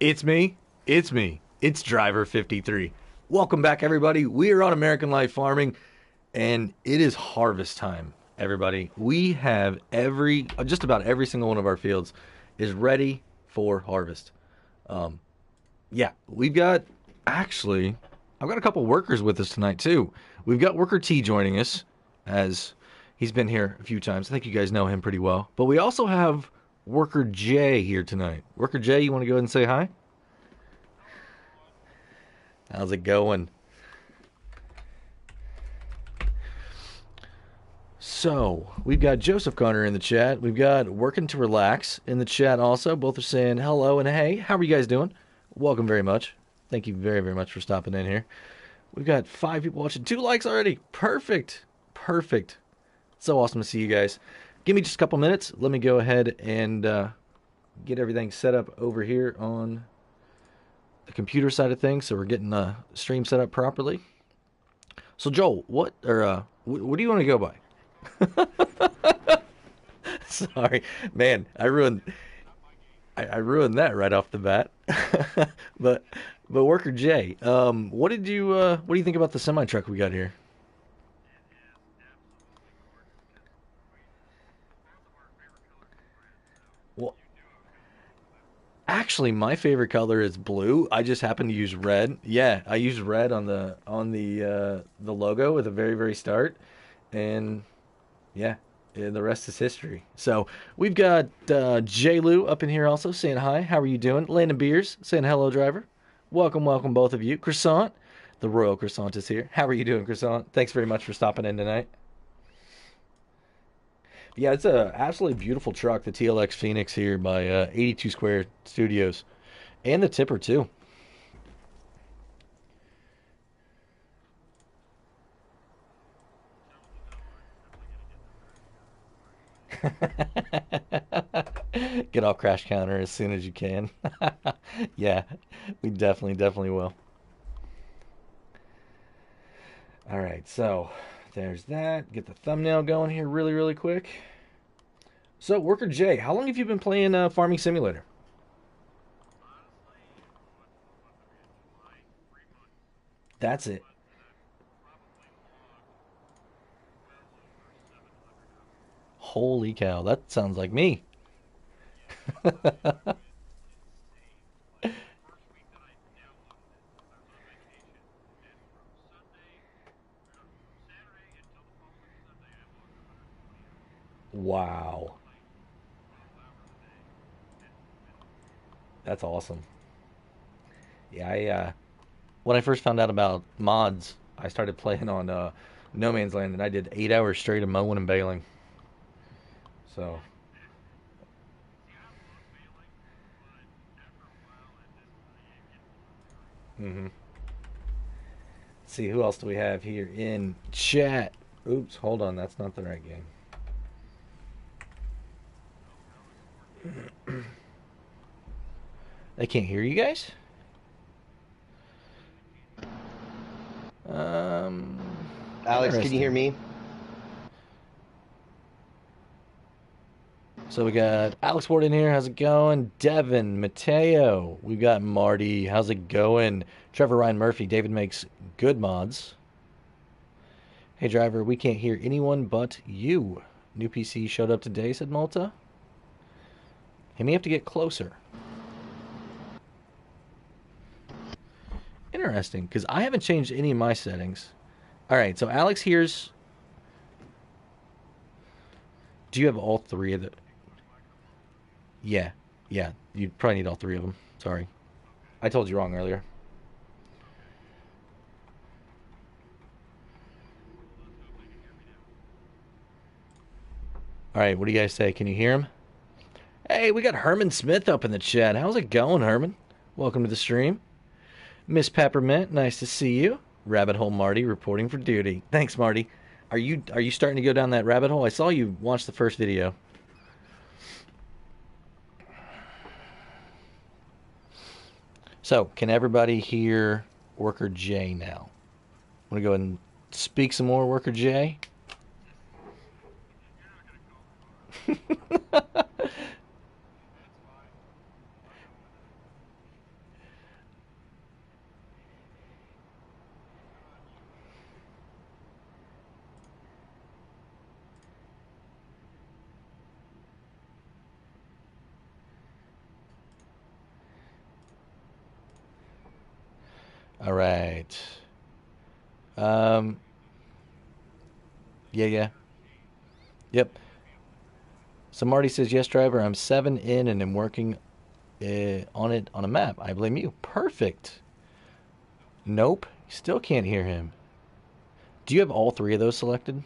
It's me. It's me. It's Driver 53. Welcome back, everybody. We are on American Life Farming, and it is harvest time, everybody. We have just about every single one of our fields is ready for harvest. Yeah, actually, I've got a couple workers with us tonight, too. We've got Worker T joining us, as he's been here a few times. I think you guys know him pretty well. But we also have Worker J here tonight. Worker J, you want to go ahead and say hi? How's it going? So, we've got Joseph Connor in the chat. We've got Working to Relax in the chat also. Both are saying hello and hey. How are you guys doing? Welcome very much. Thank you very, very much for stopping in here. We've got 5 people watching. 2 likes already. Perfect. Perfect. So awesome to see you guys. Give me just a couple minutes. Let me go ahead and get everything set up over here on the computer side of things, so we're getting the stream set up properly. So Joel, what do you want to go by? Sorry, man, I ruined that right off the bat. but but Worker J, what do you think about the semi truck we got here? Well, actually, my favorite color is blue. I just happen to use red. Yeah, I use red on the logo at the very very start, and yeah, the rest is history. So we've got J. Lou up in here also saying hi. How are you doing? Landon Beers saying hello, driver. Welcome, welcome, both of you. Croissant, the Royal Croissant is here. How are you doing, Croissant? Thanks very much for stopping in tonight. Yeah, it's a absolutely beautiful truck, the TLX Phoenix here by 82 Square Studios, and the tipper too. Get off crash counter as soon as you can. Yeah, we definitely will. All right, so there's that. Get the thumbnail going here really, really quick. So, Worker J, how long have you been playing Farming Simulator? That's it. Holy cow, that sounds like me. Wow, that's awesome. Yeah, when I first found out about mods, I started playing on No Man's Land, and I did 8 hours straight of mowing and baling. So, mm-hmm. See who else do we have here in chat? Oops, hold on, that's not the right game. They can't hear you guys. Um, Alex, can you hear interesting. me? So we got Alex Ward in here. How's it going? Devin, Mateo. We've got Marty. How's it going? Trevor Ryan Murphy. David makes good mods. Hey driver, we can't hear anyone but you. New PC showed up today, said Malta. He may have to get closer. Interesting, because I haven't changed any of my settings. All right, so Alex here's. Do you have all 3 of the? Yeah, yeah. You probably need all 3 of them. Sorry, I told you wrong earlier. All right, what do you guys say? Can you hear him? Hey, we got Herman Smith up in the chat. How's it going, Herman? Welcome to the stream. Miss Peppermint, nice to see you. Rabbit Hole Marty reporting for duty. Thanks, Marty. Are you starting to go down that rabbit hole? I saw you watch the first video. So, can everybody hear Worker J now? Want to go ahead and speak some more, Worker J? All right. Um, yeah. Yep. So Marty says, yes, driver, I'm 7 in and I'm working on it on a map. I blame you. Perfect. Nope. Still can't hear him. Do you have all 3 of those selected?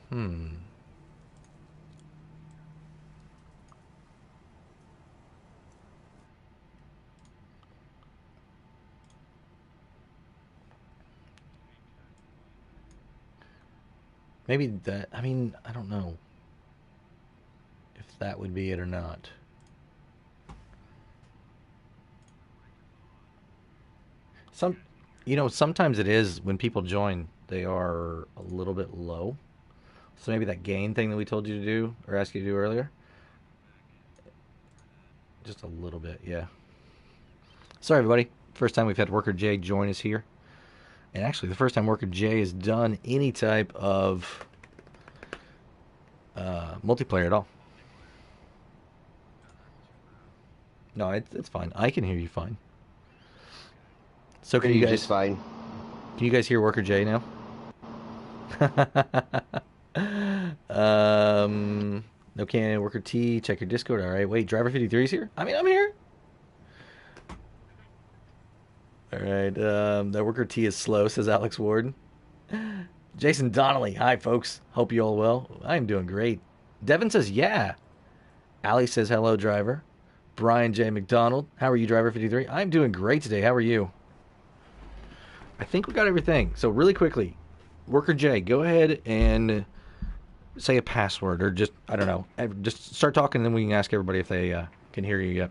Hmm. Maybe that, I mean, I don't know if that would be it or not. Some, sometimes it is when people join, they are a little bit low. So maybe that gain thing that we told you to do or asked you to do earlier, just a little bit, yeah. Sorry, everybody. First time we've had Worker J join us here. And actually, the first time Worker J has done any type of multiplayer at all. No, it's fine. I can hear you fine. So can you guys? Just fine. Can you guys hear Worker J now? No can Worker T. Check your Discord. All right. Wait, Driver 53 is here. I mean, I'm here. All right. That Worker T is slow, says Alex Ward. Jason Donnelly. Hi, folks. Hope you all well. I am doing great. Devin says, yeah. Allie says, hello, driver. Brian J. McDonald. How are you, Driver 53? I'm doing great today. How are you? I think we got everything. So really quickly, Worker J, go ahead and say a password or just, I don't know, just start talking and then we can ask everybody if they can hear you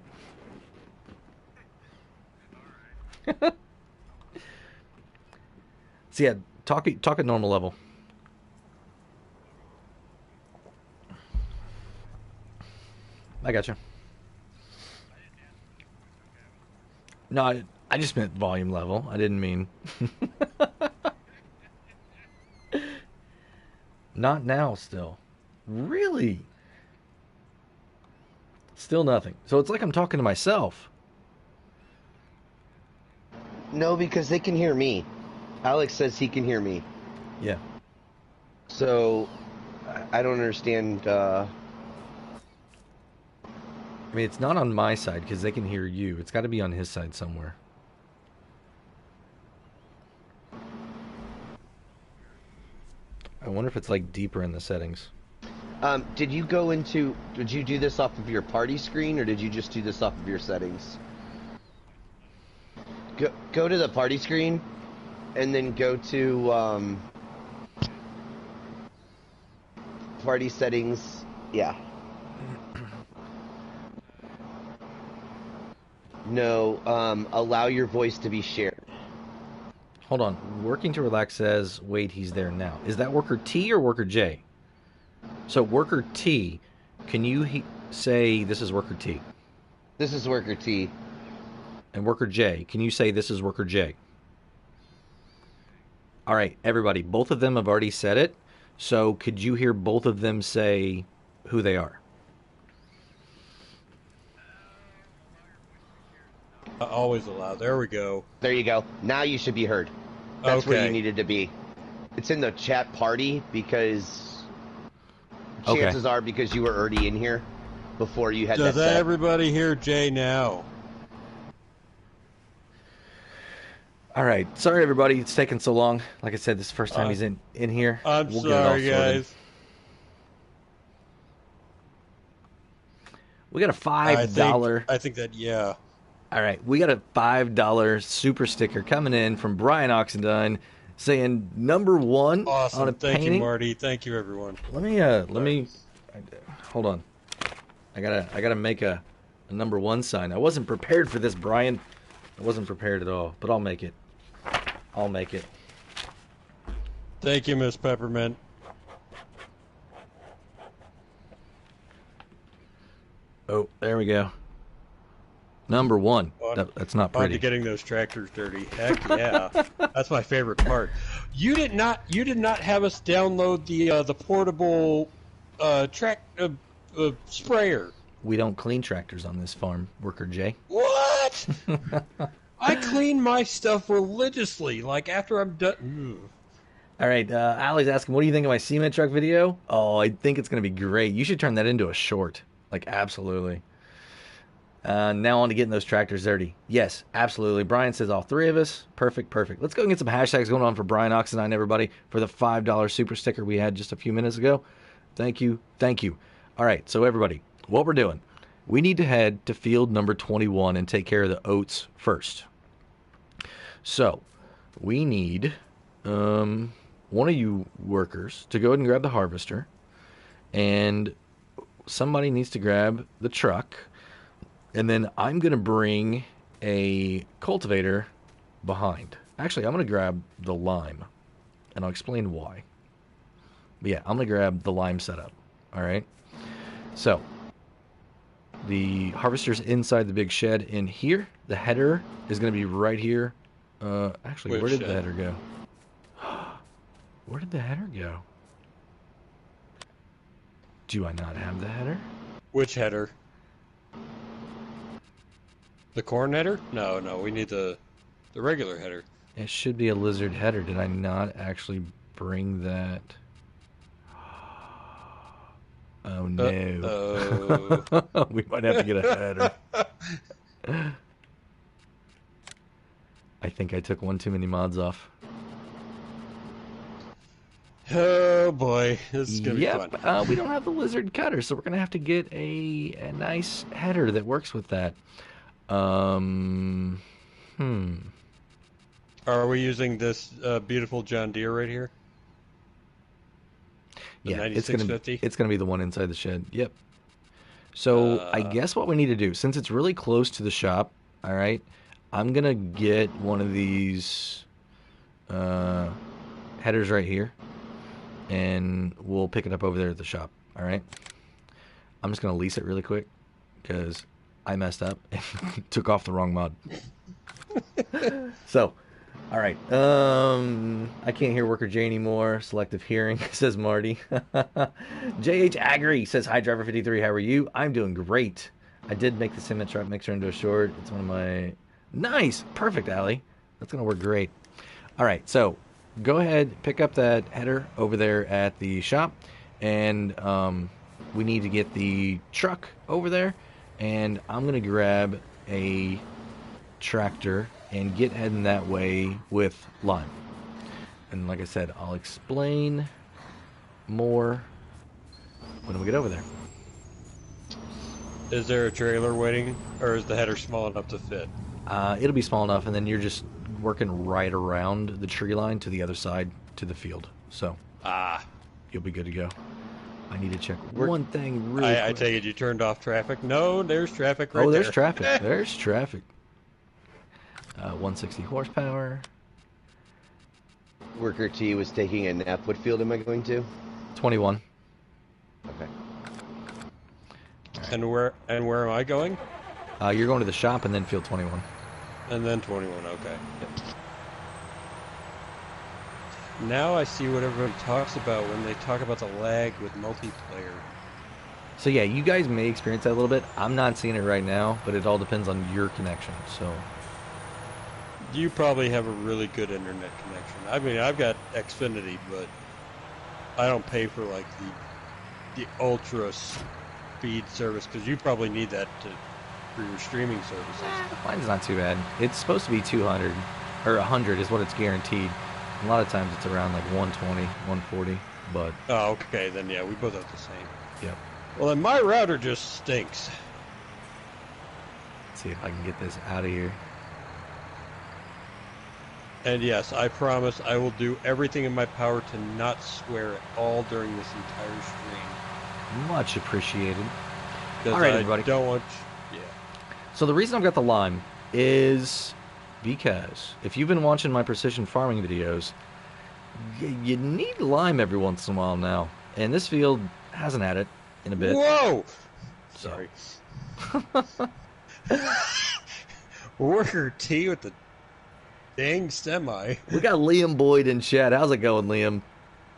yet. So yeah, talk at normal level. I got you. No, I just meant volume level. I didn't mean. Not now, still. Really? Still nothing. So it's like I'm talking to myself. No, because they can hear me. Alex says he can hear me. Yeah. So, I don't understand. I mean, it's not on my side because they can hear you. It's got to be on his side somewhere. I wonder if it's like deeper in the settings. Did you do this off of your party screen, or did you just do this off of your settings? Go to the party screen, and then go to, party settings. Yeah. No, allow your voice to be shared. Hold on. Working to relax says, wait, he's there now. Is that Worker T or Worker J? So Worker T, can you say this is Worker T? This is Worker T. And Worker J, can you say this is Worker J? All right, everybody, both of them have already said it. So could you hear both of them say who they are? Always allowed. There we go. There you go. Now you should be heard. That's where you needed to be. It's in the chat party because chances are because you were already in here before you had that set. Does everybody hear Jay now? All right. Sorry, everybody. It's taken so long. Like I said, this is the first time he's in here. I'm sorry, guys. We got a $5. I think that, yeah. All right. We got a $5 super sticker coming in from Brian Oxendine saying number one awesome. On a Thank painting. You, Marty. Thank you, everyone. Let me hold on. I gotta make a number one sign. I wasn't prepared for this, Brian. I wasn't prepared at all, but I'll make it. I'll make it. Thank you, Miss Peppermint. Oh, there we go. Number one. That's not On pretty. to getting those tractors dirty. Heck yeah, that's my favorite part. You did not have us download the portable sprayer. We don't clean tractors on this farm, Worker Jay. What? I clean my stuff religiously. Like after I'm done. All right, Allie's asking, what do you think of my cement truck video? Oh, I think it's going to be great. You should turn that into a short. Like, absolutely. Now on to getting those tractors dirty. Yes, absolutely. Brian says all three of us. Perfect, perfect. Let's go and get some hashtags going on for Brian Oxenine, everybody, for the $5 super sticker we had just a few minutes ago. Thank you, thank you. All right, so everybody, what we're doing, we need to head to field number 21 and take care of the oats first. So, we need one of you workers to go ahead and grab the harvester, and somebody needs to grab the truck. And then I'm going to bring a cultivator behind. Actually, I'm going to grab the lime, and I'll explain why. But yeah, I'm going to grab the lime setup. All right? So, the harvester's inside the big shed in here. The header is going to be right here. Actually, where did the header go? Where did the header go? Do I not have the header? Which header? The corn header? No, we need the regular header. It should be a lizard header. Did I not actually bring that? Oh no. We might have to get a header. I think I took one too many mods off. Oh boy, this is gonna be fun. We don't have the lizard cutter, so we're gonna have to get a nice header that works with that. Are we using this beautiful John Deere right here? The yeah, 9650? it's gonna be the one inside the shed. Yep. So I guess what we need to do, since it's really close to the shop, all right, I'm gonna get one of these headers right here, and we'll pick it up over there at the shop. All right. I'm just gonna lease it really quick because I messed up and took off the wrong mod. So, all right. I can't hear Worker J anymore. Selective hearing, says Marty. JH Agri says, hi, Driver 53. How are you? I'm doing great. I did make the cement truck mixer into a short. It's one of my... Nice. Perfect, Allie. That's going to work great. All right. So, go ahead. Pick up that header over there at the shop. And we need to get the truck over there. And I'm going to grab a tractor and get heading that way with lime. And like I said, I'll explain more when we get over there. Is there a trailer waiting, or is the header small enough to fit? It'll be small enough, and then you're just working right around the tree line to the other side to the field. So you'll be good to go. I need to check one thing really quick. I take it you turned off traffic? No, there's traffic right there. Oh, there's traffic. There's traffic. 160 horsepower. Worker T was taking a nap. What field am I going to? 21. Okay. Right. And where am I going? You're going to the shop and then field 21. And then 21, okay. Yep. Now I see what everybody talks about when they talk about the lag with multiplayer. So yeah, you guys may experience that a little bit. I'm not seeing it right now, but it all depends on your connection. So you probably have a really good internet connection. I mean, I've got Xfinity, but I don't pay for like the ultra speed service because you probably need that for your streaming services. Mine's not too bad. It's supposed to be 200 or 100 is what it's guaranteed. A lot of times it's around like 120, 140, but... Oh, okay, then yeah, we both have the same. Yep. Well, then my router just stinks. Let's see if I can get this out of here. And yes, I promise I will do everything in my power to not swear at all during this entire stream. Much appreciated. All right, everybody. Don't want... Yeah. So the reason I've got the lime is because if you've been watching my precision farming videos, you need lime every once in a while now. And this field hasn't had it in a bit. Whoa! So. Sorry. Worker T with the dang semi. We got Liam Boyd in chat. How's it going, Liam?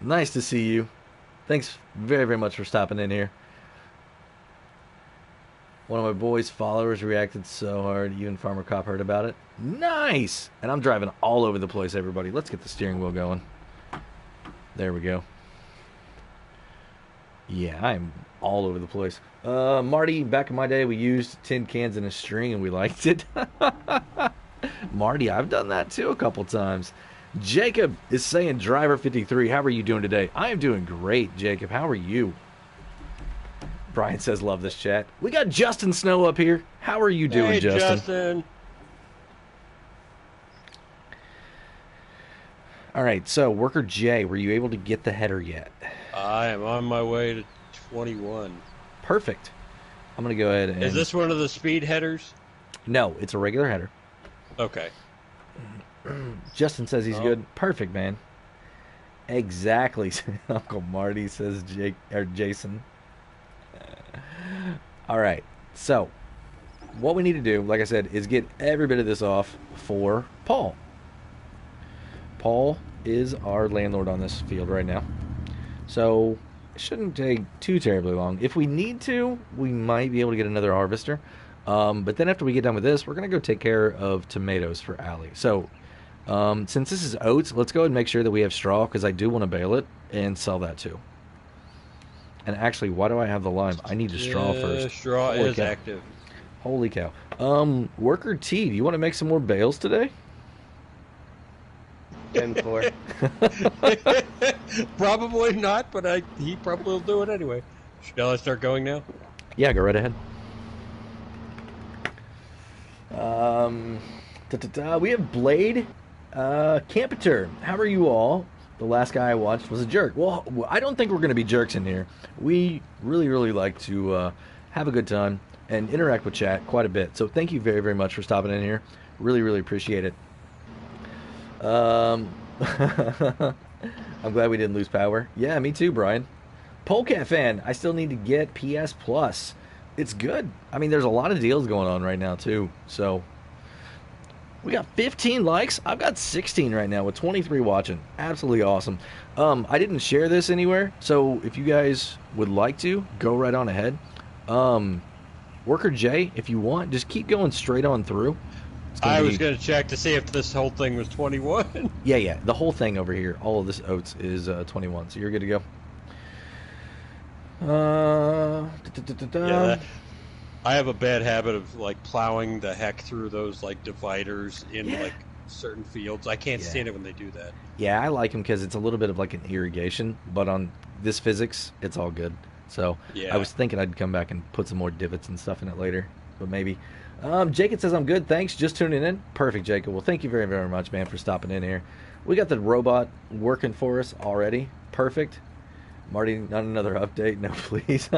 Nice to see you. Thanks very, very much for stopping in here. One of my boys' followers reacted so hard, even Farmer Cop heard about it. Nice! And I'm driving all over the place, everybody. Let's get the steering wheel going. There we go. Yeah, I'm all over the place. Marty, back in my day, we used tin cans in a string and we liked it. Marty, I've done that too a couple times. Jacob is saying, Driver 53, how are you doing today? I am doing great, Jacob. How are you? Brian says, love this chat. We got Justin Snow up here. How are you doing, hey, Justin? All right, so Worker J, were you able to get the header yet? I am on my way to 21. Perfect. I'm going to go ahead and... Is this one of the speed headers? No, it's a regular header. Okay. Justin says he's good. Perfect, man. Exactly. Uncle Marty says Jason. All right. So, what we need to do, like I said, is get every bit of this off for Paul. Paul is our landlord on this field right now. So, it shouldn't take too terribly long. If we need to, we might be able to get another harvester. But then after we get done with this, we're going to go take care of tomatoes for Allie. So, since this is oats, let's go ahead and make sure that we have straw, because I do want to bale it and sell that too. And actually, why do I have the lime? I need the straw first. Straw Holy is cow. active. Holy cow. Worker T, do you want to make some more bales today? 10-4. Probably not, but he probably will do it anyway. Shall I start going now? Yeah, go right ahead. We have Blade Campeter. How are you all? The last guy I watched was a jerk. Well, I don't think we're going to be jerks in here. We really, really like to have a good time and interact with chat quite a bit. So thank you very, very much for stopping in here. Really, really appreciate it. I'm glad we didn't lose power. Yeah, me too, Brian. Polecat fan, I still need to get PS Plus. It's good. I mean, there's a lot of deals going on right now, too. So, we got 15 likes. I've got 16 right now with 23 watching. Absolutely awesome. I didn't share this anywhere, so if you guys would like to, go right on ahead. Worker J, if you want, just keep going straight on through. I was going to check to see if this whole thing was 21. Yeah. The whole thing over here, all of this oats is 21, so you're good to go. Yeah, I have a bad habit of like plowing the heck through those like dividers in like certain fields. I can't stand it when they do that. Yeah, I like them because it's a little bit of like an irrigation, but on this physics, it's all good. So I was thinking I'd come back and put some more divots and stuff in it later, but maybe. Jacob says I'm good. Thanks. Just tuning in. Perfect, Jacob. Well, thank you very, very much, man, for stopping in here. We got the robot working for us already. Perfect. Marty, not another update. No, please.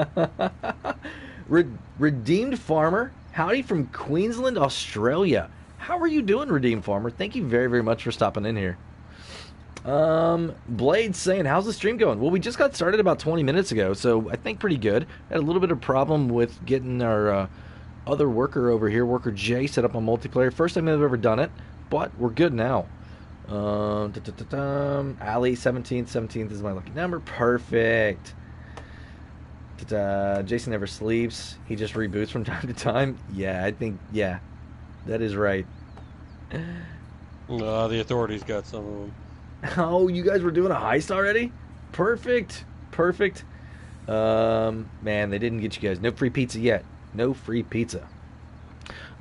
Redeemed Farmer. Howdy from Queensland, Australia. How are you doing, Redeemed Farmer? Thank you very, very much for stopping in here. Blade saying, how's the stream going? Well, we just got started about 20 minutes ago, so I think pretty good. Had a little bit of problem with getting our other worker over here, Worker J, set up on multiplayer. First time I've ever done it, but we're good now. Ali, 17th is my lucky number. Perfect. Jason never sleeps. He just reboots from time to time. Yeah, I think, that is right. The authorities got some of them. Oh, you guys were doing a heist already? Perfect. Man, they didn't get you guys. No free pizza yet. No free pizza.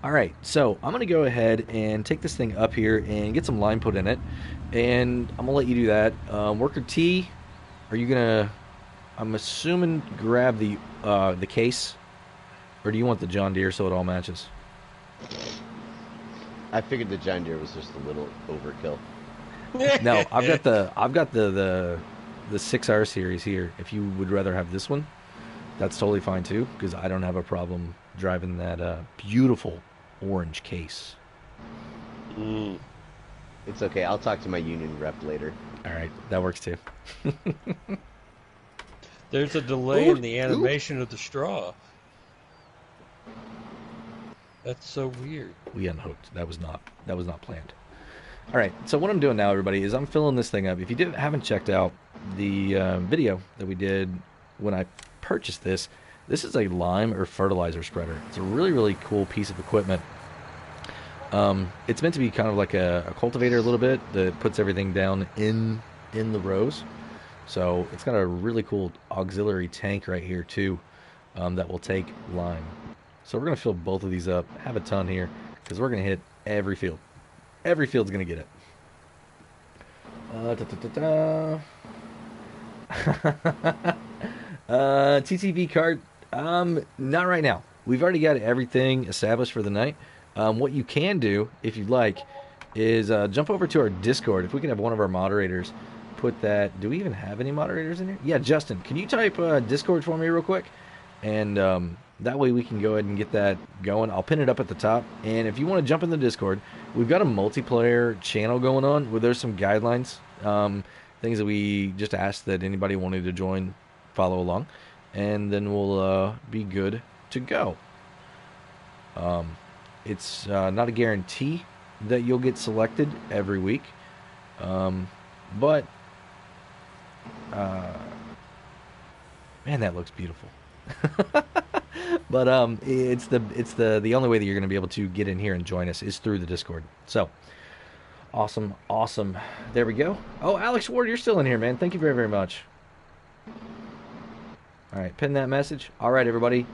All right, so I'm going to go ahead and take this thing up here and get some lime put in it. And I'm going to let you do that. Worker T, are you going to, I'm assuming, grab the case? Or do you want the John Deere so it all matches? I figured the John Deere was just a little overkill. No, I've got the 6R series here. If you would rather have this one, that's totally fine too, because I don't have a problem driving that beautiful orange case. Mm. It's okay. I'll talk to my union rep later. All right, that works too. There's a delay Ooh, in the ooh. animation of the straw. That's so weird. We unhooked. That was not planned. All right, so what I'm doing now, everybody, is I'm filling this thing up. If you haven't checked out the video that we did when I purchased this, this is a lime or fertilizer spreader. It's a really, really cool piece of equipment. It's meant to be kind of like a cultivator a little bit that puts everything down in the rows. So it's got a really cool auxiliary tank right here too, that will take lime. So we're gonna fill both of these up, have a ton here, because we're gonna hit every field. Every field's gonna get it. TTV card, not right now. We've already got everything established for the night. What you can do, if you'd like, is jump over to our Discord. If we can have one of our moderators put that. Do we even have any moderators in here? Yeah, Justin, can you type Discord for me real quick? And that way we can go ahead and get that going. I'll pin it up at the top. And if you want to jump in the Discord, we've got a multiplayer channel going on where there's some guidelines, things that we just asked that anybody wanted to join, follow along, and then we'll be good to go. It's not a guarantee that you'll get selected every week, but man, that looks beautiful. But it's the only way that you're going to be able to get in here and join us is through the Discord. So awesome. There we go. Oh, Alex Ward, you're still in here, man. Thank you very, very much. All right, pin that message. All right, everybody.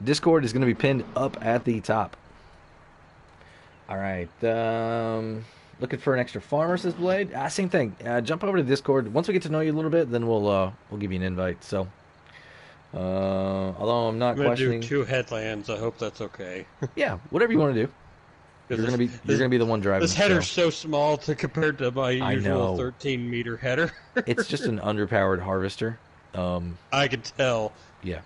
Discord is going to be pinned up at the top. All right. Looking for an extra farmer, says Blade. Same thing. Jump over to Discord. Once we get to know you a little bit, then we'll give you an invite. So, although I'm not questioning. Do 2 headlands. I hope that's okay. Yeah, whatever you want to do. You're gonna be the one driving. This header's so small compared to my usual 13-meter header. It's just an underpowered harvester. I can tell. Yeah,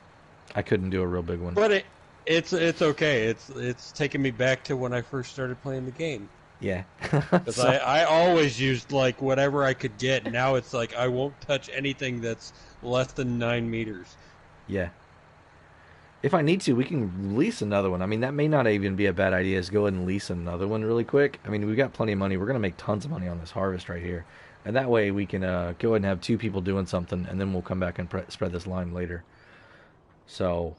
I couldn't do a real big one. But it's okay. It's taking me back to when I first started playing the game. Yeah. Because I always used like whatever I could get. Now it's like I won't touch anything that's less than 9 meters. Yeah. If I need to, we can lease another one. I mean, that may not even be a bad idea, is go ahead and lease another one really quick. I mean, we've got plenty of money. We're going to make tons of money on this harvest right here. And that way we can go ahead and have 2 people doing something, and then we'll come back and spread this lime later. So,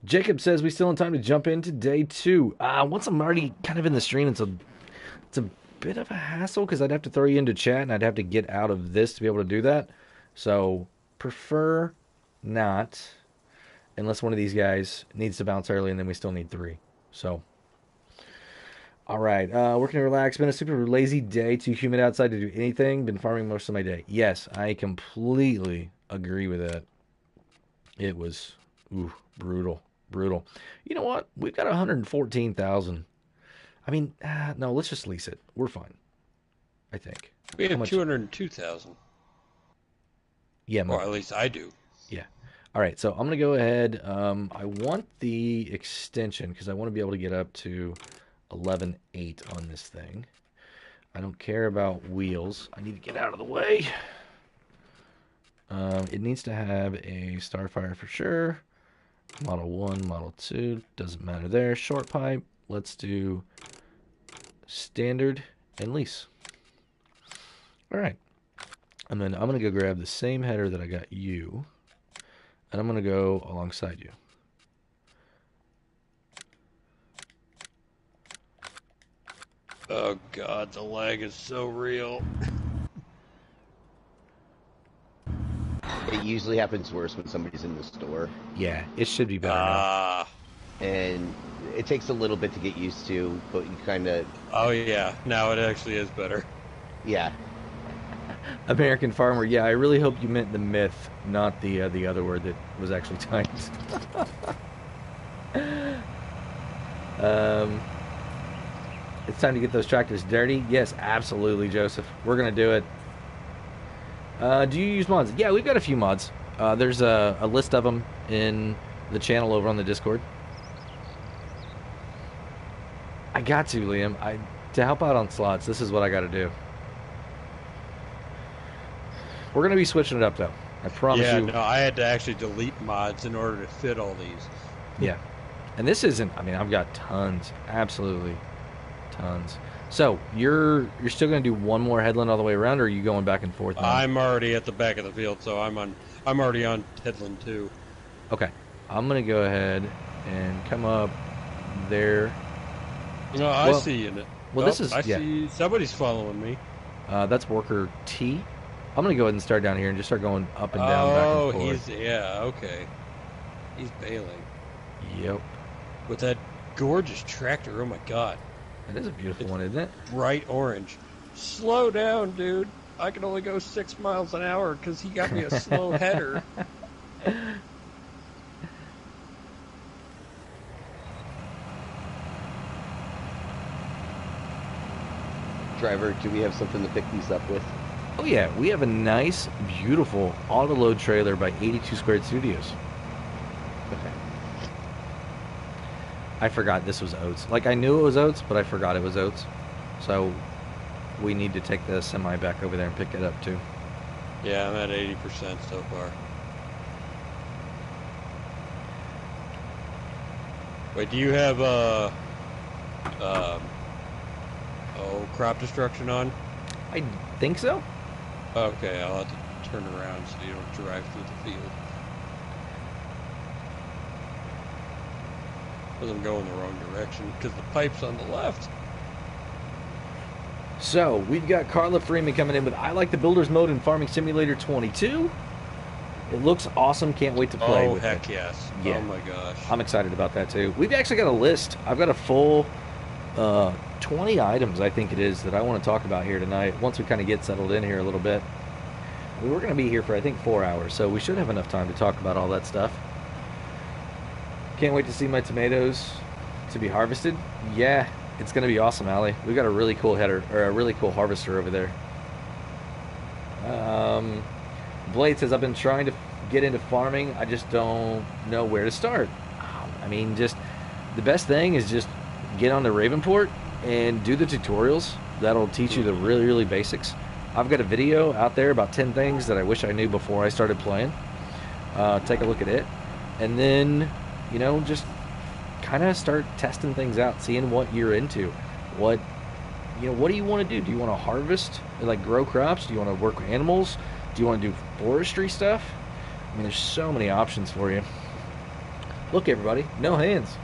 Jacob says we still in time to jump into day 2. Once I'm already kind of in the stream, it's a bit of a hassle because I'd have to throw you into chat, and I'd have to get out of this to be able to do that. So prefer not, unless one of these guys needs to bounce early, and then we still need 3. So, all right, working to relax. Been a super lazy day. Too humid outside to do anything. Been farming most of my day. Yes, I completely agree with that. It was brutal. You know what? We've got 114,000. I mean, no, let's just lease it. We're fine. I think we have 202,000. Yeah, or at least I do. Yeah. All right, so I'm gonna go ahead. I want the extension because I want to be able to get up to 11.8 on this thing. I don't care about wheels. I need to get out of the way. It needs to have a Starfire for sure. Model 1, Model 2, doesn't matter there. Short pipe, let's do standard and lease. All right. And then I'm going to go grab the same header that I got you, and I'm going to go alongside you. Oh God, the lag is so real. It usually happens worse when somebody's in the store. Yeah, it should be better now. And it takes a little bit to get used to, but you kind of... Oh yeah, now it actually is better. Yeah. American Farmer, yeah, I really hope you meant the myth, not the other word that was actually typed. It's time to get those tractors dirty. Yes, absolutely, Joseph. We're going to do it. Do you use mods? Yeah, we've got a few mods. There's a list of them in the channel over on the Discord. I got to, Liam. To help out on slots, this is what I got to do. We're going to be switching it up, though. I promise you. Yeah, no, I had to actually delete mods in order to fit all these. Yeah. And this isn't, I mean, I've got tons. Absolutely tons. So, you're still going to do one more headland all the way around, or are you going back and forth now? I'm already at the back of the field, so I'm already on headland 2. Okay. I'm going to go ahead and come up there. No, I see you. Well, this is, I see somebody's following me. That's worker T. I'm going to go ahead and start down here and just start going up and down, back and forth. Okay. He's bailing. Yep. With that gorgeous tractor, oh my god. That is a beautiful one, isn't it? Bright orange. Slow down, dude. I can only go 6 miles an hour because he got me a slow header. Driver, do we have something to pick these up with? Oh yeah, we have a nice, beautiful auto-load trailer by 82 Squared Studios. Okay. I forgot this was Oats. Like, I knew it was Oats, but I forgot it was Oats. So, we need to take the semi back over there and pick it up, too. Yeah, I'm at 80% so far. Wait, do you have, crop destruction on? I think so. Okay, I'll have to turn around so you don't drive through the field. Because I'm going the wrong direction, because the pipe's on the left. So, we've got Carla Freeman coming in with I Like the Builders mode in Farming Simulator 22. It looks awesome. Can't wait to play with it. Oh, heck yes. Yeah. Oh, my gosh. I'm excited about that, too. We've actually got a list. I've got a full 20 items, I think it is, that I want to talk about here tonight, once we kind of get settled in here a little bit. We're going to be here for, I think, 4 hours, so we should have enough time to talk about all that stuff. Can't wait to see my tomatoes to be harvested. Yeah, it's going to be awesome, Allie. We've got a really cool header, or a really cool harvester over there. Blade says, I've been trying to get into farming. I just don't know where to start. I mean, just the best thing is just get on to Ravenport and do the tutorials. That'll teach you the really, really basics. I've got a video out there about 10 things that I wish I knew before I started playing. Take a look at it. And then, you know, just kind of start testing things out, seeing what you're into. What do you want to do? Do you want to harvest, like grow crops? Do you want to work with animals? Do you want to do forestry stuff? I mean, there's so many options for you. Look, everybody, no hands.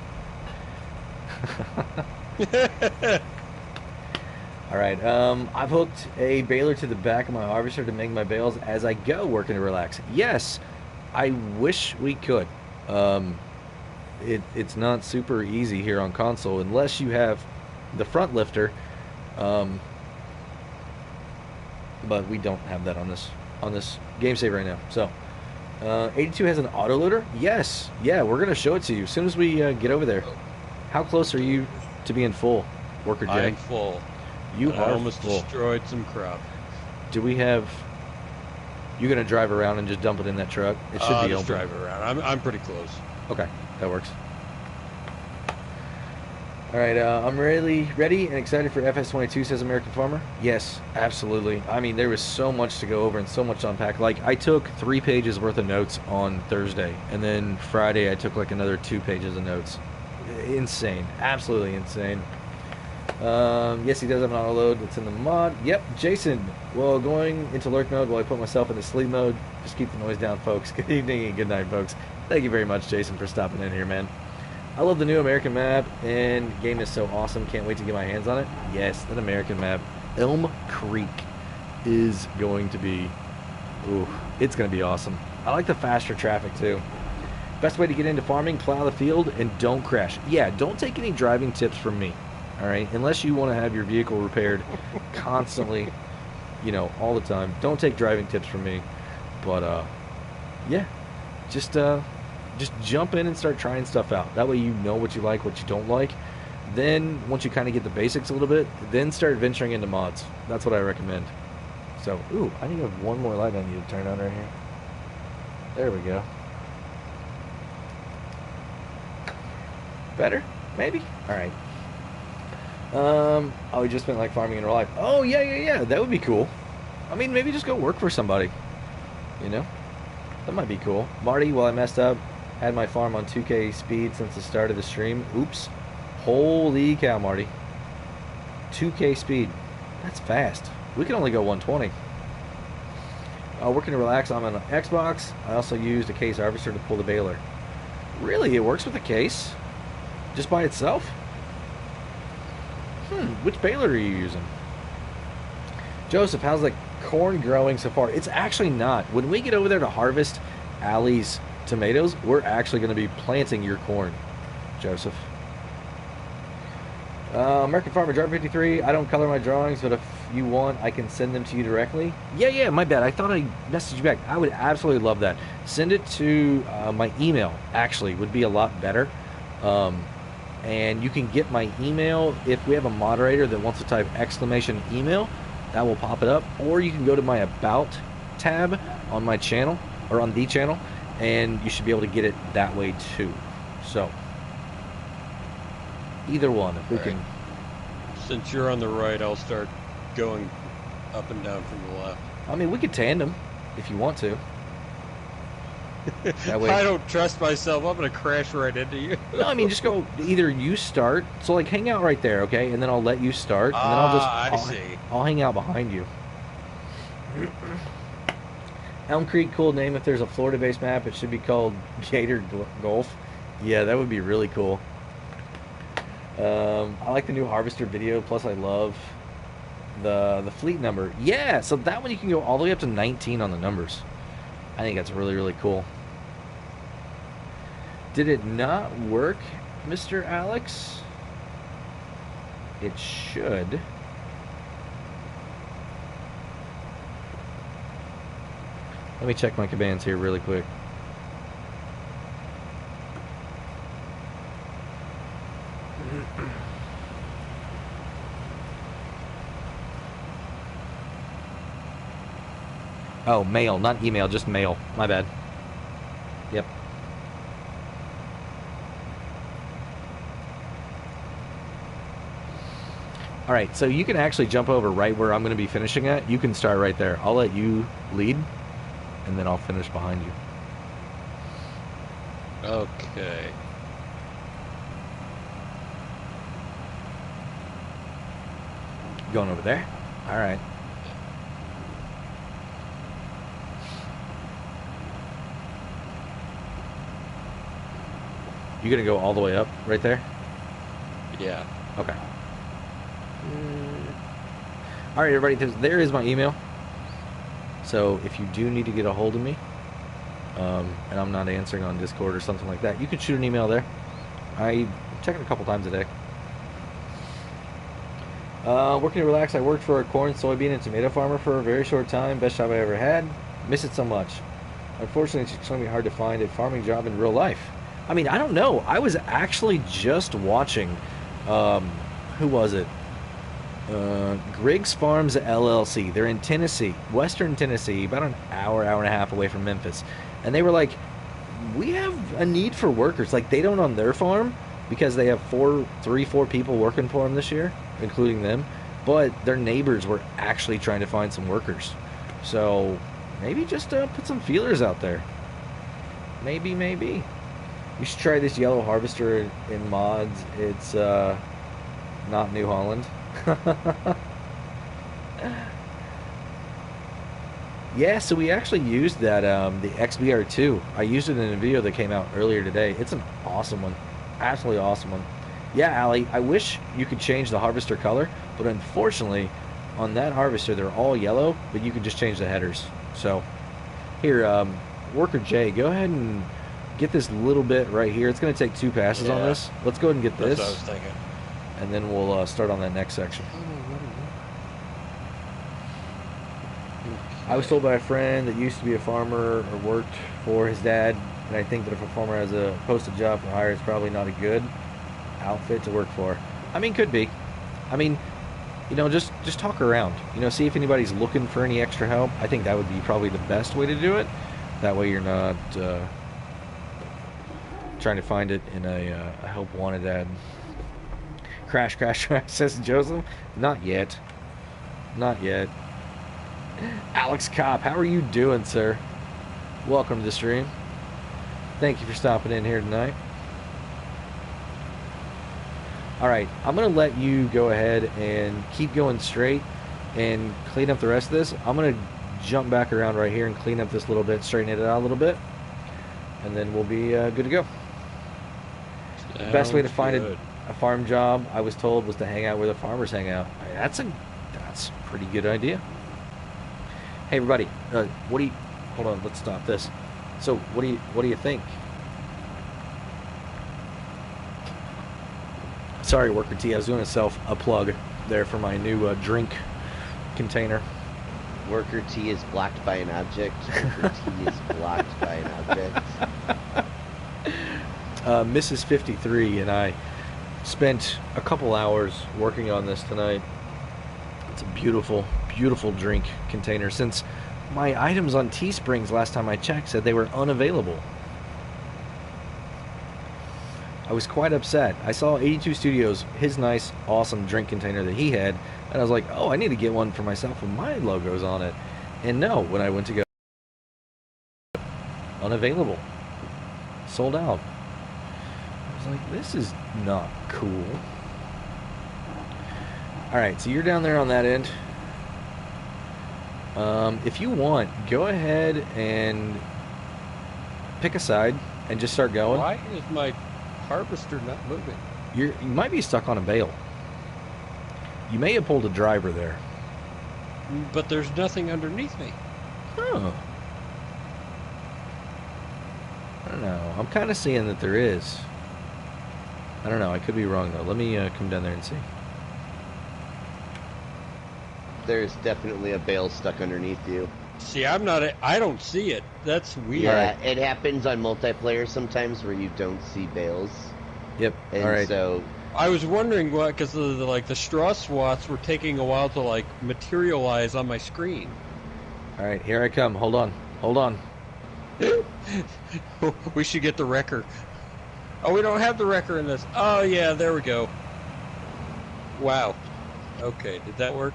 All right, I've hooked a baler to the back of my harvester to make my bales as I go, working to relax. Yes, I wish we could. It's not super easy here on console unless you have the front lifter, but we don't have that on this game save right now. So 82 has an autoloader. Yes, yeah, we're gonna show it to you as soon as we get over there. How close are you to being full, Worker Jay? I'm full. You are almost full. Destroyed some crop. Do we have? You gonna drive around and just dump it in that truck? It should be just open. drive around. I'm pretty close. Okay, that works. All right, I'm really ready and excited for FS22, says American Farmer. Yes, absolutely. I mean, there was so much to go over and so much to unpack. Like, I took 3 pages worth of notes on Thursday, and then Friday I took like another 2 pages of notes. Insane, absolutely insane. Yes, he does have an auto load. It's in the mod. Yep, Jason. Well, going into lurk mode while I put myself into sleep mode. Just keep the noise down, folks. Good evening and good night, folks. Thank you very much, Jason, for stopping in here, man. I love the new American map, and the game is so awesome. Can't wait to get my hands on it. Yes, that American map. Elm Creek is going to be... Ooh, it's going to be awesome. I like the faster traffic, too. Best way to get into farming, plow the field, and don't crash. Yeah, don't take any driving tips from me, all right? Unless you want to have your vehicle repaired constantly, you know, all the time. Don't take driving tips from me. But, yeah, just jump in and start trying stuff out. That way you know what you like, what you don't like. Then, once you kind of get the basics a little bit, then start venturing into mods. That's what I recommend. So, ooh, I need to have one more light I need to turn on right here. There we go. Better? Maybe? Alright. Oh, we just meant like farming in real life. Oh, yeah, yeah, yeah. That would be cool. I mean, maybe just go work for somebody. You know? That might be cool. Marty, well, I messed up. Had my farm on 2K speed since the start of the stream. Oops. Holy cow, Marty. 2K speed. That's fast. We can only go 120. Working to relax. I'm on an Xbox. I also used a case harvester to pull the baler. Really? It works with the case? Just by itself? Which baler are you using? Joseph, how's the corn growing so far? It's actually not. When we get over there to harvest Allie's tomatoes, we're actually going to be planting your corn, Joseph. American Farmer, Jar 53. I don't color my drawings, but if you want, I can send them to you directly. Yeah, my bad. I thought I messaged you back. I would absolutely love that. Send it to my email, actually, would be a lot better. And you can get my email if we have a moderator that wants to type exclamation email. That will pop it up. Or you can go to my About tab on my channel, or on the channel, and you should be able to get it that way too. So, either one, if we can. Since you're on the right, I'll start going up and down from the left. I mean, we could tandem if you want to. That way. I don't trust myself. I'm going to crash right into you. No, I mean, just go, either you start, so like hang out right there, okay? And then I'll let you start, and then I'll hang out behind you. Elm Creek, cool name. If there's a Florida-based map, it should be called Gator Gulf. Yeah, that would be really cool. I like the new harvester video, plus I love the fleet number. Yeah, so that one you can go all the way up to 19 on the numbers. I think that's really, really cool. Did it not work, Mr. Alex? It should. Let me check my commands here really quick. Oh, mail, not email, just mail. My bad. Yep. All right, so you can actually jump over right where I'm going to be finishing at. You can start right there. I'll let you lead, and then I'll finish behind you. Okay. Going over there? All right. You gonna go all the way up right there? Yeah. Okay. All right, everybody. There is my email. So if you do need to get a hold of me, and I'm not answering on Discord or something like that, you can shoot an email there. I check it a couple times a day. Working to relax. I worked for a corn, soybean, and tomato farmer for a very short time. Best job I ever had. Miss it so much. Unfortunately, it's extremely hard to find a farming job in real life. I mean, I don't know. I was actually just watching, who was it? Griggs Farms LLC. They're in Tennessee, Western Tennessee, about an hour and a half away from Memphis. And they were like, we have a need for workers. Like, they don't own their farm because they have four people working for them this year, including them. But their neighbors were actually trying to find some workers. So maybe just put some feelers out there. Maybe. You should try this yellow harvester in mods. It's not New Holland. Yeah, so we actually used that, the XBR2. I used it in a video that came out earlier today. It's an awesome one. Absolutely awesome one. Yeah, Allie, I wish you could change the harvester color, but unfortunately, on that harvester, they're all yellow, but you can just change the headers. So, here, Worker J, go ahead and get this little bit right here. It's going to take 2 passes on this. Let's go ahead and get this. That's what I was thinking. And then we'll start on that next section. I was told by a friend that used to be a farmer or worked for his dad, and I think that if a farmer has a posted job for hire, it's probably not a good outfit to work for. I mean, could be. I mean, you know, just talk around. You know, see if anybody's looking for any extra help. I think that would be probably the best way to do it. That way you're not trying to find it in a help wanted ad. Crash, crash, crash, says Joseph. Not yet. Not yet. Alex Kopp, how are you doing, sir? Welcome to the stream. Thank you for stopping in here tonight. Alright, I'm going to let you go ahead and keep going straight and clean up the rest of this. I'm going to jump back around right here and clean up this little bit, straighten it out a little bit, and then we'll be good to go. The best way to find a farm job, I was told, was to hang out where the farmers hang out. That's a pretty good idea. Hey everybody, what do you... Hold on, let's stop this. So, what do you think? Sorry, Worker T, I was doing a plug there for my new drink container. Worker T is blocked by an object. Worker T is blocked by an object. Mrs. 53 and I spent a couple hours working on this tonight. It's a beautiful, beautiful drink container, since my items on Teesprings last time I checked said they were unavailable. I was quite upset. I saw 82 Studios, his nice, awesome drink container that he had, and I was like, oh, I need to get one for myself with my logos on it. And no, when I went to go, unavailable. Sold out. I was like, this is not cool. Alright, so you're down there on that end. If you want, go ahead and pick a side and just start going. Why is my harvester not moving? You might be stuck on a bale. You may have pulled a driver there. But there's nothing underneath me. Oh. I don't know. I'm kind of seeing that there is. I don't know. I could be wrong, though. Let me come down there and see. There's definitely a bale stuck underneath you. See, I don't see it. That's weird. Yeah, it happens on multiplayer sometimes where you don't see bales. Yep. And all right. So I was wondering what, because the straw swats were taking a while to like materialize on my screen. All right, here I come. Hold on. Hold on. We should get the wrecker. Oh, we don't have the wrecker in this. Oh yeah, there we go. Wow. Okay, did that work?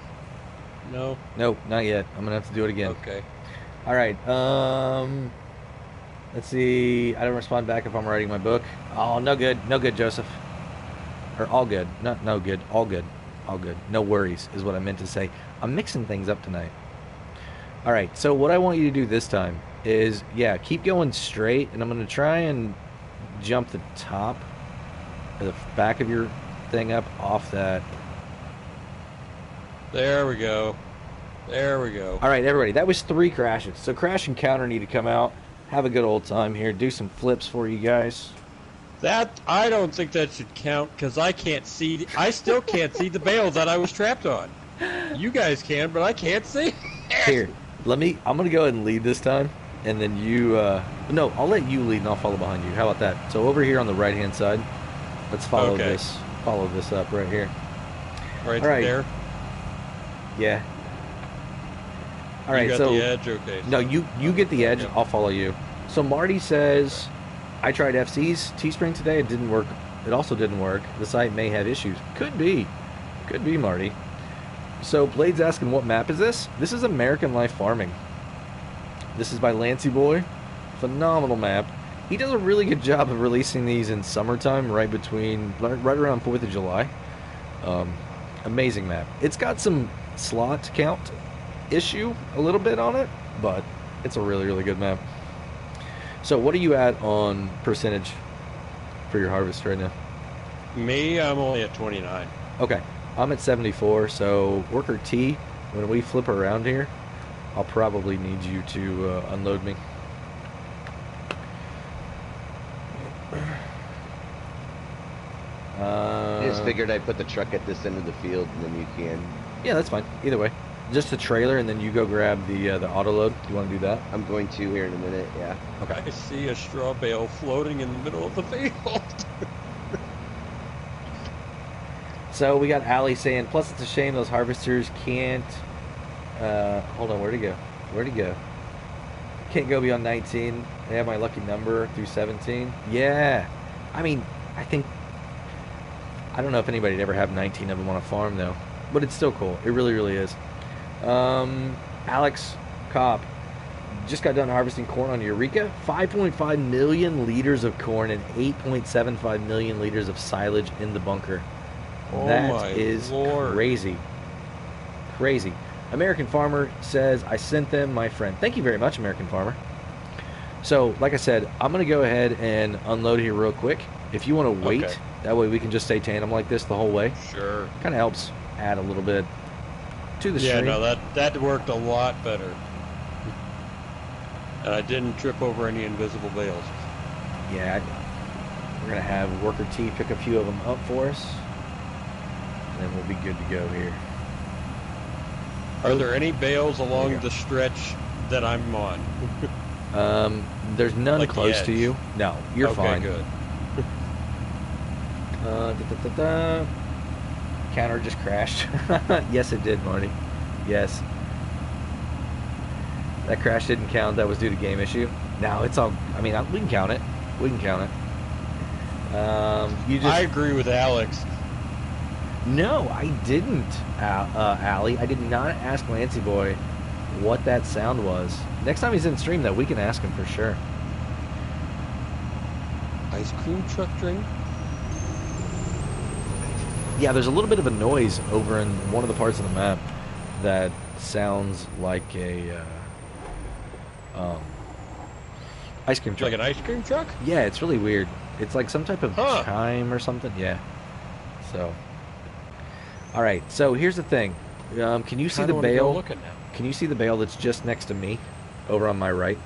No. Nope, not yet. I'm gonna have to do it again. Okay. All right. Let's see. I don't respond back if I'm writing my book. Oh, no good. No good, Joseph. Or all good. Not no good. All good. All good. No worries is what I meant to say. I'm mixing things up tonight. All right. So what I want you to do this time is, yeah, keep going straight, and I'm gonna try and jump the top or the back of your thing up off that. There we go. There we go. All right, everybody. That was 3 crashes. So crash and counter need to come out. Have a good old time here. Do some flips for you guys. That, I don't think that should count, because I can't see. I still can't see the bale that I was trapped on. You guys can, but I can't see. Here, I'm going to go ahead and lead this time, and then you, no, I'll let you lead and I'll follow behind you. How about that? So over here on the right-hand side, let's follow this. Follow this up right here. Right there? Yeah. All right, you got so the edge, okay. No, you get the edge. I'll follow you. So Marty says, I tried FC's Teespring today. It didn't work. It also didn't work. The site may have issues. Could be, Marty. So Blade's asking, what map is this? This is American Life Farming. This is by Lancey Boy. Phenomenal map. He does a really good job of releasing these in summertime, right around 4th of July. Amazing map. It's got some slot count issue a little bit on it, but it's a really, really good map. So what are you at on percentage for your harvest right now? Me, I'm only at 29. Okay, I'm at 74. So Worker T, when we flip around here, I'll probably need you to unload me. I just figured I'd put the truck at this end of the field, and then you can. Yeah, that's fine. Either way, just the trailer, and then you go grab the auto load. You want to do that? I'm going to here in a minute. Yeah. Okay. I see a straw bale floating in the middle of the field. So we got Allie saying, plus it's a shame those harvesters can't. Hold on, where'd he go? Where'd he go? Can't go beyond 19. They have my lucky number through 17. Yeah. I mean, I think I don't know if anybody'd ever have 19 of them on a farm though, but it's still cool. It really, really is. Alex Cobb just got done harvesting corn on Eureka. 5.5 million liters of corn and 8.75 million liters of silage in the bunker. Oh That is Lord. crazy. Crazy. American Farmer says, I sent them, my friend. Thank you very much, American Farmer. So, like I said, I'm going to go ahead and unload here real quick. If you want to wait, Okay. that way we can just stay tandem like this the whole way. Sure. Kind of helps add a little bit to the Yeah, stream. no, that worked a lot better. And I didn't trip over any invisible bales. Yeah, we're going to have Worker T pick a few of them up for us. And then we'll be good to go here. Are there any bales There along you go. the stretch that I'm on? There's none Like the close to edge. you. No, you're okay, fine. good. Counter just crashed. Yes, it did, Marty. Yes. That crash didn't count. That was due to game issue. No, it's all. I mean, we can count it. We can count it. You just. I agree with Alex. No, I didn't, Allie. I did not ask Lancy Boy what that sound was. Next time he's in stream, though, we can ask him for sure. Ice cream truck drink? Yeah, there's a little bit of a noise over in one of the parts of the map that sounds like a ice cream truck. Like an ice cream truck? Yeah, it's really weird. It's like some type of Huh. chime or something. Yeah. So. All right. So here's the thing. Can you see Kinda the wanna go bale? looking now. Can you see the bale that's just next to me, over on my right?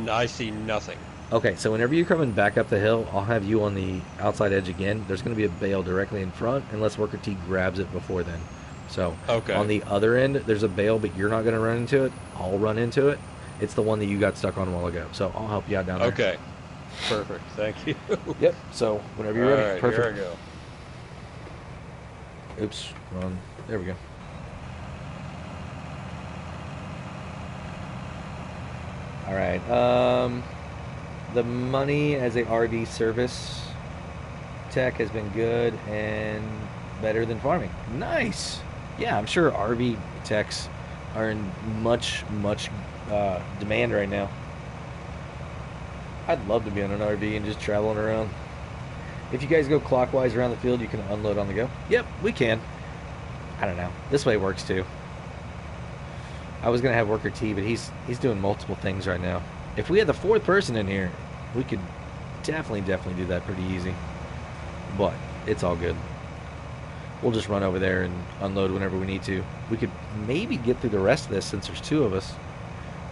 I see nothing. Okay. So whenever you're coming back up the hill, I'll have you on the outside edge again. There's going to be a bale directly in front, unless Worker T grabs it before then. So Okay. on the other end, there's a bale, but you're not going to run into it. I'll run into it. It's the one that you got stuck on a while ago. So I'll help you out down there. Okay. Perfect. Thank you. Yep. So whenever you're All ready. right, Perfect. here I go. Oops, wrong. There we go. All right. The money as a RV service tech has been good and better than farming. Nice. Yeah, I'm sure RV techs are in much demand right now. I'd love to be on an RV and just traveling around. If you guys go clockwise around the field, you can unload on the go. Yep, we can. I don't know. This way works too. I was gonna have Worker T, but he's doing multiple things right now. If we had the fourth person in here, we could definitely do that pretty easy. But it's all good. We'll just run over there and unload whenever we need to. We could maybe get through the rest of this since there's two of us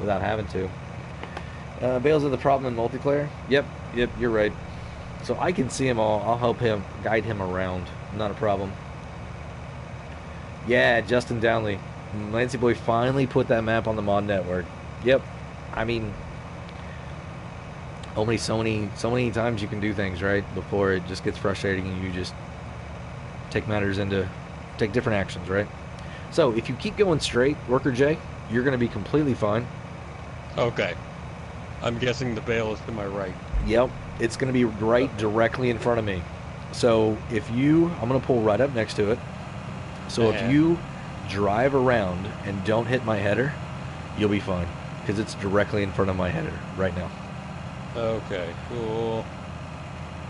without having to. Bales are the problem in multiplayer. Yep, you're right. So I can see them all. I'll help him, guide him around. Not a problem. Yeah, Justin Downley. Lancy Boy finally put that map on the mod network. Yep. I mean, only so many times you can do things, right? Before it just gets frustrating and you just take different actions, right? So if you keep going straight, Worker J, you're going to be completely fine. Okay. I'm guessing the bale is to my right. Yep. It's going to be right directly in front of me. So I'm going to pull right up next to it. So if you drive around and don't hit my header, you'll be fine. Because it's directly in front of my header right now. Okay, cool.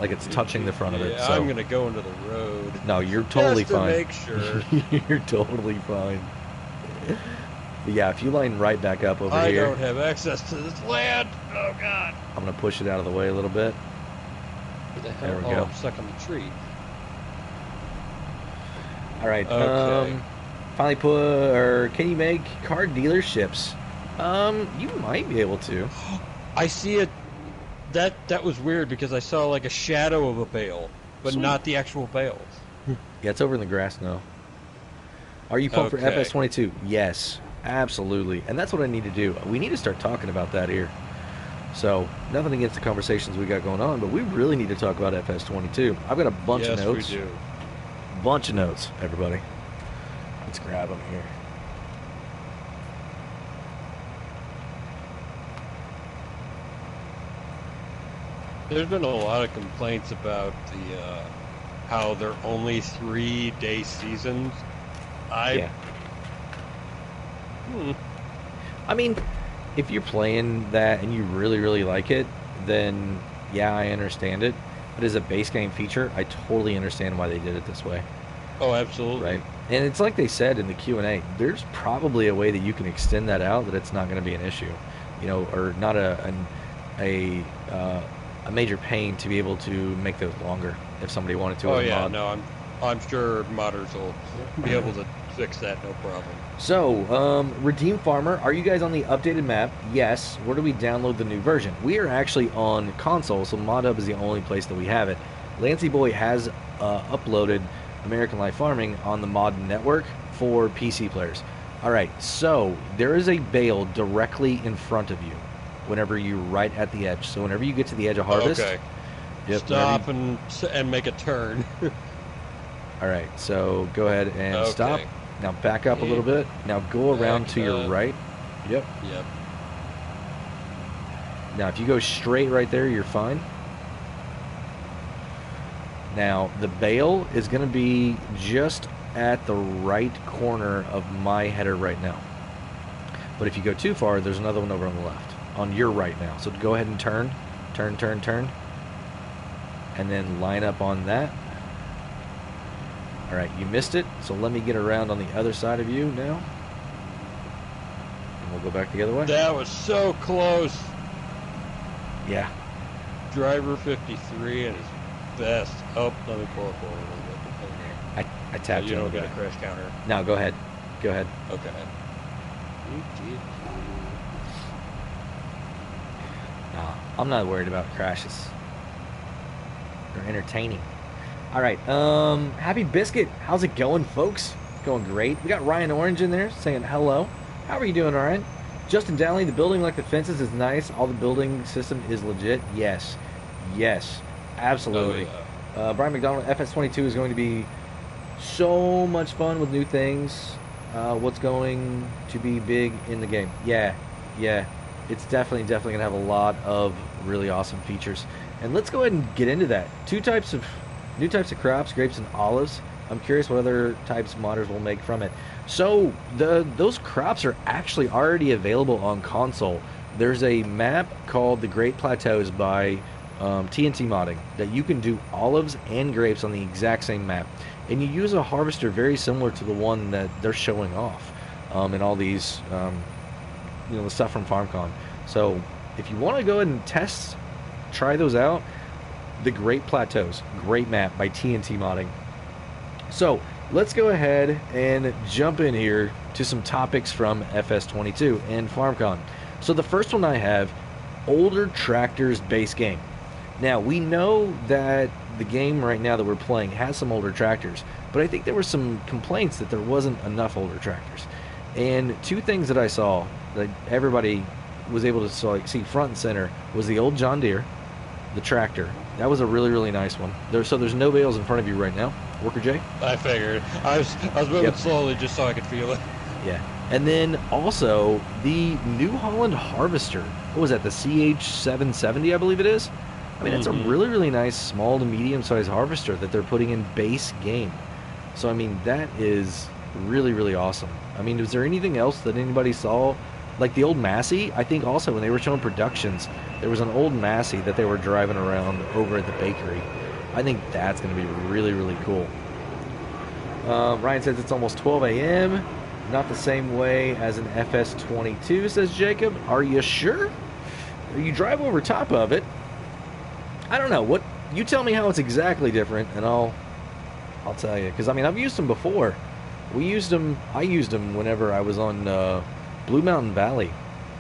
Like it's touching the front of it. Yeah, So. I'm gonna go into the road. No, you're totally Just to fine. make sure. You're totally fine. But yeah, if you line right back up over I here, don't have access to this land. Oh God. I'm gonna push it out of the way a little bit. What the hell? There we Oh, go. I'm stuck on the tree. All right. Okay. Finally can you make car dealerships? You might be able to. I see it. That was weird because I saw like a shadow of a bale, but Sweet. not the actual bales. Yeah, it's over in the grass now. Are you pumped for Okay. FS22? Yes, absolutely. And that's what I need to do. We need to start talking about that here. So, nothing against the conversations we got going on, but we really need to talk about FS22. I've got a bunch of notes. Yes, we do. Bunch of notes, everybody. Let's grab them here. There's been a lot of complaints about how they're only 3-day seasons. Yeah. I mean, if you're playing that and you really, really like it, then yeah, I understand it. But as a base game feature, I totally understand why they did it this way. Oh, absolutely. Right. And it's like they said in the Q&A, there's probably a way that you can extend that out that it's not going to be an issue, or not a major pain to be able to make those longer if somebody wanted to. Oh yeah, mod. No, I'm sure modders will be able to fix that, no problem. So, Redeem Farmer, are you guys on the updated map? Yes. Where do we download the new version? We are actually on console, so ModHub is the only place that we have it. Lancey Boy has uploaded American Life Farming on the mod network for PC players. Alright, so there is a bale directly in front of you whenever you're right at the edge. So whenever you get to the edge of harvest, okay. Stop and make a turn. Alright, so go ahead and stop. Now back up a little bit. Now go around to your right. Yep. Now if you go straight right there, you're fine. Now the bale is going to be just at the right corner of my header right now. But if you go too far, there's another one over on the left. On your right now. So go ahead and turn. And then line up on that. Alright, you missed it, so let me get around on the other side of you now. And we'll go back the other way. That was so close. Yeah. Driver 53 and his best. Oh, let me pull up a little bit. I tapped you. You don't get a crash counter. No, go ahead. Go ahead. Okay. No, I'm not worried about crashes. They're entertaining. Alright, Happy Biscuit, how's it going, folks? Going great. We got Ryan Orange in there saying hello. How are you doing, alright? Justin Downey, the building like the fences is nice. All the building system is legit. Yes. Yes. Absolutely. Oh, yeah. Brian McDonald, FS22 is going to be so much fun with new things. What's going to be big in the game? Yeah. It's definitely going to have a lot of really awesome features. And let's go ahead and get into that. New types of crops, grapes and olives. I'm curious what other types modders will make from it. So those crops are actually already available on console. There's a map called the Great Plateaus by TNT Modding that you can do olives and grapes on the exact same map. And you use a harvester very similar to the one that they're showing off in all these, the stuff from FarmCon. So if you want to go ahead and try those out, the Great Plateaus, great map by TNT Modding. So let's go ahead and jump in here to some topics from FS22 and FarmCon. So the first one I have, older tractors base game. Now we know that the game right now that we're playing has some older tractors, but I think there were some complaints that there wasn't enough older tractors. And two things that I saw that everybody was able to see front and center was the old John Deere, the tractor. That was a really, really nice one. So there's no bales in front of you right now. Worker J? I figured. I was moving slowly just so I could feel it. Yeah. And then also the New Holland Harvester. What was that? The CH770, I believe it is? I mean, it's a really, really nice small to medium-sized harvester that they're putting in base game. So, I mean, that is really, really awesome. I mean, was there anything else that anybody saw? Like the old Massey, I think also when they were showing productions, there was an old Massey that they were driving around over at the bakery. I think that's going to be really, really cool. Ryan says it's almost 12 a.m. Not the same way as an FS22, says Jacob. Are you sure? You drive over top of it. I don't know. What you tell me how it's exactly different, and I'll tell you. Because I mean, I've used them before. I used them whenever I was on Blue Mountain Valley.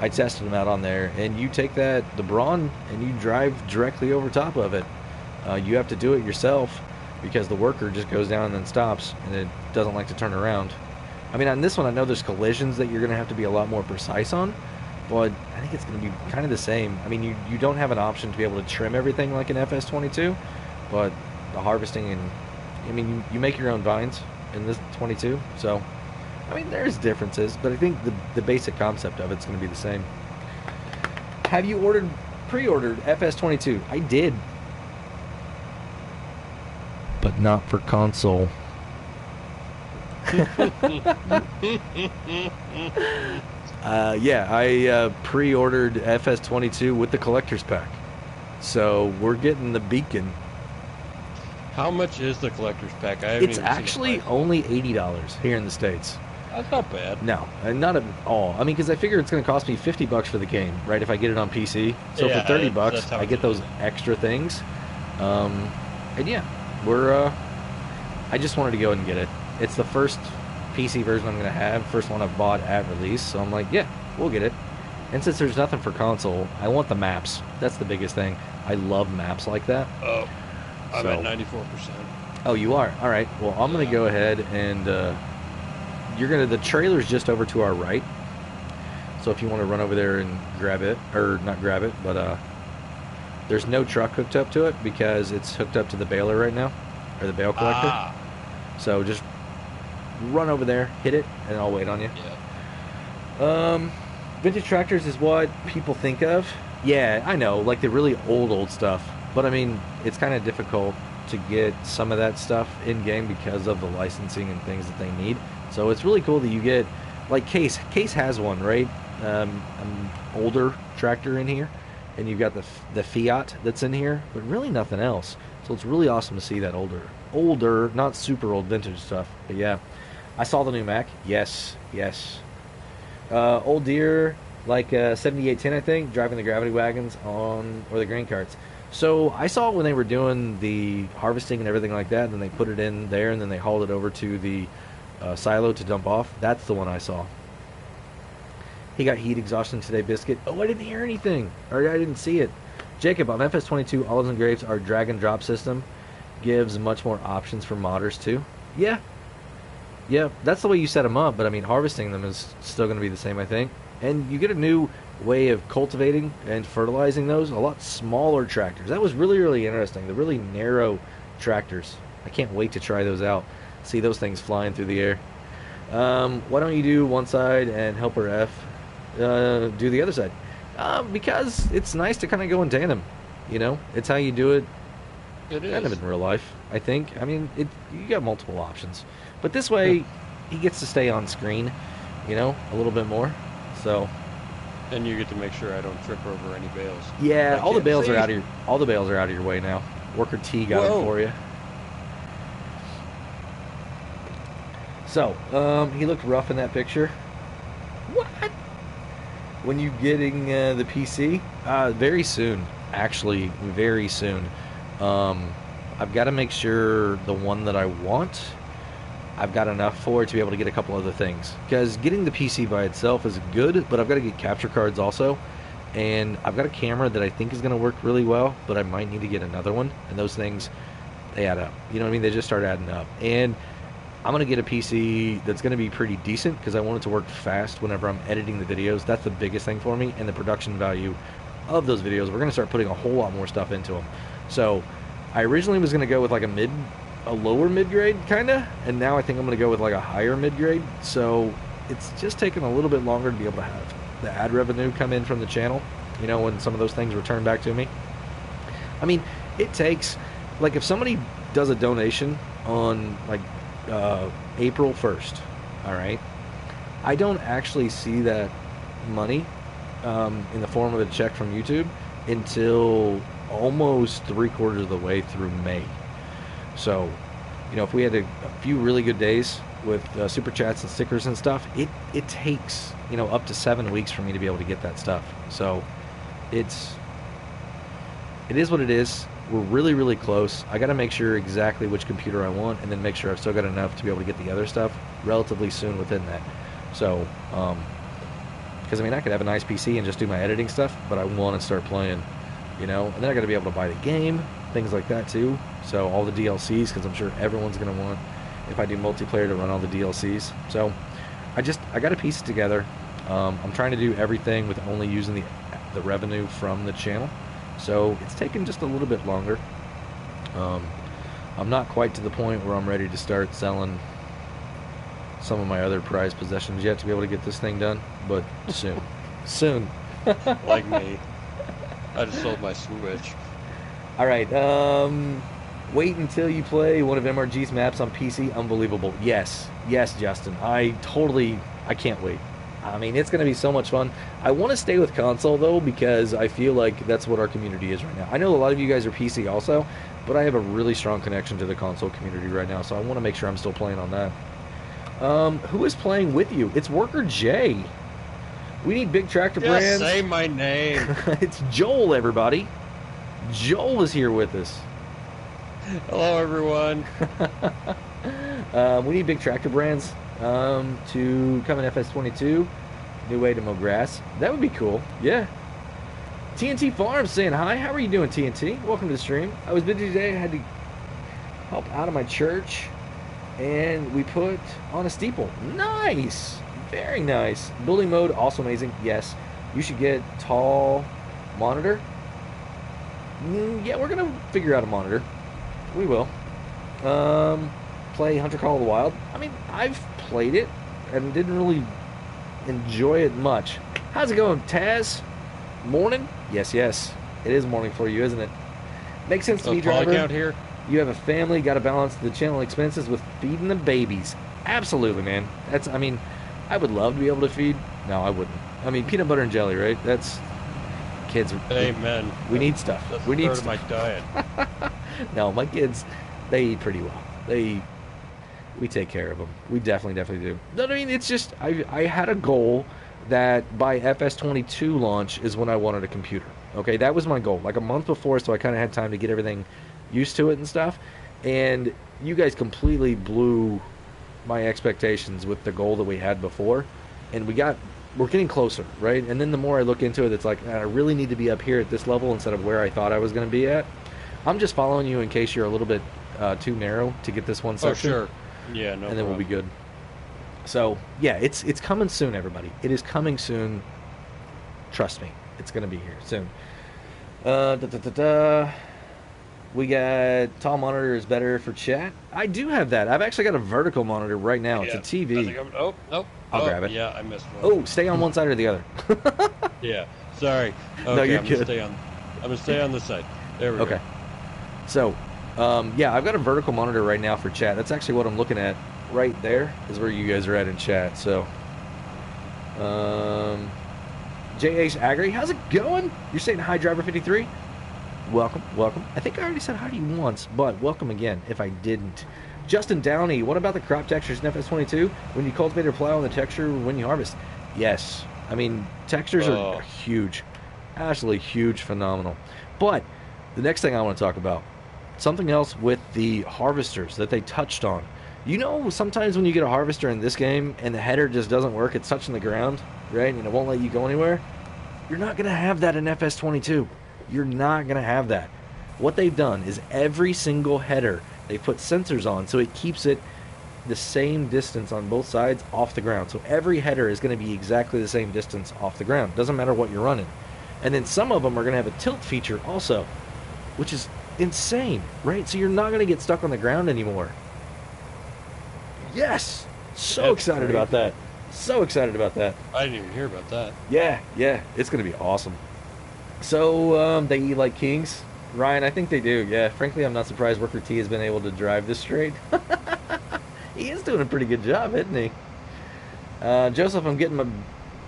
I tested them out on there, and you take the Braun and you drive directly over top of it. You have to do it yourself because the worker just goes down and then stops, and it doesn't like to turn around. I mean, on this one, I know there's collisions that you're going to have to be a lot more precise on, but I think it's going to be kind of the same. I mean, you don't have an option to be able to trim everything like an FS22, but the harvesting and, I mean, you make your own vines in this 22, so, I mean, there's differences, but I think the basic concept of it's going to be the same. Have you pre-ordered FS22? I did. but not for console. Yeah, I pre-ordered FS22 with the collector's pack. So we're getting the beacon. How much is the collector's pack? I haven't It's even seen actually the price. only $80 here in the States. That's not bad. No, not at all. I mean, because I figure it's going to cost me $50 for the game, right? If I get it on PC. So Yeah, for $30, that's how I it's get those usually. extra things. And yeah, we're. I just wanted to go and get it. It's the first PC version I'm going to have, first one I've bought at release. So I'm like, yeah, we'll get it. And since there's nothing for console, I want the maps. That's the biggest thing. I love maps like that. Oh, I'm So- at 94%. Oh, you are? All right. Well, I'm going to go ahead and you're going to, the trailer's just over to our right. So if you want to run over there and grab it, or not grab it, but there's no truck hooked up to it because it's hooked up to the baler right now, or the bale collector. Ah, So just run over there, hit it, and I'll wait on you. yeah. Vintage tractors is what people think of. Yeah, I know, like the really old stuff. But I mean, it's kind of difficult to get some of that stuff in game because of the licensing and things that they need. So it's really cool that you get, like Case has one, right? An older tractor in here, and you've got the Fiat that's in here, but really nothing else. So it's really awesome to see that older, not super old vintage stuff. But yeah, I saw the new Mac. Yes. Old deer, like 7810, I think, driving the gravity wagons or the grain carts. So I saw it when they were doing the harvesting and everything like that, and then they put it in there, and then they hauled it over to the silo to dump off. That's the one I saw. He got heat exhaustion today, Biscuit. Oh, I didn't hear anything. Or I didn't see it. Jacob, on FS22, olives and grapes, our drag and drop system gives much more options for modders, too. Yeah, that's the way you set them up, but I mean, harvesting them is still going to be the same, I think. And you get a new way of cultivating and fertilizing those, a lot smaller tractors. That was really, really interesting. The really narrow tractors. I can't wait to try those out. See those things flying through the air. Why don't you do one side and helper F do the other side? Because it's nice to kind of go in tandem. You know, it's how you do it. It is. Kind of in real life, I think. I mean, you got multiple options, but this way, he gets to stay on screen, you know, a little bit more. So, And you get to make sure I don't trip over any bales. yeah, I all the can't bales see. are out of your way now. Worker T got Whoa. them for you. So, he looked rough in that picture. What? When you getting the PC? Very soon, actually, very soon. I've got to make sure the one that I want, I've got enough for it to be able to get a couple other things. Because getting the PC by itself is good, but I've got to get capture cards also. And I've got a camera that I think is going to work really well, but I might need to get another one. And those things, they add up. You know what I mean? They just start adding up. And I'm going to get a PC that's going to be pretty decent because I want it to work fast whenever I'm editing the videos. That's the biggest thing for me. And the production value of those videos, we're going to start putting a whole lot more stuff into them. So I originally was going to go with like a lower mid-grade kind of, and now I think I'm going to go with like a higher mid-grade. So it's just taking a little bit longer to be able to have the ad revenue come in from the channel, you know, when some of those things return back to me. I mean, it takes, like, if somebody does a donation on like April 1st, all right, I don't actually see that money in the form of a check from YouTube until almost 3/4 of the way through May. So, you know, if we had a few really good days with super chats and stickers and stuff, it takes, you know, up to 7 weeks for me to be able to get that stuff. So it is what it is. We're really, really close. I got to make sure exactly which computer I want, and then make sure I've still got enough to be able to get the other stuff relatively soon within that. So, because I mean, I could have a nice PC and just do my editing stuff, but I want to start playing, you know, and then I got to be able to buy the game, things like that too. So all the DLCs, because I'm sure everyone's going to want, if I do multiplayer, to run all the DLCs. So I got to piece it together. I'm trying to do everything with only using the revenue from the channel. So it's taken just a little bit longer. I'm not quite to the point where I'm ready to start selling some of my other prized possessions yet to be able to get this thing done, but soon. Soon. Like me. I just sold my Switch. All right. Wait until you play one of MRG's maps on PC. Unbelievable. Yes. Yes, Justin. I can't wait. I mean, it's going to be so much fun. I want to stay with console, though, because I feel like that's what our community is right now. I know a lot of you guys are PC also, but I have a really strong connection to the console community right now, so I want to make sure I'm still playing on that. Who is playing with you? It's Worker J. We need big tractor brands. Just say my name. It's Joel, everybody. Joel is here with us. Hello, everyone. We need big tractor brands to come in FS22. New way to mow grass. That would be cool. Yeah. TNT Farms saying hi. How are you doing, TNT? Welcome to the stream. I was busy today. I had to help out of my church, and we put on a steeple. Nice. Very nice. Building mode, also amazing. Yes. You should get tall monitor. Yeah, we're going to figure out a monitor. We will. Play Hunter Call of the Wild. I mean, I've played it and didn't really enjoy it much. How's it going, Taz? Morning? Yes, yes. It is morning for you, isn't it? Makes sense to me, driver. Out here. You have a family, got to balance the channel expenses with feeding the babies. Absolutely, man. I mean, I would love to be able to feed. No, I wouldn't. I mean, peanut butter and jelly, right? That's kids. Amen. We need stuff. That's we need part stuff. of my diet. No, my kids, they eat pretty well. We take care of them. We definitely do. No, I mean, it's just I had a goal that by FS22 launch is when I wanted a computer. Okay, that was my goal. Like a month before, so I kind of had time to get everything used to it and stuff. And you guys completely blew my expectations with the goal that we had before. And we're getting closer, right? And then the more I look into it, it's like, man, I really need to be up here at this level instead of where I thought I was going to be at. I'm just following you in case you're a little bit too narrow to get this one section. Oh, sure. Yeah, no And then we'll be good. So, yeah, it's coming soon, everybody. It is coming soon. Trust me. It's going to be here soon. We got tall monitor is better for chat. I do have that. I've actually got a vertical monitor right now. Yeah. It's a TV. Oh, nope. I'll grab it. Yeah, I missed one. Oh, stay on one side or the other. Yeah, sorry. Okay, No, you're I'm good. I'm gonna stay on this side. There we go. Okay. So, yeah, I've got a vertical monitor right now for chat. That's actually what I'm looking at. Right there is where you guys are at in chat. So, J.H. Agri, how's it going? You're saying hi, Driver 53? Welcome, welcome. I think I already said hi to you once, but welcome again if I didn't. Justin Downey, what about the crop textures in FS22? When you cultivate or plow on the texture when you harvest? Yes. I mean, textures are huge. Absolutely huge, phenomenal. But the next thing I want to talk about, something else with the harvesters that they touched on. You know, sometimes when you get a harvester in this game and the header just doesn't work, it's touching the ground, right, and it won't let you go anywhere, you're not going to have that in FS22. You're not going to have that. What they've done is every single header, they put sensors on so it keeps it the same distance on both sides off the ground. So every header is going to be exactly the same distance off the ground. Doesn't matter what you're running. And then some of them are going to have a tilt feature also, which is insane, right? So you're not going to get stuck on the ground anymore. Yes! So That's excited great. about that. So excited about that. I didn't even hear about that. Yeah, it's going to be awesome. So, they eat like kings? Ryan, I think they do, yeah. Frankly, I'm not surprised Worker T has been able to drive this straight. He is doing a pretty good job, isn't he? Joseph, I'm getting my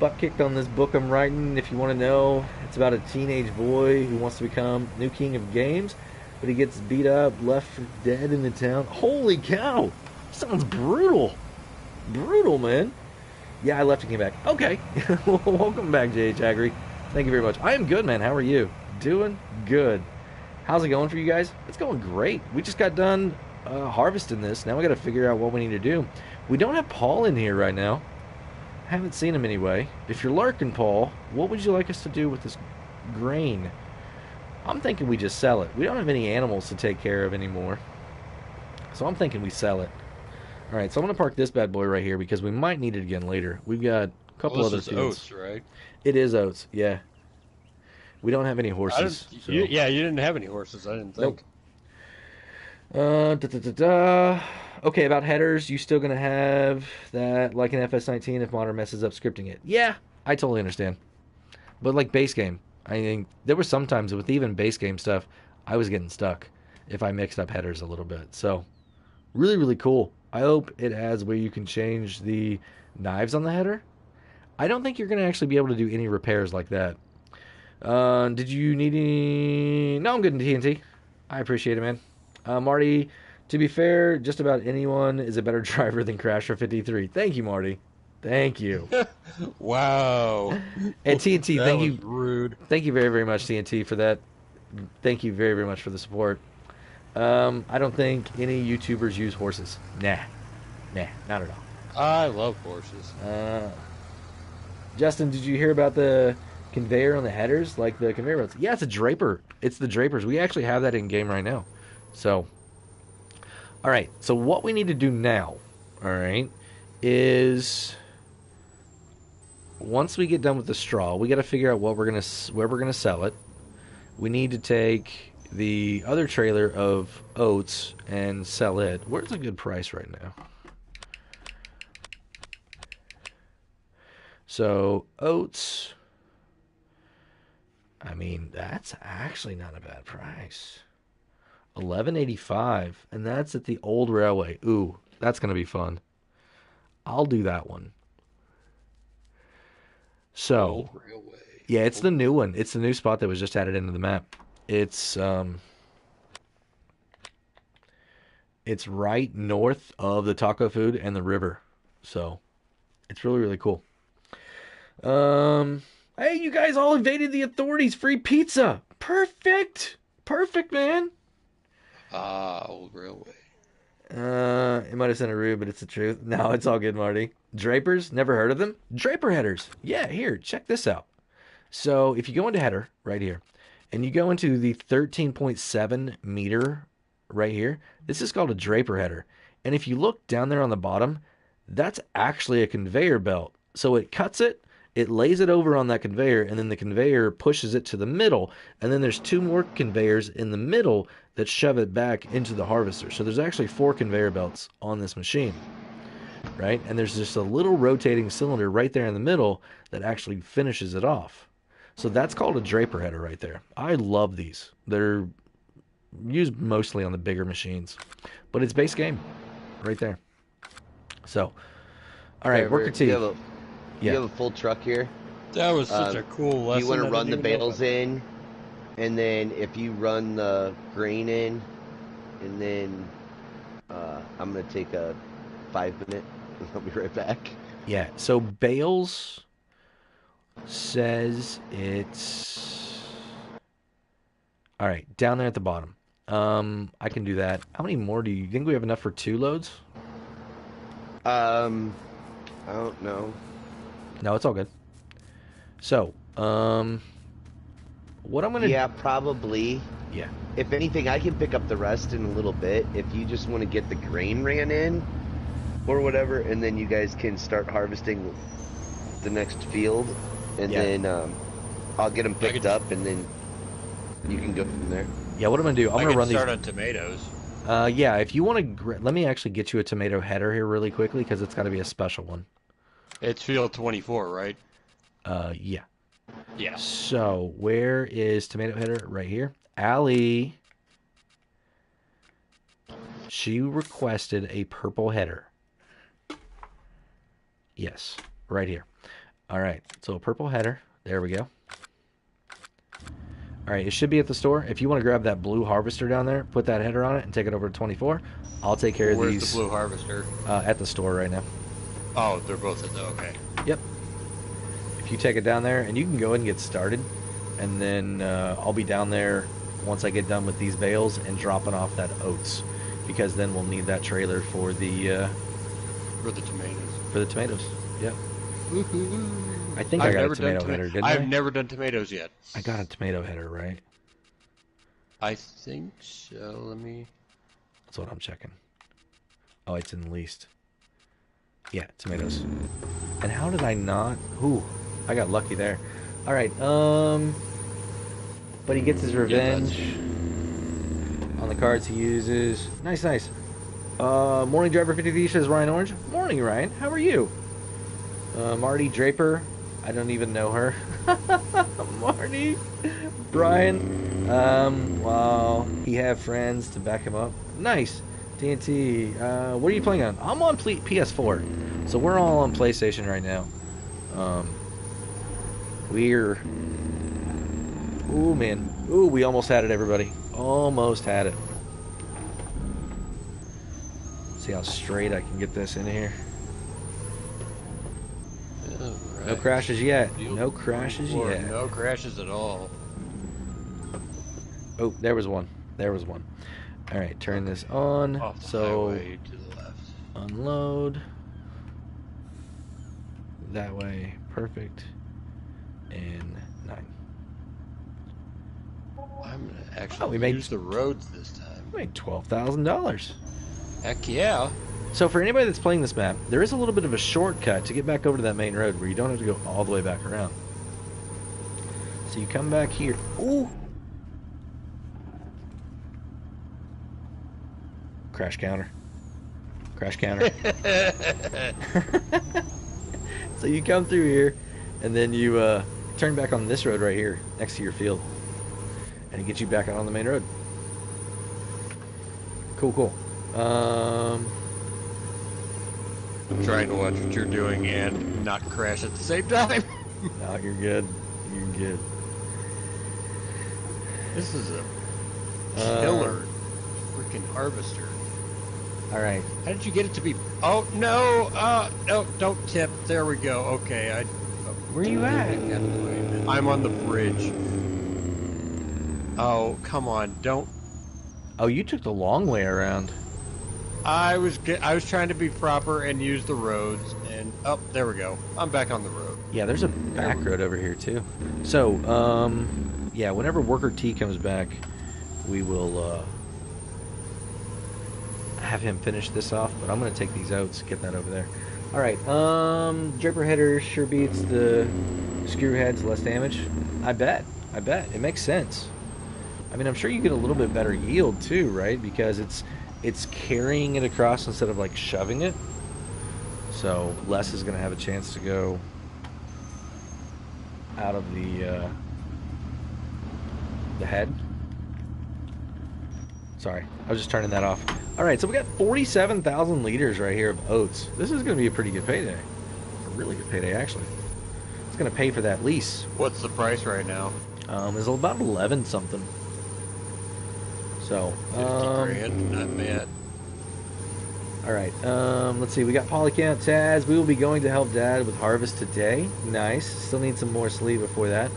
butt kicked on this book I'm writing. If you want to know, it's about a teenage boy who wants to become new king of games, but he gets beat up, left for dead in the town. Holy cow! Sounds brutal. Brutal, man. Yeah, I left and came back. Okay. Well, welcome back, J.H. Agri. Thank you very much. I am good, man. How are you? Doing good. How's it going for you guys? It's going great. We just got done harvesting this. Now we got to figure out what we need to do. We don't have Paul in here right now. I haven't seen him anyway. If you're lurking, Paul, what would you like us to do with this grain? I'm thinking we just sell it. We don't have any animals to take care of anymore. So I'm thinking we sell it. All right, so I'm going to park this bad boy right here because we might need it again later. We've got a couple other This is fields. oats, right? It is oats, yeah. We don't have any horses. So. You didn't have any horses, I didn't think. Nope. Okay, about headers, you still going to have that like in FS19 if Modern messes up scripting it? Yeah, I totally understand. But like base game, I think there were some times with even base game stuff, I was getting stuck. if I mixed up headers a little bit. So really, really cool. I hope it has where you can change the knives on the header. I don't think you're going to actually be able to do any repairs like that. Did you need any... No, I'm good in TNT. I appreciate it, man. Marty, to be fair, just about anyone is a better driver than Crasher 53. Thank you, Marty. Thank you. Wow. And TNT, that thank was you. Rude. Thank you very, very much, TNT, for that. Thank you very, very much for the support. I don't think any YouTubers use horses. Nah, not at all. I love horses. Justin, did you hear about the conveyor on the headers? Like the conveyor belts? Yeah, it's a draper. It's the drapers. We actually have that in game right now. So, all right. So what we need to do now, all right, is once we get done with the straw, we got to figure out where we're gonna sell it. We need to take the other trailer of oats and sell it. Where's a good price right now? So oats, I mean, that's actually not a bad price. $11.85, and that's at the old railway. Ooh, that's gonna be fun. I'll do that one. So, Old railway. yeah, it's the new one. It's the new spot that was just added into the map. It's right north of the taco food and the river. So, it's really, really cool. Hey, you guys all invaded the authorities. Free pizza. Perfect. Perfect, man. Old railway. It might have sounded rude, but it's the truth. No, it's all good, Marty. Drapers, never heard of them? Draper headers. Yeah, here, check this out. So if you go into header right here, and you go into the 13.7 meter right here, this is called a draper header. And if you look down there on the bottom, that's actually a conveyor belt. So it cuts it, it lays it over on that conveyor, and then the conveyor pushes it to the middle. And then there's two more conveyors in the middle that shove it back into the harvester. So there's actually 4 conveyor belts on this machine, right? And there's just a little rotating cylinder right there in the middle that actually finishes it off. So that's called a draper header right there. I love these. They're used mostly on the bigger machines, but it's base game right there. So, all right, worker T. You have a full truck here. That was such a cool lesson. You want to run the bales in, and then if you run the grain in, and then I'm going to take a 5-minute. I'll be right back. Yeah, so bales says it's... All right, down there at the bottom. I can do that. How many more do you think we have enough for 2 loads? I don't know. No, it's all good. So, what I'm gonna... Yeah, probably. Yeah. If anything, I can pick up the rest in a little bit. If you just want to get the grain ran in, or whatever, and then you guys can start harvesting the next field, and then I'll get them picked up, and then you can go from there. Yeah, what I'm gonna do? I'm gonna run these. Start on tomatoes. Yeah, if you want to, let me actually get you a tomato header here really quickly because it's got to be a special one. It's field 24, right? Yeah. Yeah. So where is tomato header? Right here. Allie. She requested a purple header. Yes, right here. All right, so a purple header. There we go. All right, it should be at the store. If you want to grab that blue harvester down there, put that header on it, and take it over to 24. I'll take care of these. Where's the blue harvester? At the store right now. Oh, they're both at the... Okay. Yep. If you take it down there, and you can go ahead and get started, and then I'll be down there once I get done with these bales and dropping off that oats, because then we'll need that trailer for the... for the tomatoes. For the tomatoes, yep. Woohoo! I think I got a tomato header, didn't I? I've never done tomatoes yet. I got a tomato header, right? I think so. Let me... That's what I'm checking. Oh, it's in the least. Yeah, tomatoes. And how did I not... Ooh, I got lucky there. All right, but he gets his revenge on the cards he uses. Nice, nice. Morning Driver 50V says Ryan Orange. Morning, Ryan. How are you? Marty Draper. I don't even know her. Marty, Brian. Well, he have friends to back him up. Nice. TNT. What are you playing on? I'm on PS4, so we're all on PlayStation right now. We're. Ooh man. Ooh, we almost had it, everybody. Almost had it. See how straight I can get this in here. Right. No crashes yet. No crashes yet. No crashes at all. Oh, there was one. There was one. All right, turn this on. Off the So highway to the left. unload. That way, perfect. And 9. I'm gonna actually we use the roads this time. We made $12,000. Heck yeah. So for anybody that's playing this map, there is a little bit of a shortcut to get back over to that main road where you don't have to go all the way back around. So you come back here. Ooh! Crash counter. Crash counter. So you come through here, and then you turn back on this road right here, next to your field. And it gets you back out on the main road. Cool, cool. I'm trying to watch what you're doing and not crash at the same time. No, you're good. You're good. This is a killer freaking harvester. All right. How did you get it to be? Oh no! No! Don't tip. There we go. Okay, Where you at? I'm on the bridge. Oh come on! Don't. Oh, you took the long way around. I was trying to be proper and use the roads, and oh, there we go. I'm back on the road. Yeah, there's a back road over here too. So, yeah, whenever Worker T comes back, we will have him finish this off. But I'm gonna take these oats, get that over there. All right. Draper header sure beats the screw heads, less damage. I bet. I bet it makes sense. I mean, I'm sure you get a little bit better yield too, right? Because it's carrying it across instead of like shoving it. So less is going to have a chance to go out of the head. Sorry, I was just turning that off. All right, so we got 47,000 liters right here of oats. This is going to be a pretty good payday. A really good payday, actually. It's going to pay for that lease. What's the price right now? It's about 11 something. So, 50 grand, not bad. All right, let's see. We got Polycount Taz. We will be going to help Dad with harvest today. Nice. Still need some more sleeve before that.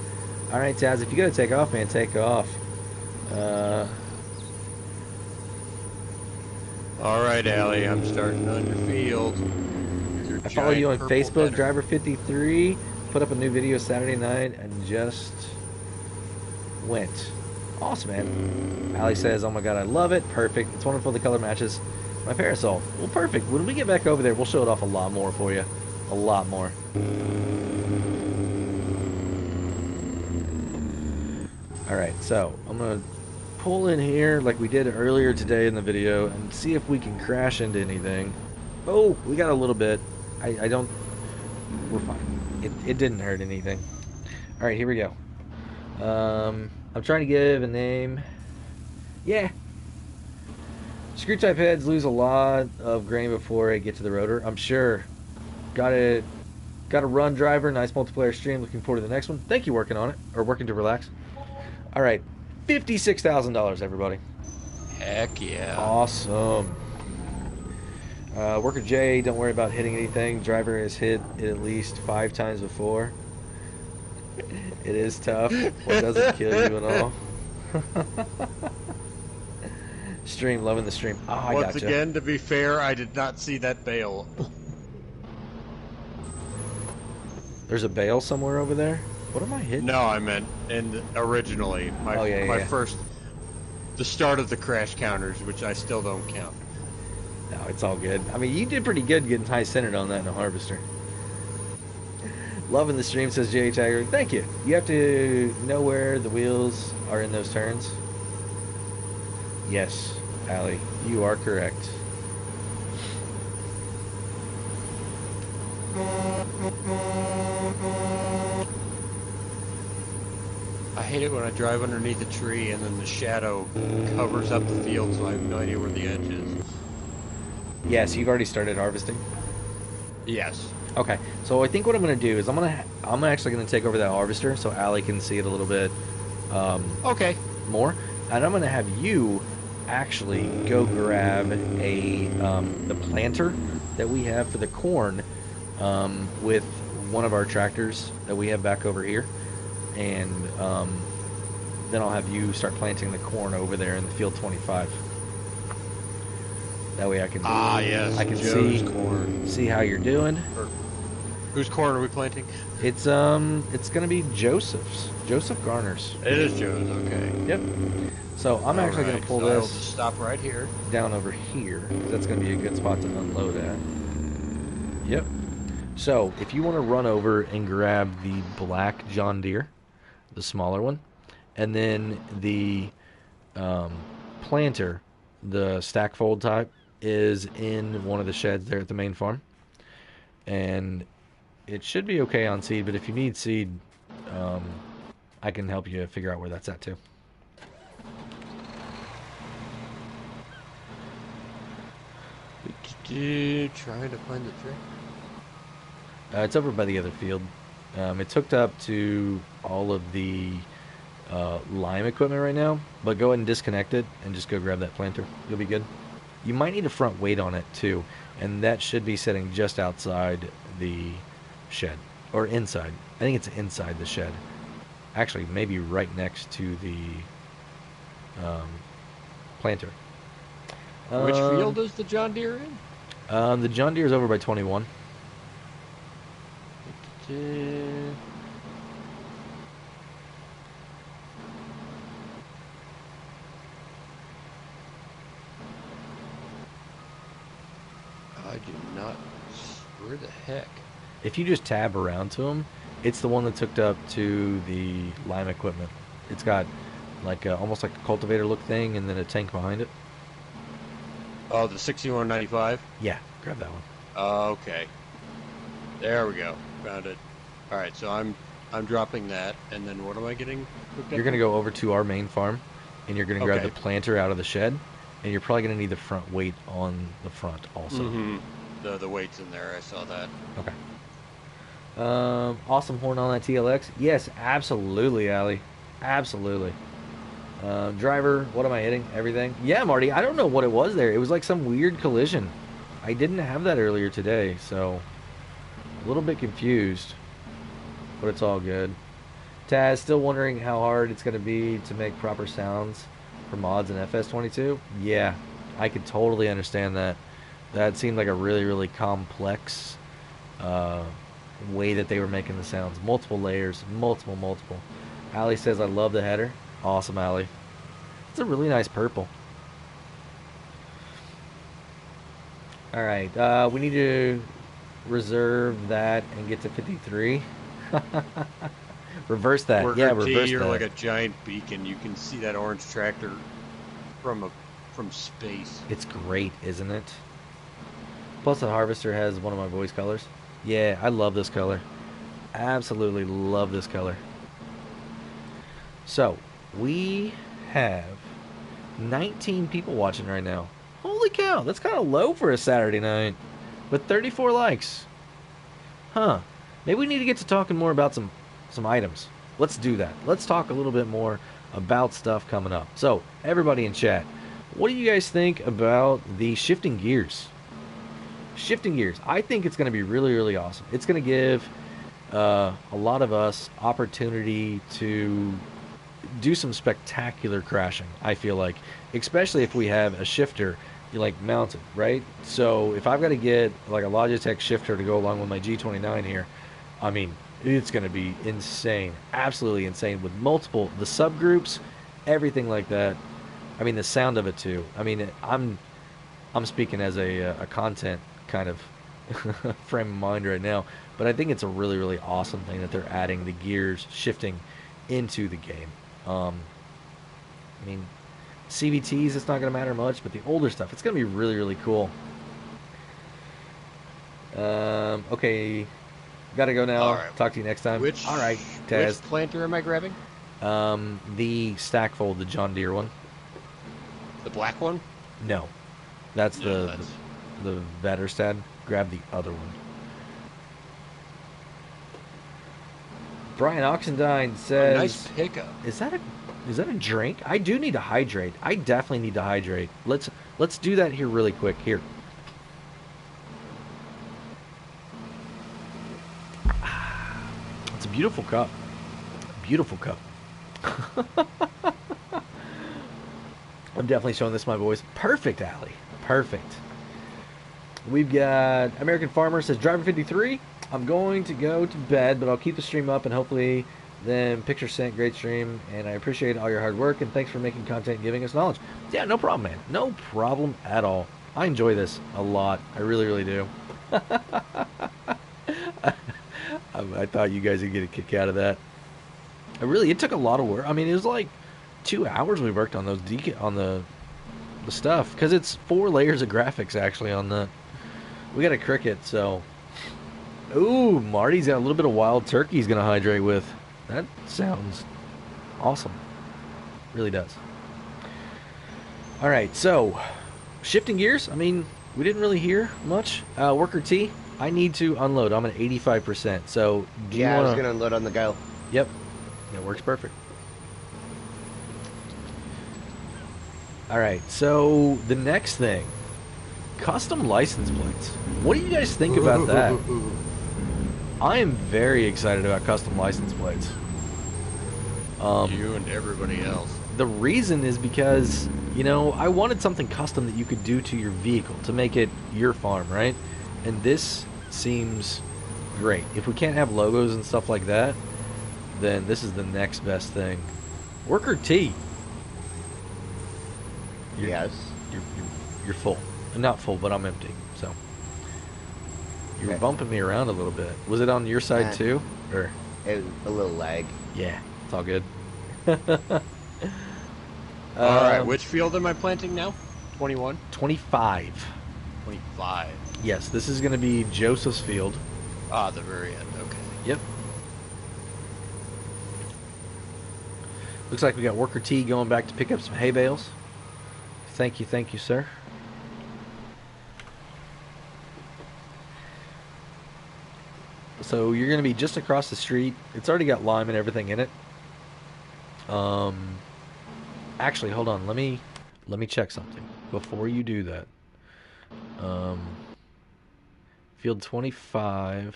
All right, Taz, if you got to take off, man, take off. All right, Allie, I'm starting on your field. I follow you on Facebook, Driver53. Put up a new video Saturday night and just went. Awesome, man. Allie says, oh my god, I love it. Perfect. It's wonderful the color matches my parasol. Well, perfect. When we get back over there, we'll show it off a lot more for you. A lot more. Alright, so I'm going to pull in here like we did earlier today in the video and see if we can crash into anything. Oh, we got a little bit. I don't... We're fine. It didn't hurt anything. Alright, here we go. I'm trying to give a name. Yeah. Screw type heads lose a lot of grain before I get to the rotor. I'm sure. Got a run, driver. Nice multiplayer stream. Looking forward to the next one. Thank you, working on it. Or working to relax. All right. $56,000, everybody. Heck yeah. Awesome. Worker J, don't worry about hitting anything. Driver has hit it at least 5 times before. It is tough. What doesn't kill you and all. Stream, loving the stream. Oh, I Once gotcha. again, to be fair, I did not see that bale. There's a bale somewhere over there? What am I hitting? No, I meant originally my first, the start of the crash counters, which I still don't count. No, it's all good. I mean, you did pretty good getting high centered on that in a harvester. Loving the stream, says J. Tiger. Thank you. You have to know where the wheels are in those turns. Yes, Allie, you are correct. hate it when I drive underneath a tree and then the shadow covers up the field, so I have no idea where the edge is. Yeah, so you've already started harvesting? Yes. Okay, so I think what I'm going to do is I'm actually going to take over that harvester so Allie can see it a little bit Okay. more, and I'm going to have you actually go grab the planter that we have for the corn with one of our tractors that we have back over here, and then I'll have you start planting the corn over there in the field 25. That way I can yes, I can Joe's corn. see how you're doing. Whose corn are we planting? It's gonna be Joseph Garner's. It is Joe's. Okay. Yep. So I'm actually gonna pull I'll this just stop right here. down over here, 'cause that's gonna be a good spot to unload at. Yep. So if you want to run over and grab the black John Deere, the smaller one, and then the planter, the stack fold type, is in one of the sheds there at the main farm, and it should be okay on seed, but if you need seed, I can help you figure out where that's at too. Trying to find the tree. It's over by the other field. It's hooked up to all of the lime equipment right now, but go ahead and disconnect it and just go grab that planter. You'll be good. You might need a front weight on it too, and that should be sitting just outside the shed, or inside. I think it's inside the shed. Actually, maybe right next to the planter. Which field is the John Deere in? The John Deere is over by 21. I do not. Where the heck? If you just tab around to them, it's the one that's hooked up to the lime equipment. It's got like almost like a cultivator look thing, and then a tank behind it. Oh, the 6195. Yeah, grab that one. Okay. There we go. Found it. All right, so I'm dropping that, and then what am I getting hooked up You're gonna go over to our main farm, and you're gonna grab Okay. the planter out of the shed, and you're probably gonna need the front weight on the front also. Mm-hmm. The weight's in there. I saw that. Okay. Awesome horn on that TLX. Yes, absolutely, Allie. Absolutely. Driver, what am I hitting? Everything? Yeah, Marty, I don't know what it was there. It was like some weird collision. I didn't have that earlier today, so a little bit confused, but it's all good. Taz, still wondering how hard it's going to be to make proper sounds for mods in FS22? Yeah, I could totally understand that. That seemed like a really, really complex way that they were making the sounds. Multiple layers, multiple. Allie says, I love the header. Awesome, Allie. It's a really nice purple. All right, we need to reserve that and get to 53. Reverse that. Worker Yeah, T, reverse you're that. like a giant beacon. You can see that orange tractor from space. It's great, isn't it? Plus, the harvester has one of my voice colors. Yeah, I love this color. Absolutely love this color. So, we have 19 people watching right now. Holy cow, that's kind of low for a Saturday night. With 34 likes. Huh. Maybe we need to get to talking more about some items. Let's do that. Let's talk a little bit more about stuff coming up. So, everybody in chat, what do you guys think about the shifting gears? Shifting gears. I think it's going to be really, really awesome. It's going to give a lot of us opportunity to do some spectacular crashing, I feel like. Especially if we have a shifter like mounted, right? So if I've got to get like a Logitech shifter to go along with my G29 here, I mean, it's going to be insane. Absolutely insane with multiple, the subgroups, everything like that. I mean, the sound of it too. I mean, I'm speaking as a content kind of frame of mind right now, but I think it's a really, really awesome thing that they're adding the gears shifting into the game. I mean, CVTs, it's not going to matter much, but the older stuff, it's going to be really, really cool. Okay, got to go now. All right. Talk to you next time. Which All right, Taz. Which planter am I grabbing? The stack fold, the John Deere one. The black one? No, that's No, that's... the Vetterstad. Grab the other one. Brian Oxendine says, nice pickup. Is that a drink? I do need to hydrate. I definitely need to hydrate. Let's do that here really quick. Here. It's a beautiful cup. Beautiful cup. I'm definitely showing this to my boys. Perfect, Allie. Perfect. We've got American Farmer says, Driver 53, I'm going to go to bed, but I'll keep the stream up and hopefully then picture sent. Great stream, and I appreciate all your hard work and thanks for making content and giving us knowledge. Yeah, no problem, man. No problem at all. I enjoy this a lot. I really, really do. I thought you guys would get a kick out of that. It took a lot of work. I mean, it was like 2 hours we worked on those on the stuff, because it's 4 layers of graphics actually on the. We got a cricket, so. Ooh, Marty's got a little bit of wild turkey he's gonna hydrate with. That sounds awesome. Really does. All right, so shifting gears. I mean, we didn't really hear much. Worker T, I need to unload. I'm at 85%. So do you I wanna... was gonna unload on the go. Yep, that works perfect. All right, so the next thing, custom license plates. What do you guys think about that? I am very excited about custom license plates. You and everybody else. The reason is because, you know, I wanted something custom that you could do to your vehicle to make it your farm, right? And this seems great. If we can't have logos and stuff like that, then this is the next best thing. Worker T. Yes. You're full. Not full, but I'm empty. So you were bumping me around a little bit. Was it on your side too, or a little lag? Yeah, it's all good. All right, which field am I planting now? 21? 25. 25. Yes, this is going to be Joseph's field. Ah, the very end. Okay. Yep. Looks like we got Worker T going back to pick up some hay bales. Thank you, sir. So you're going to be just across the street. It's already got lime and everything in it. Actually, hold on. Let me check something before you do that. Field 25.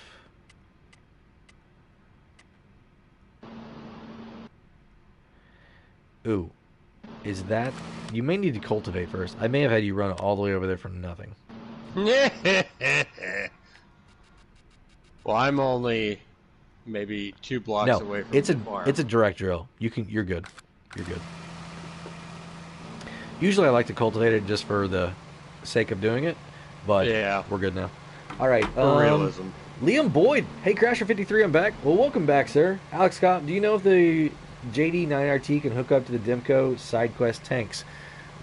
Ooh. Is that... You may need to cultivate first. I may have had you run all the way over there for nothing. Well, I'm only maybe 2 blocks away from the farm. It's a direct drill. You're good. You're good. Usually I like to cultivate it just for the sake of doing it, but yeah, we're good now. All right. For realism. Liam Boyd. Hey, Crasher53, I'm back. Well, welcome back, sir. Alex Scott, do you know if the JD9RT can hook up to the Demco side quest tanks?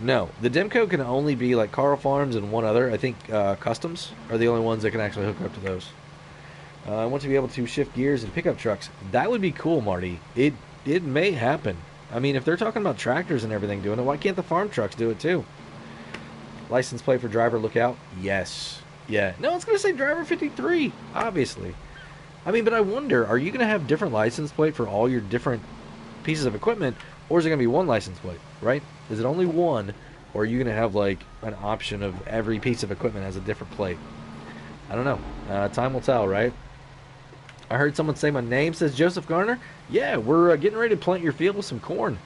No. The Demco can only be like Carl Farms and one other. I think Customs are the only ones that can actually hook up to those. I want to be able to shift gears in pickup trucks. That would be cool, Marty. It may happen. I mean, if they're talking about tractors and everything doing it, why can't the farm trucks do it too? License plate for driver, look out. Yes. Yeah. No, it's going to say driver 53, obviously. I mean, but I wonder, are you going to have different license plate for all your different pieces of equipment, or is it going to be one license plate, right? Is it only one, or are you going to have like an option of every piece of equipment has a different plate? I don't know. Time will tell, right? I heard someone say my name says Joseph Garner. Yeah, we're getting ready to plant your field with some corn.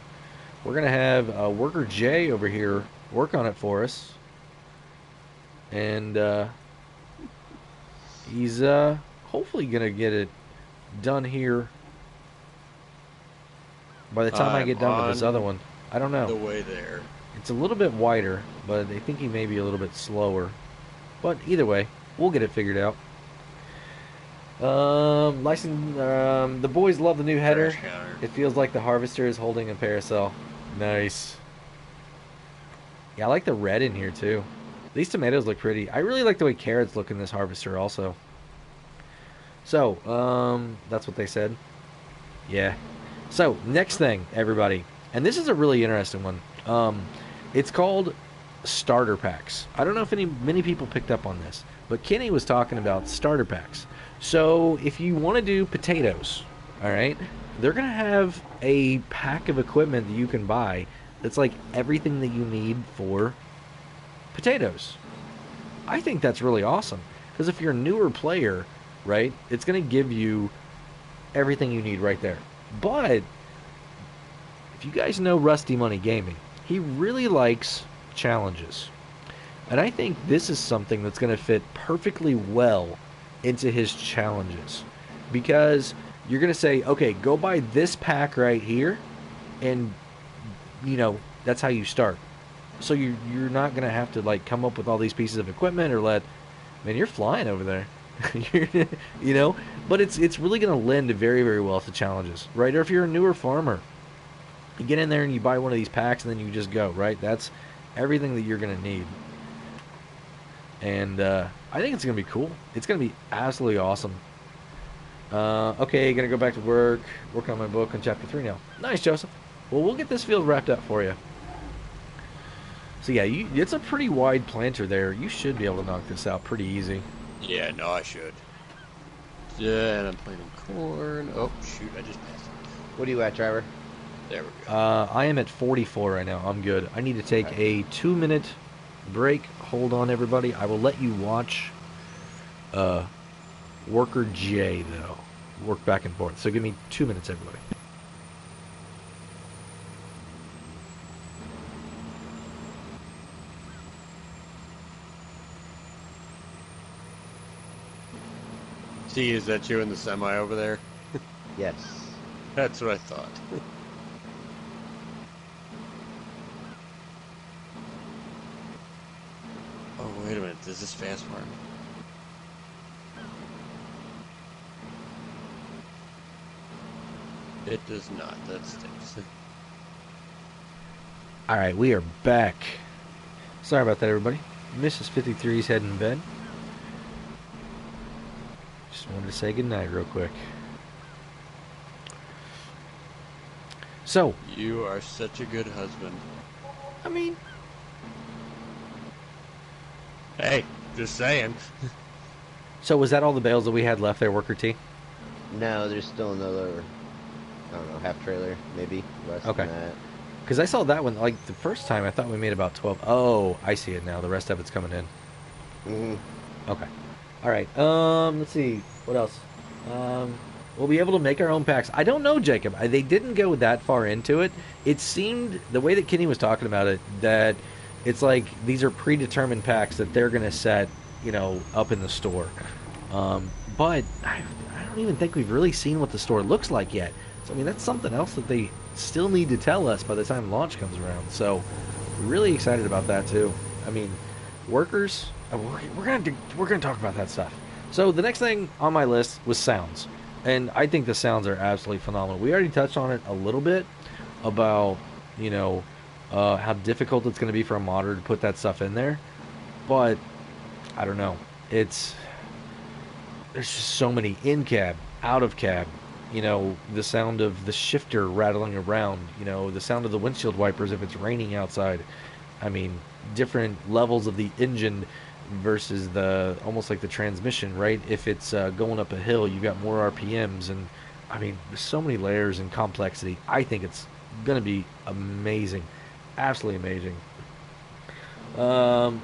We're going to have Worker J over here work on it for us. And he's hopefully going to get it done here by the time I get done with this other one. I don't know. The way there. It's a little bit wider, but I think he may be a little bit slower. But either way, we'll get it figured out. The boys love the new header. It feels like the harvester is holding a parasol. Nice. Yeah, I like the red in here too. These tomatoes look pretty. I really like the way carrots look in this harvester also. So, that's what they said. Yeah. So, next thing, everybody, and this is a really interesting one. It's called starter packs. I don't know if many people picked up on this, but Kenny was talking about starter packs. So, if you want to do potatoes, all right, they're going to have a pack of equipment that you can buy that's like everything that you need for potatoes. I think that's really awesome because if you're a newer player, right, it's going to give you everything you need right there. But if you guys know Rusty Money Gaming, he really likes challenges. And I think this is something that's going to fit perfectly well into his challenges. Because you're going to say, okay, go buy this pack right here, and, you know, that's how you start. So you're not going to have to, like, come up with all these pieces of equipment or man, you're flying over there. You know? But it's really going to lend very, very well to challenges, right? Or if you're a newer farmer, you get in there and you buy one of these packs and then you just go, right? That's everything that you're going to need. And I think it's going to be cool. It's going to be absolutely awesome. Okay, going to go back to work on my book on chapter 3 now. Nice, Joseph. Well, we'll get this field wrapped up for you. So yeah, it's a pretty wide planter there. You should be able to knock this out pretty easy. Yeah, no, I should. Yeah, and I'm planting corn. Oh, shoot, I just passed it. What are you at, Trevor? There we go. I am at 44 right now. I'm good. I need to take a 2-minute break. Hold on, everybody. I will let you watch Worker J, though. Work back and forth. So give me 2 minutes, everybody. See, is that you in the semi over there? Yes. That's what I thought. Oh, wait a minute. Does this fast farm? It does not. That stinks. Alright, we are back. Sorry about that, everybody. Mrs. 53's heading in bed. Just wanted to say goodnight real quick. So, You are such a good husband. I mean, Hey, just saying. so was that all the bales that we had left there, Worker T? No, there's still another, I don't know, half trailer, maybe, less Okay. than that. Because I saw that one, like, the first time I thought we made about 12. Oh, I see it now. The rest of it's coming in. Mm-hmm. Okay. All right. Let's see. What else? We'll be able to make our own packs. I don't know, Jacob. They didn't go that far into it. It seemed, the way that Kenny was talking about it, that it's like these are predetermined packs that they're going to set, you know, up in the store. But I don't even think we've really seen what the store looks like yet. So, I mean, that's something else that they still need to tell us by the time launch comes around. So, really excited about that, too. I mean, workers, we're gonna talk about that stuff. So, the next thing on my list was sounds. And I think the sounds are absolutely phenomenal. We already touched on it a little bit about, you know, how difficult it's going to be for a modder to put that stuff in there. But, I don't know. There's just so many in cab, out of cab. You know, the sound of the shifter rattling around. You know, the sound of the windshield wipers if it's raining outside. I mean, different levels of the engine versus the almost like the transmission, right? If it's going up a hill, you've got more RPMs, and I mean, there's so many layers and complexity. I think it's going to be amazing, absolutely amazing.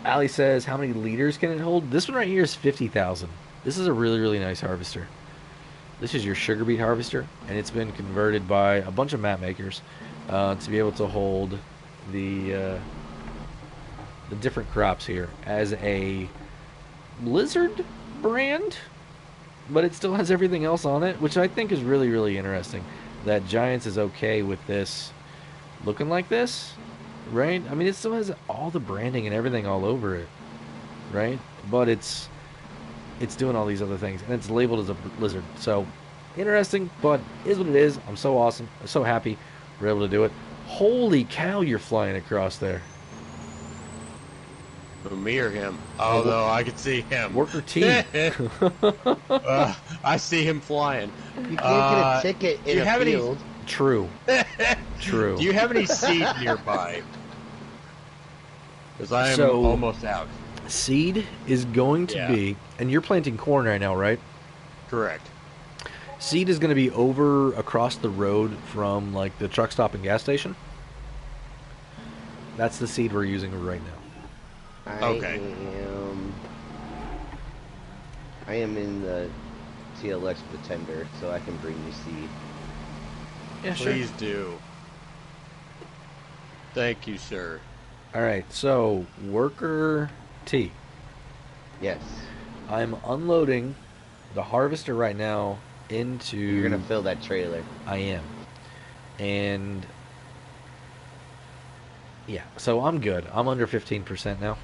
Ali says, how many liters can it hold? This one right here is 50,000. This is a really, really nice harvester. This is your sugar beet harvester, and it's been converted by a bunch of map makers to be able to hold the different crops here as a Blizzard brand, but it still has everything else on it, which I think is really, really interesting. That Giants is okay with this looking like this, right? I mean, it still has all the branding and everything all over it, right? But it's doing all these other things, and it's labeled as a Blizzard. So, interesting, but it is what it is. I'm so awesome. I'm so happy we're able to do it. Holy cow, you're flying across there. Me or him? Oh, no, I can see him. Worker T. I see him flying. You can't get a ticket in a field. True. True. Do you have any seed nearby? Because I am So- almost out. Seed is going to Yeah. be, and you're planting corn right now, right? Correct. Seed is going to be over across the road from like the truck stop and gas station. That's the seed we're using right now. Okay. I am in the TLX with the tender, so I can bring you seed. Yeah, Please do. Thank you, sir. All right, so worker T. Yes. I'm unloading the harvester right now into. You're gonna fill that trailer. I am, and yeah, so I'm good. I'm under 15% now.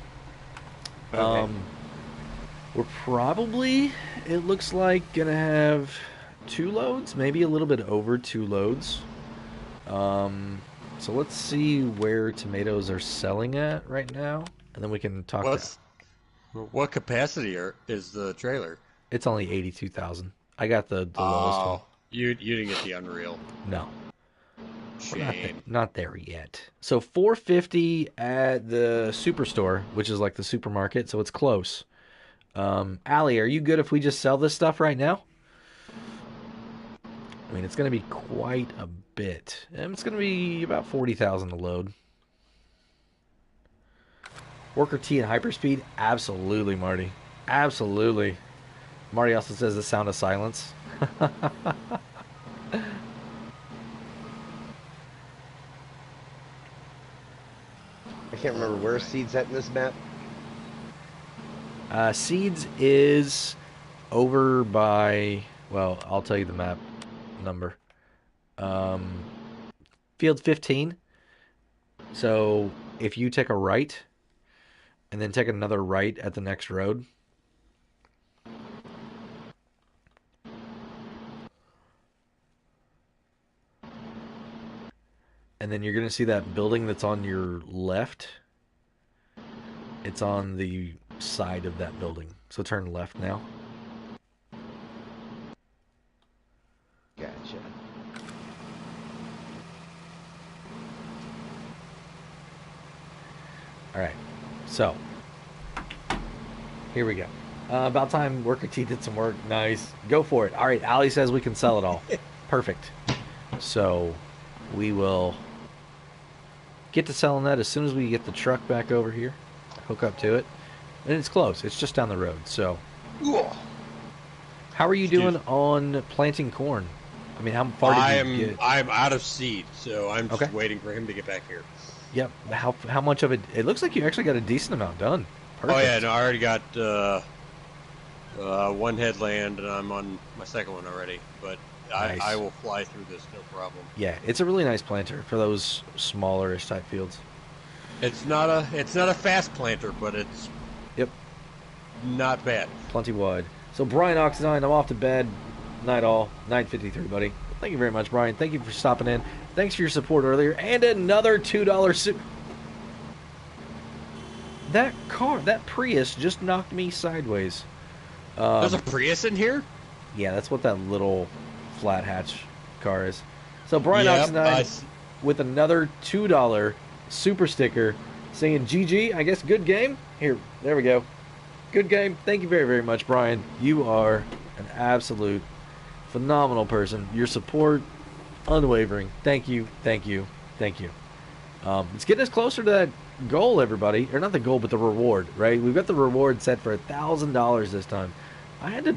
Okay. We're probably, it looks like, gonna have 2 loads, maybe a little bit over 2 loads. So let's see where tomatoes are selling at right now, and then we can talk. What capacity is the trailer? It's only 82,000. I got the lowest one. You didn't get the Unreal. No, Shame. not there yet. So 450 at the superstore, which is like the supermarket, so it's close. Allie, are you good if we just sell this stuff right now? I mean, it's going to be quite a bit. It's going to be about 40,000 to load. Worker T and hyperspeed? Absolutely, Marty. Absolutely. Marty also says the sound of silence. I can't remember where seed's at in this map. Seeds is over by, well, I'll tell you the map number. Field 15. So if you take a right and then take another right at the next road, and then you're going to see that building that's on your left. It's on the side of that building. So turn left now. Gotcha. All right. So here we go. About time Worker T did some work. Nice. Go for it. All right. Allie says we can sell it all. Perfect. So we will get to selling that as soon as we get the truck back over here. Hook up to it. And it's close. It's just down the road. So how are you doing on planting corn? I mean, how far did you get? I'm out of seed, so I'm just Okay. waiting for him to get back here. Yep. How much of it? It looks like you actually got a decent amount done. Perfect. Oh yeah, no, I already got one headland, and I'm on my second one already. But Nice. I will fly through this, no problem. Yeah, it's a really nice planter for those smaller-ish type fields. It's not a fast planter, but it's Yep. not bad. Plenty wide. So Brian Oxidine, I'm off to bed. Night all. 9:53, buddy. Thank you very much, Brian. Thank you for stopping in. Thanks for your support earlier. And another $2 suit. That car, that Prius just knocked me sideways. There's a Prius in here? Yeah, that's what that little flat hatch car is. So Brian Yep, Oxidine with another $2 super sticker saying GG, I guess good game. Here, there we go. Good game. Thank you very, very much, Brian. You are an absolute phenomenal person. Your support, unwavering. Thank you, thank you, thank you. It's getting us closer to that goal, everybody. Or not the goal, but the reward, right? We've got the reward set for $1,000 this time. I had to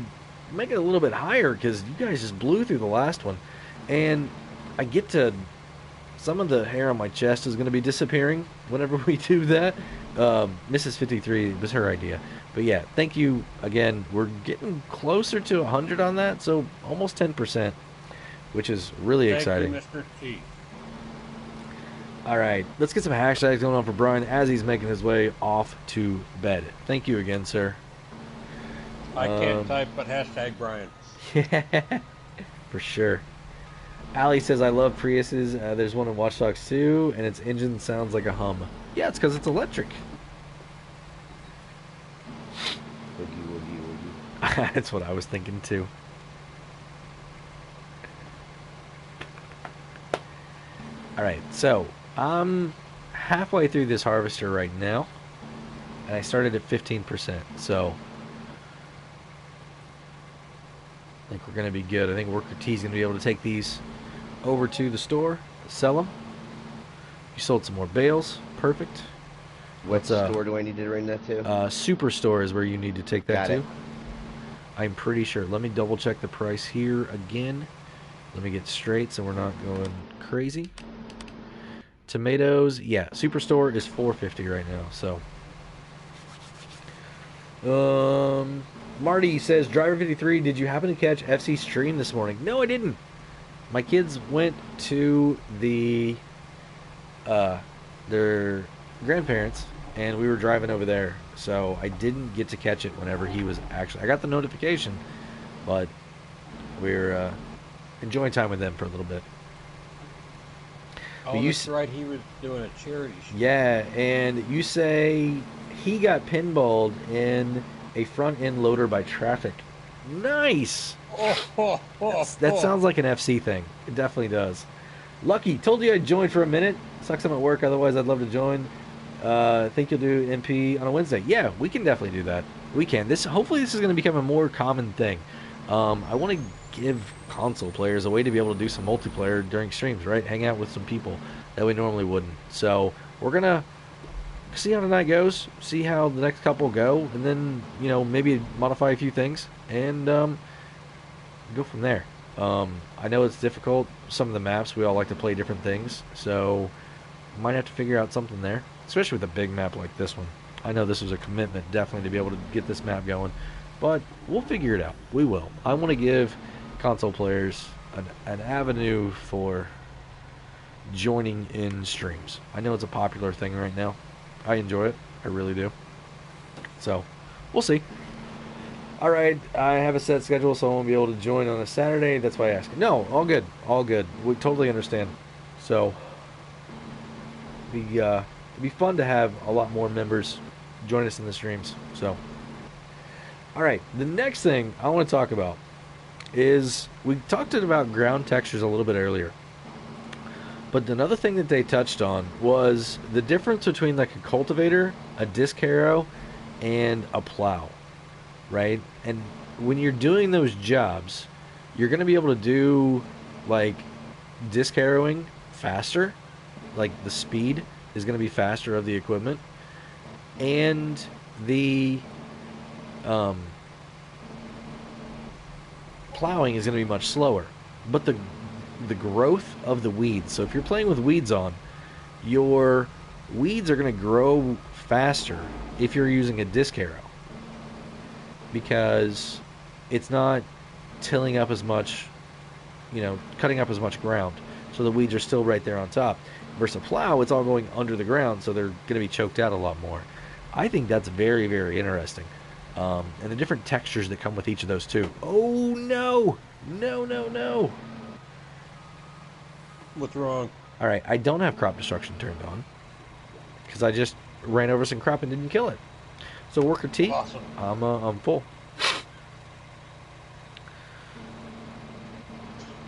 make it a little bit higher because you guys just blew through the last one. And I get to... Some of the hair on my chest is going to be disappearing whenever we do that. Mrs. 53 was her idea. But yeah, thank you again. We're getting closer to 100 on that, so almost 10%, which is really exciting. Thank you, Mr. T. All right, let's get some hashtags going on for Brian as he's making his way off to bed. Thank you again, sir. I can't type, but hashtag Brian. Yeah, for sure. Allie says, I love Priuses. There's one in Watch Dogs 2, and its engine sounds like a hum. Yeah, it's because it's electric. Woogie, woogie, woogie. That's what I was thinking, too. All right, so I'm halfway through this harvester right now, and I started at 15%. So I think we're going to be good. I think Worker T is going to be able to take these over to the store, sell them. You sold some more bales. Perfect. What store do I need to bring that to? Superstore is where you need to take that Got it. to. I'm pretty sure. Let me double check the price here again. Let me get straight so we're not going crazy. Tomatoes, yeah, Superstore is $4.50 right now. So, Marty says, Driver 53, did you happen to catch FC stream this morning? No, I didn't. My kids went to their grandparents, and we were driving over there, so I didn't get to catch it whenever he was actually. I got the notification, but we're enjoying time with them for a little bit. Oh, that's right. He was doing a charity show. Yeah, and you say he got pinballed in a front end loader by traffic. Nice. That sounds like an FC thing. It definitely does. Lucky, told you I'd join for a minute. Sucks I'm at work, otherwise I'd love to join. Think you'll do MP on a Wednesday. Yeah, we can definitely do that. We can. Hopefully this is going to become a more common thing. I want to give console players a way to be able to do some multiplayer during streams, right? Hang out with some people that we normally wouldn't. So we're going to see how the night goes, see how the next couple go, and then, maybe modify a few things and go from there. I know it's difficult. Some of the maps, we all like to play different things, so might have to figure out something there, especially with a big map like this one. I know this was a commitment, definitely, to be able to get this map going, but we'll figure it out. We will. I want to give console players an avenue for joining in streams. I know it's a popular thing right now. I enjoy it. I really do. So, we'll see. All right, I have a set schedule, so I won't be able to join on a Saturday. That's why I asked. No, all good. All good. We totally understand. So, it'd be fun to have a lot more members join us in the streams. So, all right, the next thing I want to talk about is we talked about ground textures a little bit earlier. But another thing that they touched on was the difference between like a cultivator, a disc harrow, and a plow, right? And when you're doing those jobs, you're going to be able to do like disc harrowing faster, like the speed is going to be faster of the equipment, and the plowing is going to be much slower. But the growth of the weeds. So if you're playing with weeds on, your weeds are going to grow faster if you're using a disc harrow, because it's not tilling up as much, cutting up as much ground. So the weeds are still right there on top. Versus a plow, it's all going under the ground, so they're going to be choked out a lot more. I think that's very, very interesting. And the different textures that come with each of those too. Oh, no! No. What's wrong? All right, I don't have crop destruction turned on because I just ran over some crop and didn't kill it. So Worker T, awesome. I'm full.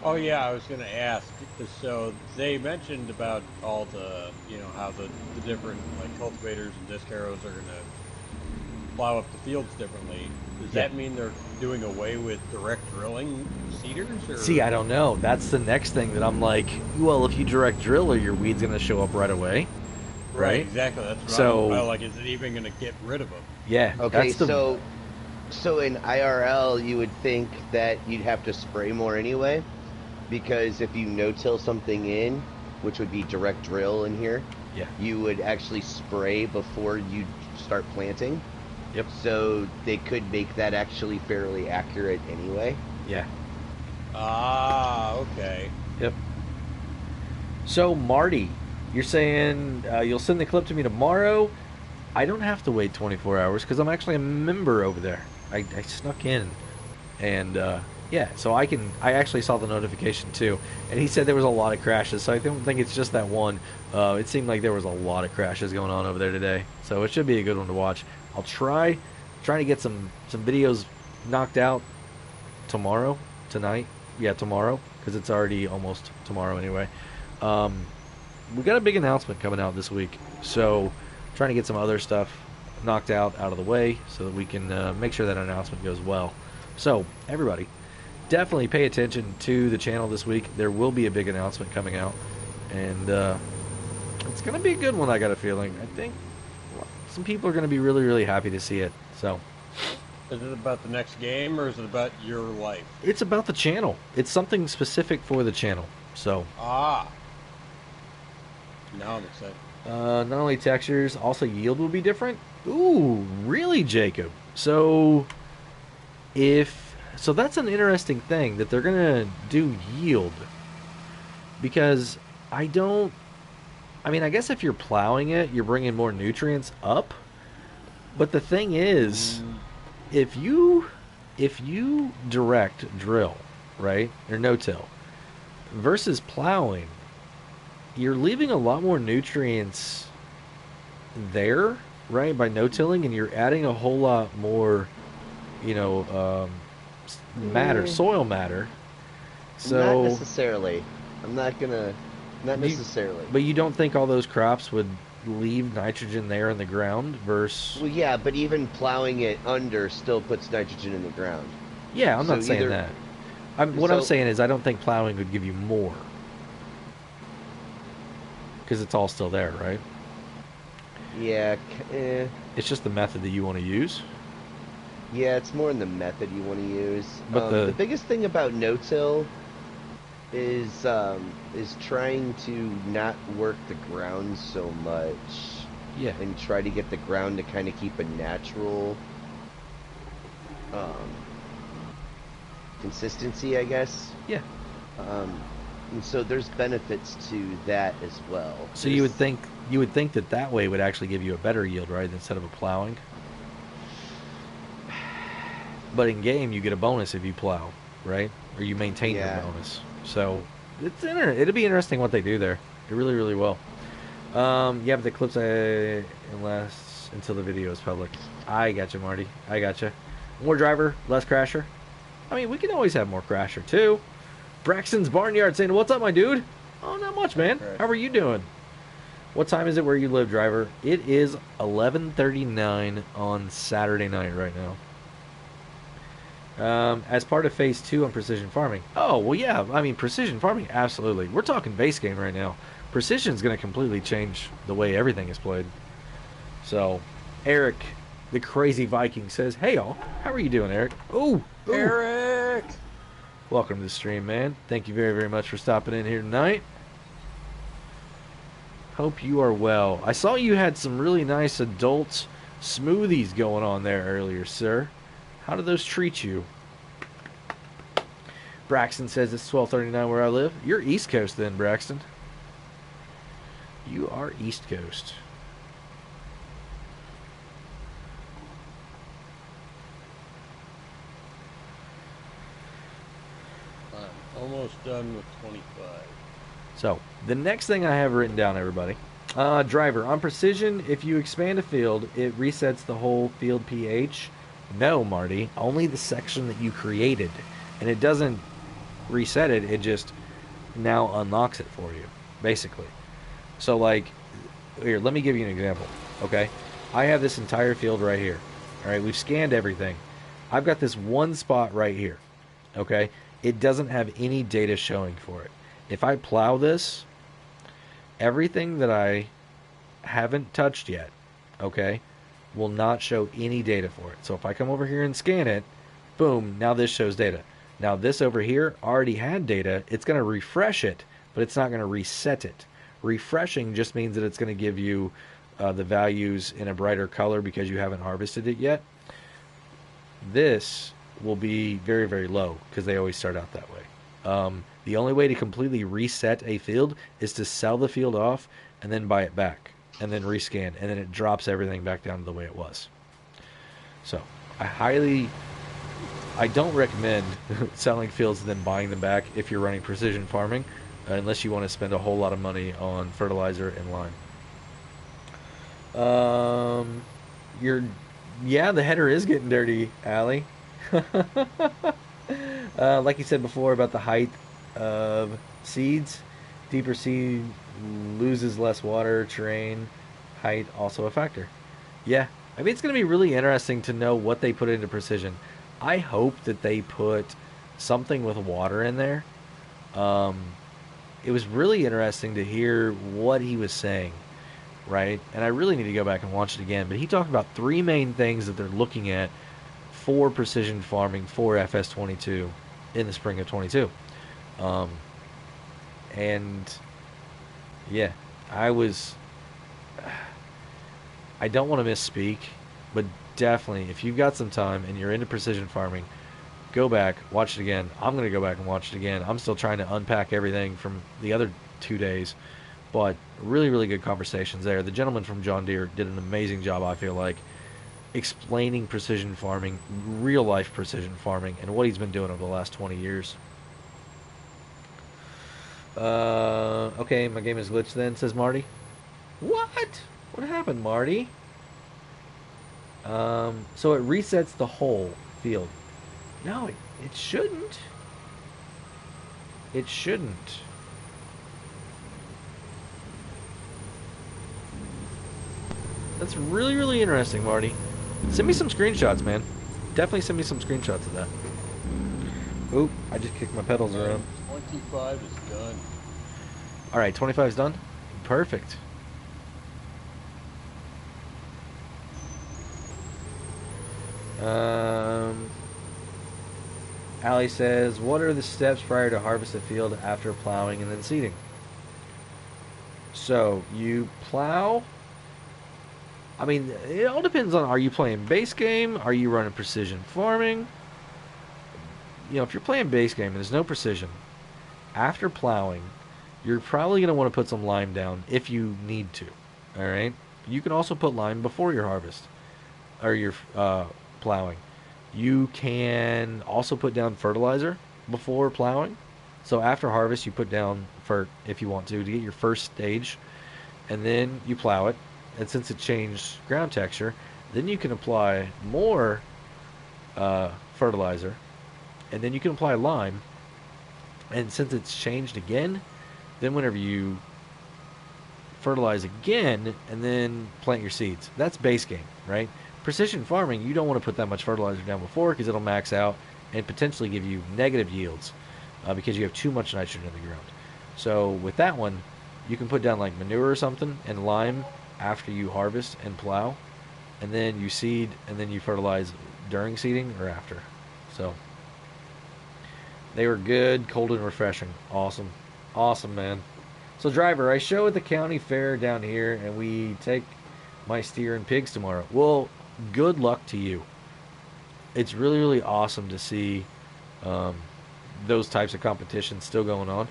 Oh yeah, I was going to ask. So they mentioned about all the, how the different like cultivators and disc harrows are going to plow up the fields differently. Does that mean they're doing away with direct drilling seeders? Or? See, I don't know. That's the next thing that I'm like, well, if you direct drill, are your weeds going to show up right away? Right? Exactly. That's what so, I'm like, is it even going to get rid of them? Yeah. Okay, so in IRL, you would think that you'd have to spray more anyway, because if you no-till something in, which would be direct drill in here, you would actually spray before you start planting. Yep. So they could make that actually fairly accurate anyway. Yeah. Ah, okay. Yep. So Marty, you're saying you'll send the clip to me tomorrow? I don't have to wait 24 hours because I'm actually a member over there. I snuck in, and so I actually saw the notification too, and he said there was a lot of crashes, so I don't think it's just that one. It seemed like there was a lot of crashes going on over there today, so it should be a good one to watch. I'll trying to get some videos knocked out tomorrow, because it's already almost tomorrow anyway. we got a big announcement coming out this week. So trying to get some other stuff knocked out of the way so that we can make sure that announcement goes well. So everybody, definitely pay attention to the channel this week. There will be a big announcement coming out, and it's going to be a good one. I got a feeling. I think some people are going to be really, really happy to see it. So, is it about the next game, or is it about your life? It's about the channel. It's something specific for the channel. So, now I'm excited. Not only textures, also yield will be different. Ooh, really, Jacob? So, that's an interesting thing that they're gonna do yield, because I guess if you're plowing it, you're bringing more nutrients up. But the thing is, if you direct drill, right, or no-till, versus plowing, you're leaving a lot more nutrients there, right, by no-tilling, and you're adding a whole lot more, matter, soil matter. So not necessarily. Not necessarily. But you don't think all those crops would leave nitrogen there in the ground versus... Well, yeah, but even plowing it under still puts nitrogen in the ground. Yeah, I'm not saying that. What I'm saying is I don't think plowing would give you more. Because it's all still there, right? Yeah. It's just the method that you want to use. Yeah, it's more in the method you want to use. But the biggest thing about no-till is trying to not work the ground so much. Yeah. And try to get the ground to kind of keep a natural consistency, I guess. Yeah. And so there's benefits to that as well. So you would think that way would actually give you a better yield, right, instead of a plowing. But in game, you get a bonus if you plow, right, or you maintain your bonus. So it'll be interesting what they do there. It really, really will. Yeah, but the clips until the video is public. I gotcha, Marty. I gotcha. More driver, less crasher. I mean, we can always have more crasher too. Braxton's Barnyard saying, "What's up, my dude?" Oh, not much, man. How are you doing? What time is it where you live, driver? It is 11:39 on Saturday night right now. As part of Phase 2 on Precision Farming. Oh, well, yeah. I mean, Precision Farming, absolutely. We're talking base game right now. Precision's going to completely change the way everything is played. So, Eric, the crazy Viking, says, "Hey, y'all. How are you doing, Eric?" Oh, Eric! Welcome to the stream, man. Thank you very, very much for stopping in here tonight. Hope you are well. I saw you had some really nice adult smoothies going on there earlier, sir. How do those treat you? Braxton says it's 12:39 where I live. You're East Coast then, Braxton. You are East Coast. I'm almost done with 25. So, the next thing I have written down, everybody. Driver, on Precision, if you expand a field, it resets the whole field pH. No, Marty, only the section that you created. And it doesn't reset it, it just now unlocks it for you, basically. So, like, here, let me give you an example, okay? I have this entire field right here. All right, we've scanned everything. I've got this one spot right here, okay? It doesn't have any data showing for it. If I plow this, everything that I haven't touched yet, okay, will not show any data for it. So if I come over here and scan it, boom, now this shows data. Now this over here already had data. It's going to refresh it, but it's not going to reset it. Refreshing just means that it's going to give you the values in a brighter color because you haven't harvested it yet. This will be very, very low because they always start out that way. The only way to completely reset a field is to sell the field off and then buy it back and then rescan, and then it drops everything back down to the way it was. So I don't recommend selling fields and then buying them back if you're running precision farming, unless you want to spend a whole lot of money on fertilizer and lime. Yeah, the header is getting dirty, Allie. Like you said before about the height of seeds, Deeper sea loses less water, terrain, height also a factor. Yeah, I mean it's going to be really interesting to know what they put into precision. I hope that they put something with water in there. Um, it was really interesting to hear what he was saying, right? And I really need to go back and watch it again. But he talked about three main things that they're looking at for precision farming for FS22 in the spring of 22. Um, and yeah, I was. I don't want to misspeak, but definitely, if you've got some time and you're into precision farming, go back, watch it again. I'm going to go back and watch it again. I'm still trying to unpack everything from the other 2 days, but really, really good conversations there. The gentleman from John Deere did an amazing job, I feel like, explaining precision farming, real life precision farming, and what he's been doing over the last 20 years. Okay, my game is glitched then, says Marty. What? What happened, Marty? So it resets the whole field. No, it shouldn't. It shouldn't. That's really, really interesting, Marty. Send me some screenshots, man. Definitely send me some screenshots of that. Oop, I just kicked my pedals around. 25 is done. Alright, 25 is done? Perfect. Allie says, what are the steps prior to harvest the field after plowing and then seeding? So, you plow. I mean, it all depends on, are you playing base game? Are you running precision farming? You know, if you're playing base game and there's no precision, after plowing, you're probably going to want to put some lime down if you need to. Alright? You can also put lime before your harvest. Or your plowing. You can also put down fertilizer before plowing. So after harvest, you put down fert if you want to get your first stage, and then you plow it. And since it changed ground texture, then you can apply more fertilizer, and then you can apply lime. And since it's changed again, then whenever you fertilize again and then plant your seeds, that's base game, right? Precision farming, you don't want to put that much fertilizer down before because it'll max out and potentially give you negative yields because you have too much nitrogen in the ground. So with that one, you can put down like manure or something and lime after you harvest and plow, and then you seed and then you fertilize during seeding or after. So they were good, cold and refreshing. Awesome. Awesome, man. So driver, I show at the county fair down here and we take my steer and pigs tomorrow. Well, good luck to you. It's really, really awesome to see those types of competitions still going on.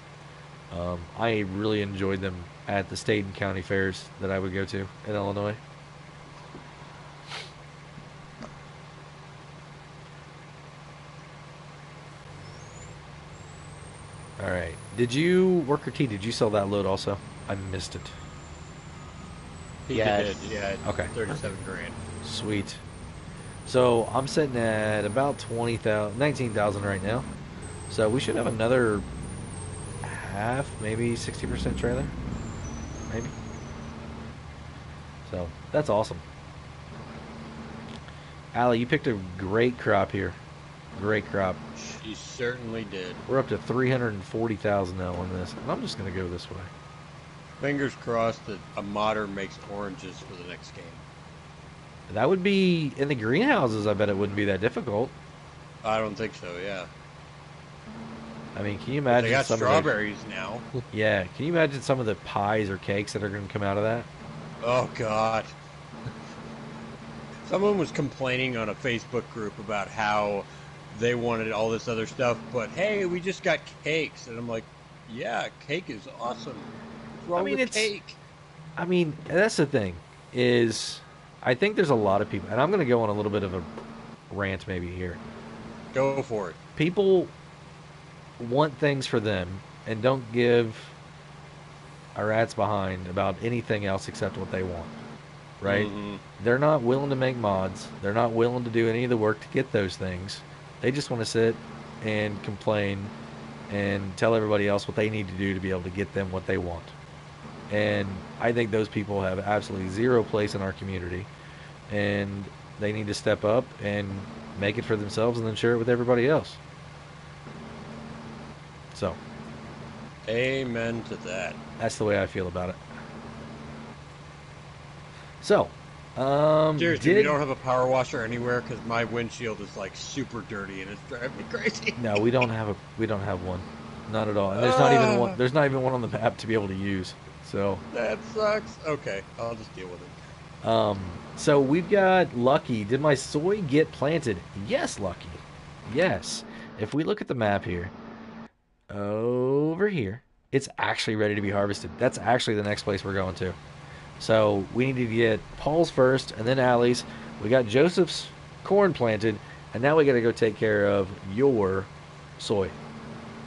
I really enjoyed them at the state and county fairs that I would go to in Illinois. All right. Did you, Worker T, did you sell that load also? I missed it. He Yes. did, yeah. Okay. 37 grand. Sweet. So I'm sitting at about 19,000 right now. So we should have another half, maybe 60% trailer. Maybe. So that's awesome. Allie, you picked a great crop here. Great crop. She certainly did. We're up to 340,000 now on this. And I'm just going to go this way. Fingers crossed that a modder makes oranges for the next game. That would be, in the greenhouses, I bet it wouldn't be that difficult. I don't think so, yeah. I mean, can you imagine They got some strawberries now. of the, yeah, can you imagine some of the pies or cakes that are going to come out of that? Oh, God. Someone was complaining on a Facebook group about how they wanted all this other stuff, but hey, we just got cakes. And I'm like, yeah, cake is awesome. What's wrong with cake? I mean, that's the thing, is I think there's a lot of people, and I'm going to go on a little bit of a rant maybe here. Go for it. People want things for them and don't give a rat's behind about anything else except what they want, right? Mm-hmm. They're not willing to make mods. They're not willing to do any of the work to get those things. They just want to sit and complain and tell everybody else what they need to do to be able to get them what they want. And I think those people have absolutely zero place in our community, and they need to step up and make it for themselves and then share it with everybody else. So, Amen to that. that's the way I feel about it. So, Seriously, we don't have a power washer anywhere because my windshield is like super dirty and it's driving me crazy. No, we don't have one, not at all. And there's not even one. There's not even one on the map to be able to use. So that sucks. Okay, I'll just deal with it. So we've got Lucky. Did my soy get planted? Yes, Lucky. Yes. If we look at the map here, over here, it's actually ready to be harvested. That's actually the next place we're going to. So we need to get Paul's first, and then Allie's. We got Joseph's corn planted, and now we got to go take care of your soy.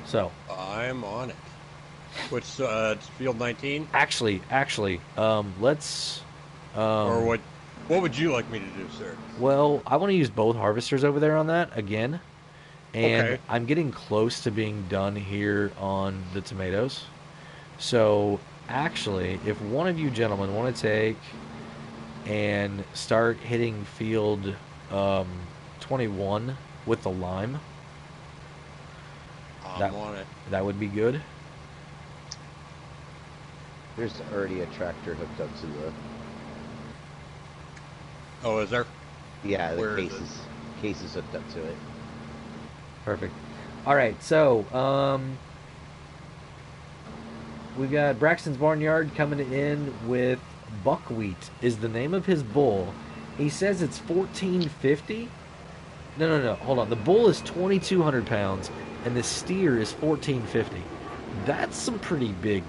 So I'm on it. Which it's field 19? Actually, let's. Or what would you like me to do, sir? Well, I want to use both harvesters over there on that again, and Okay. I'm getting close to being done here on the tomatoes. So actually, if one of you gentlemen want to take and start hitting field 21 with the lime, I'm on it. that would be good. There's already a tractor hooked up to the. Oh, is there? Yeah, the Where is cases hooked up to it. Perfect. All right, so we've got Braxton's Barnyard coming in with buckwheat is the name of his bull. He says it's 1450. No. Hold on. The bull is 2,200 pounds, and the steer is 1450. That's some pretty big.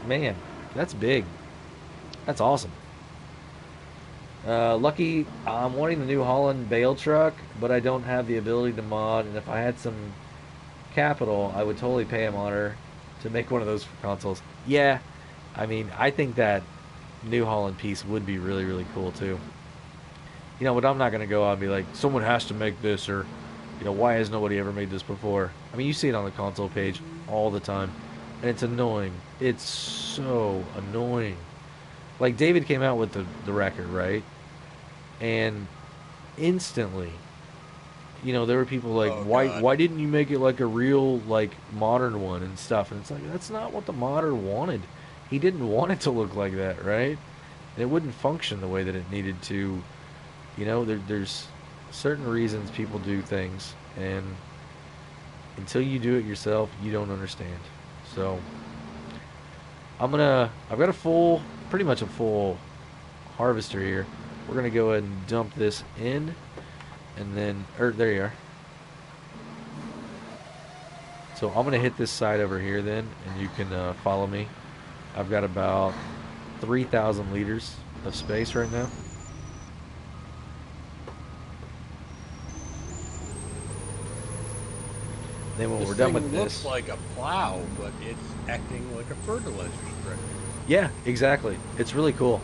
Man, that's big. That's awesome. Lucky, I'm wanting the New Holland bale truck, but I don't have the ability to mod, and if I had some capital, I would totally pay him honor to make one of those for consoles. Yeah, I mean, I think that New Holland piece would be really, really cool, too. You know, but I'm not going to go out and be like, someone has to make this, or, you know, why has nobody ever made this before? I mean, you see it on the console page all the time, and it's annoying. It's so annoying. Like, David came out with the record, right? And instantly, you know, there were people like, Oh, why God. why didn't you make it like a real, like, modern one and stuff? And it's like, that's not what the modder wanted. He didn't want it to look like that, right? And it wouldn't function the way that it needed to. You know, there's certain reasons people do things, and until you do it yourself, you don't understand. So, I've got pretty much a full harvester here. We're going to go ahead and dump this in, and then, there you are. So I'm going to hit this side over here then, and you can follow me. I've got about 3,000 liters of space right now. Then when we're done with thing this, looks like a plow, but it's acting like a fertilizer spreader. yeah, exactly. It's really cool.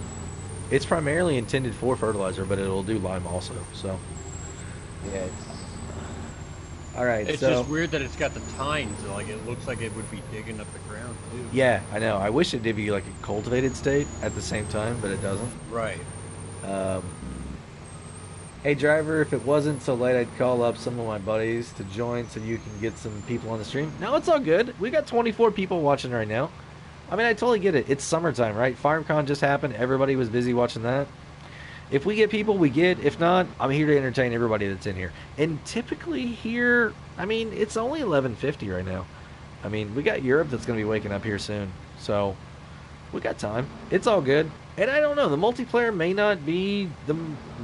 It's primarily intended for fertilizer, but it'll do lime also. So, Yeah, it's all right. It's so just weird that it's got the tines. Like it looks like it would be digging up the ground too. yeah, I know. I wish it did be like a cultivated state at the same time, but it doesn't. Right. Hey driver, if it wasn't so late, I'd call up some of my buddies to join so you can get some people on the stream. No, it's all good. We got 24 people watching right now. I mean, I totally get it. It's summertime, right? FarmCon just happened. Everybody was busy watching that. If we get people, we get. If not, I'm here to entertain everybody that's in here. And typically here, I mean, it's only 11:50 right now. I mean, we got Europe that's going to be waking up here soon. So, we got time. It's all good. And I don't know, the multiplayer may not be the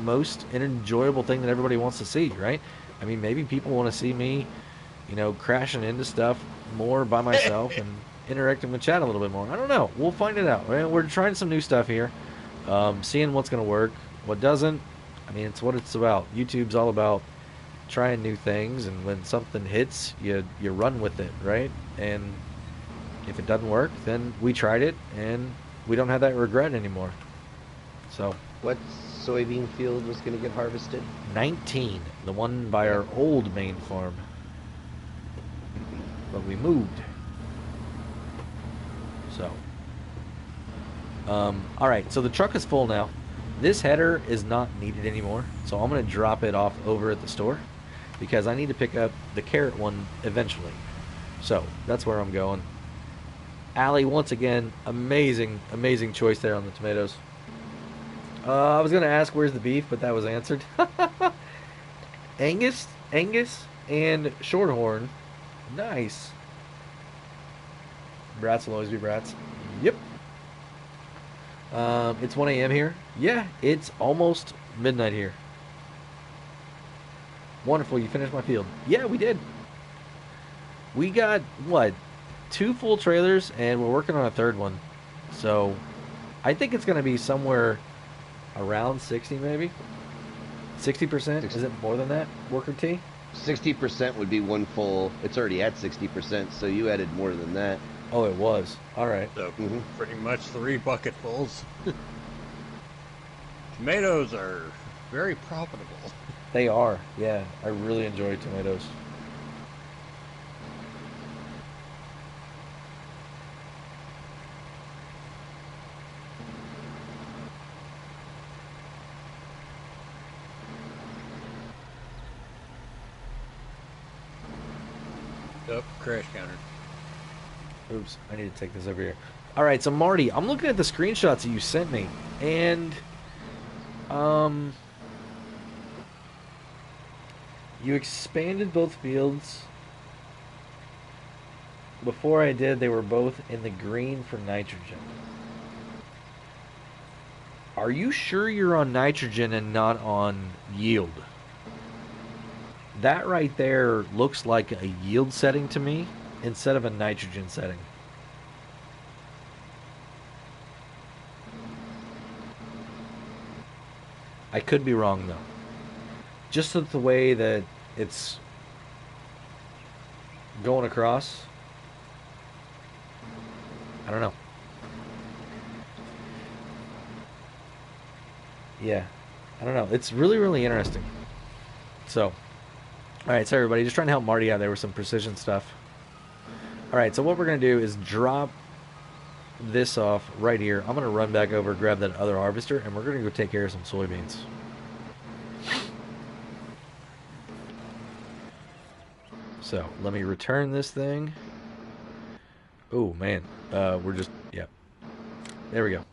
most enjoyable thing that everybody wants to see, right? I mean, maybe people want to see me, you know, crashing into stuff more by myself and interacting with chat a little bit more. I don't know. We'll find it out. Right? We're trying some new stuff here, seeing what's going to work, what doesn't. I mean, it's what it's about. YouTube's all about trying new things, and when something hits, you run with it, right? And if it doesn't work, then we tried it, and we don't have that regret anymore. So, what soybean field was going to get harvested? 19, the one by our old main farm. but we moved. So, all right. So the truck is full now. This header is not needed anymore, so I'm going to drop it off over at the store because I need to pick up the carrot one eventually. So that's where I'm going. Allie, once again, amazing, amazing choice there on the tomatoes. I was going to ask where's the beef, but that was answered. Angus, and Shorthorn. Nice. Brats will always be brats. Yep. It's 1 a.m. here. Yeah, it's almost midnight here. Wonderful, you finished my field. Yeah, we did. We got, what, 2 full trailers, and we're working on a third one. So, I think it's going to be somewhere around 60 maybe. 60%? Is it more than that, Worker T? 60% would be one full. It's already at 60%, so you added more than that. Oh, it was. All right. So pretty much 3 bucketfuls. Tomatoes are very profitable. They are. Yeah, I really enjoy tomatoes. Yep, crash counter. Oops, I need to take this over here. All right, so Marty, I'm looking at the screenshots that you sent me, and you expanded both fields. Before I did, they were both in the green for nitrogen. Are you sure you're on nitrogen and not on yield? That right there looks like a yield setting to me instead of a nitrogen setting. I could be wrong though. Just the way that it's going across. I don't know. Yeah. I don't know. It's really, really interesting. So, alright, so everybody, just trying to help Marty out there with some precision stuff. Alright, so what we're going to do is drop this off right here. I'm going to run back over, grab that other harvester, and we're going to go take care of some soybeans. So, let me return this thing. Oh, man. We're just, yeah. There we go.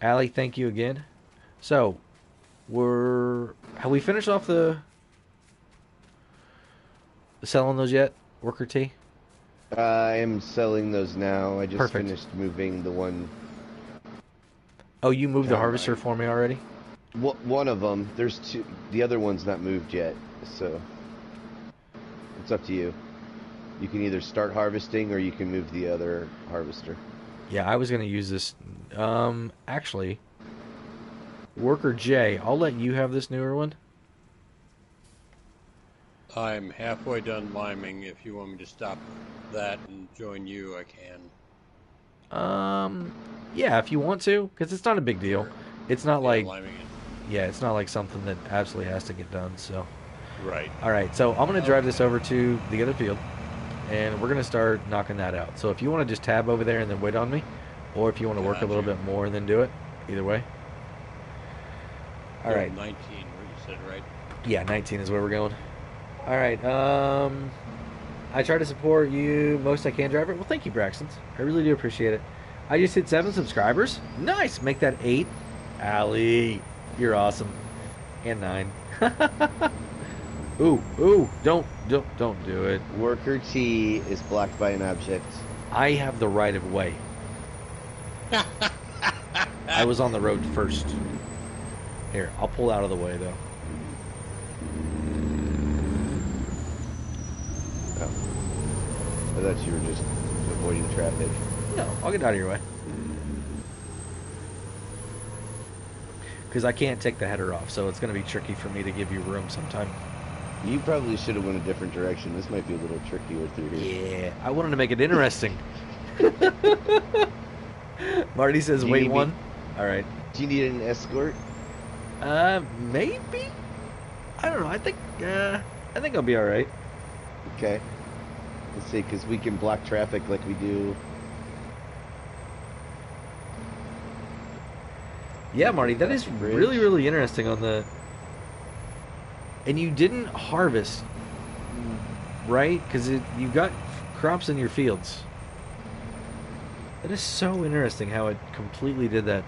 Allie, thank you again. So, have we finished off the selling those yet, Worker T? I am selling those now. I just Perfect. finished moving the one. Oh, you moved the harvester for me already? One of them. There's 2. The other one's not moved yet, so it's up to you. You can either start harvesting or you can move the other harvester. Yeah, I was going to use this. Actually, Worker J, I'll let you have this newer one. I'm halfway done liming. If you want me to stop that and join you, I can. Yeah, if you want to, because it's not a big deal. It's not like, liming it. yeah, it's not like something that absolutely has to get done. So, Right. all right. So I'm going to drive this over to the other field, and we're going to start knocking that out. So if you want to just tab over there and then wait on me, or if you want to work a little bit more and then do it, either way. All right. 19, what you said, right? Yeah, 19 is where we're going. All right. I try to support you most I can, driver. Well, thank you, Braxton. I really do appreciate it. I just hit 7 subscribers. Nice. Make that 8. Allie, you're awesome. And 9. Ooh, don't do it. Worker T is blocked by an object. I have the right of way. I was on the road first. Here, I'll pull out of the way, though. Oh. I thought you were just avoiding traffic. No, I'll get out of your way. Because I can't take the header off, so it's going to be tricky for me to give you room sometime. You probably should have went a different direction. This might be a little trickier through here. Yeah, I wanted to make it interesting. Marty says, wait one. All right. Do you need an escort? Maybe? I don't know. I think I'll be all right. Okay. Let's see, because we can block traffic like we do. Yeah, Marty, that is really, really interesting on the... And you didn't harvest, right? Because you got crops in your fields. That is so interesting how it completely did that.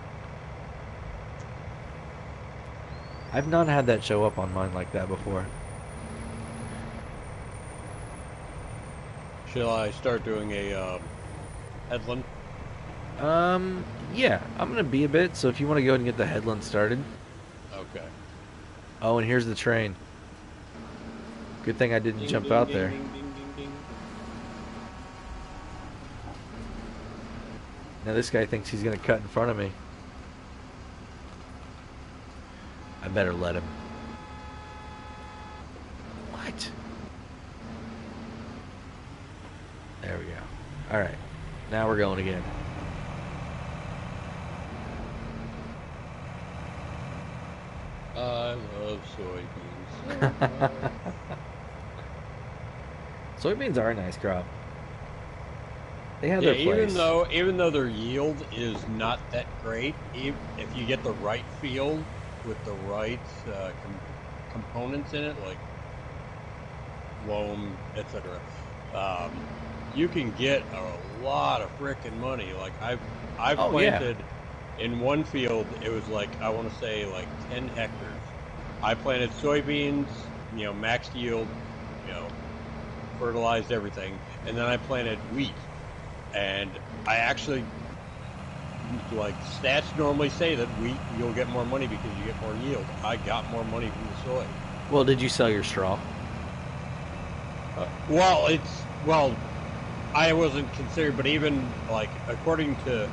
I've not had that show up on mine like that before. Shall I start doing a headland? Yeah, I'm gonna be a bit, so if you want to go ahead and get the headland started. Okay. Oh, and here's the train. Good thing I didn't Ding, jump ding, out ding, there. ding, ding, ding, ding. Now this guy thinks he's gonna cut in front of me. I better let him. What? There we go. Alright. Now we're going again. I love soybeans. Soybeans are a nice crop. They have Yeah, their place. even though their yield is not that great, if you get the right field with the right components in it, like loam, etc., you can get a lot of frickin' money. Like I've planted in one field. It was like, I want to say like 10 hectares. I planted soybeans, maxed yield, fertilized everything, and then I planted wheat. And I actually, like, stats normally say that wheat, you'll get more money because you get more yield. I got more money from the soy. Well, did you sell your straw? Well, I wasn't considered, but even, like, according to,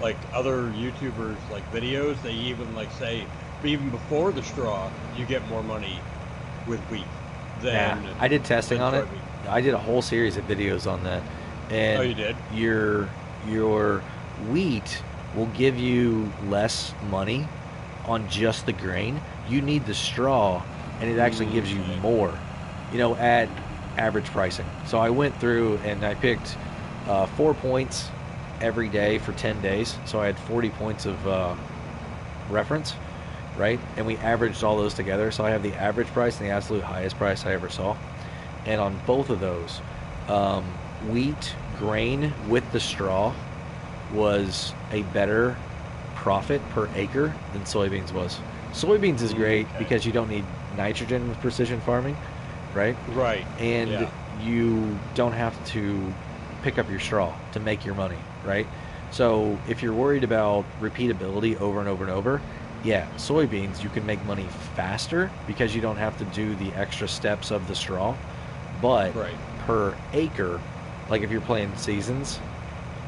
like, other YouTubers, like, videos, they even, like, say, even before the straw, you get more money with wheat than... I did testing on it. soybean. I did a whole series of videos on that. And Oh, you did? Your wheat will give you less money on just the grain. You need the straw, and it actually gives you more, at average pricing. So I went through and I picked 4 points every day for 10 days. So I had 40 points of reference, right? And we averaged all those together. So I have the average price and the absolute highest price I ever saw. And on both of those, wheat grain with the straw was a better profit per acre than soybeans was. Soybeans is great because you don't need nitrogen with precision farming, right? Right. And you don't have to pick up your straw to make your money, right? So if you're worried about repeatability over and over and over, soybeans, you can make money faster because you don't have to do the extra steps of the straw. But per acre, like if you're playing seasons,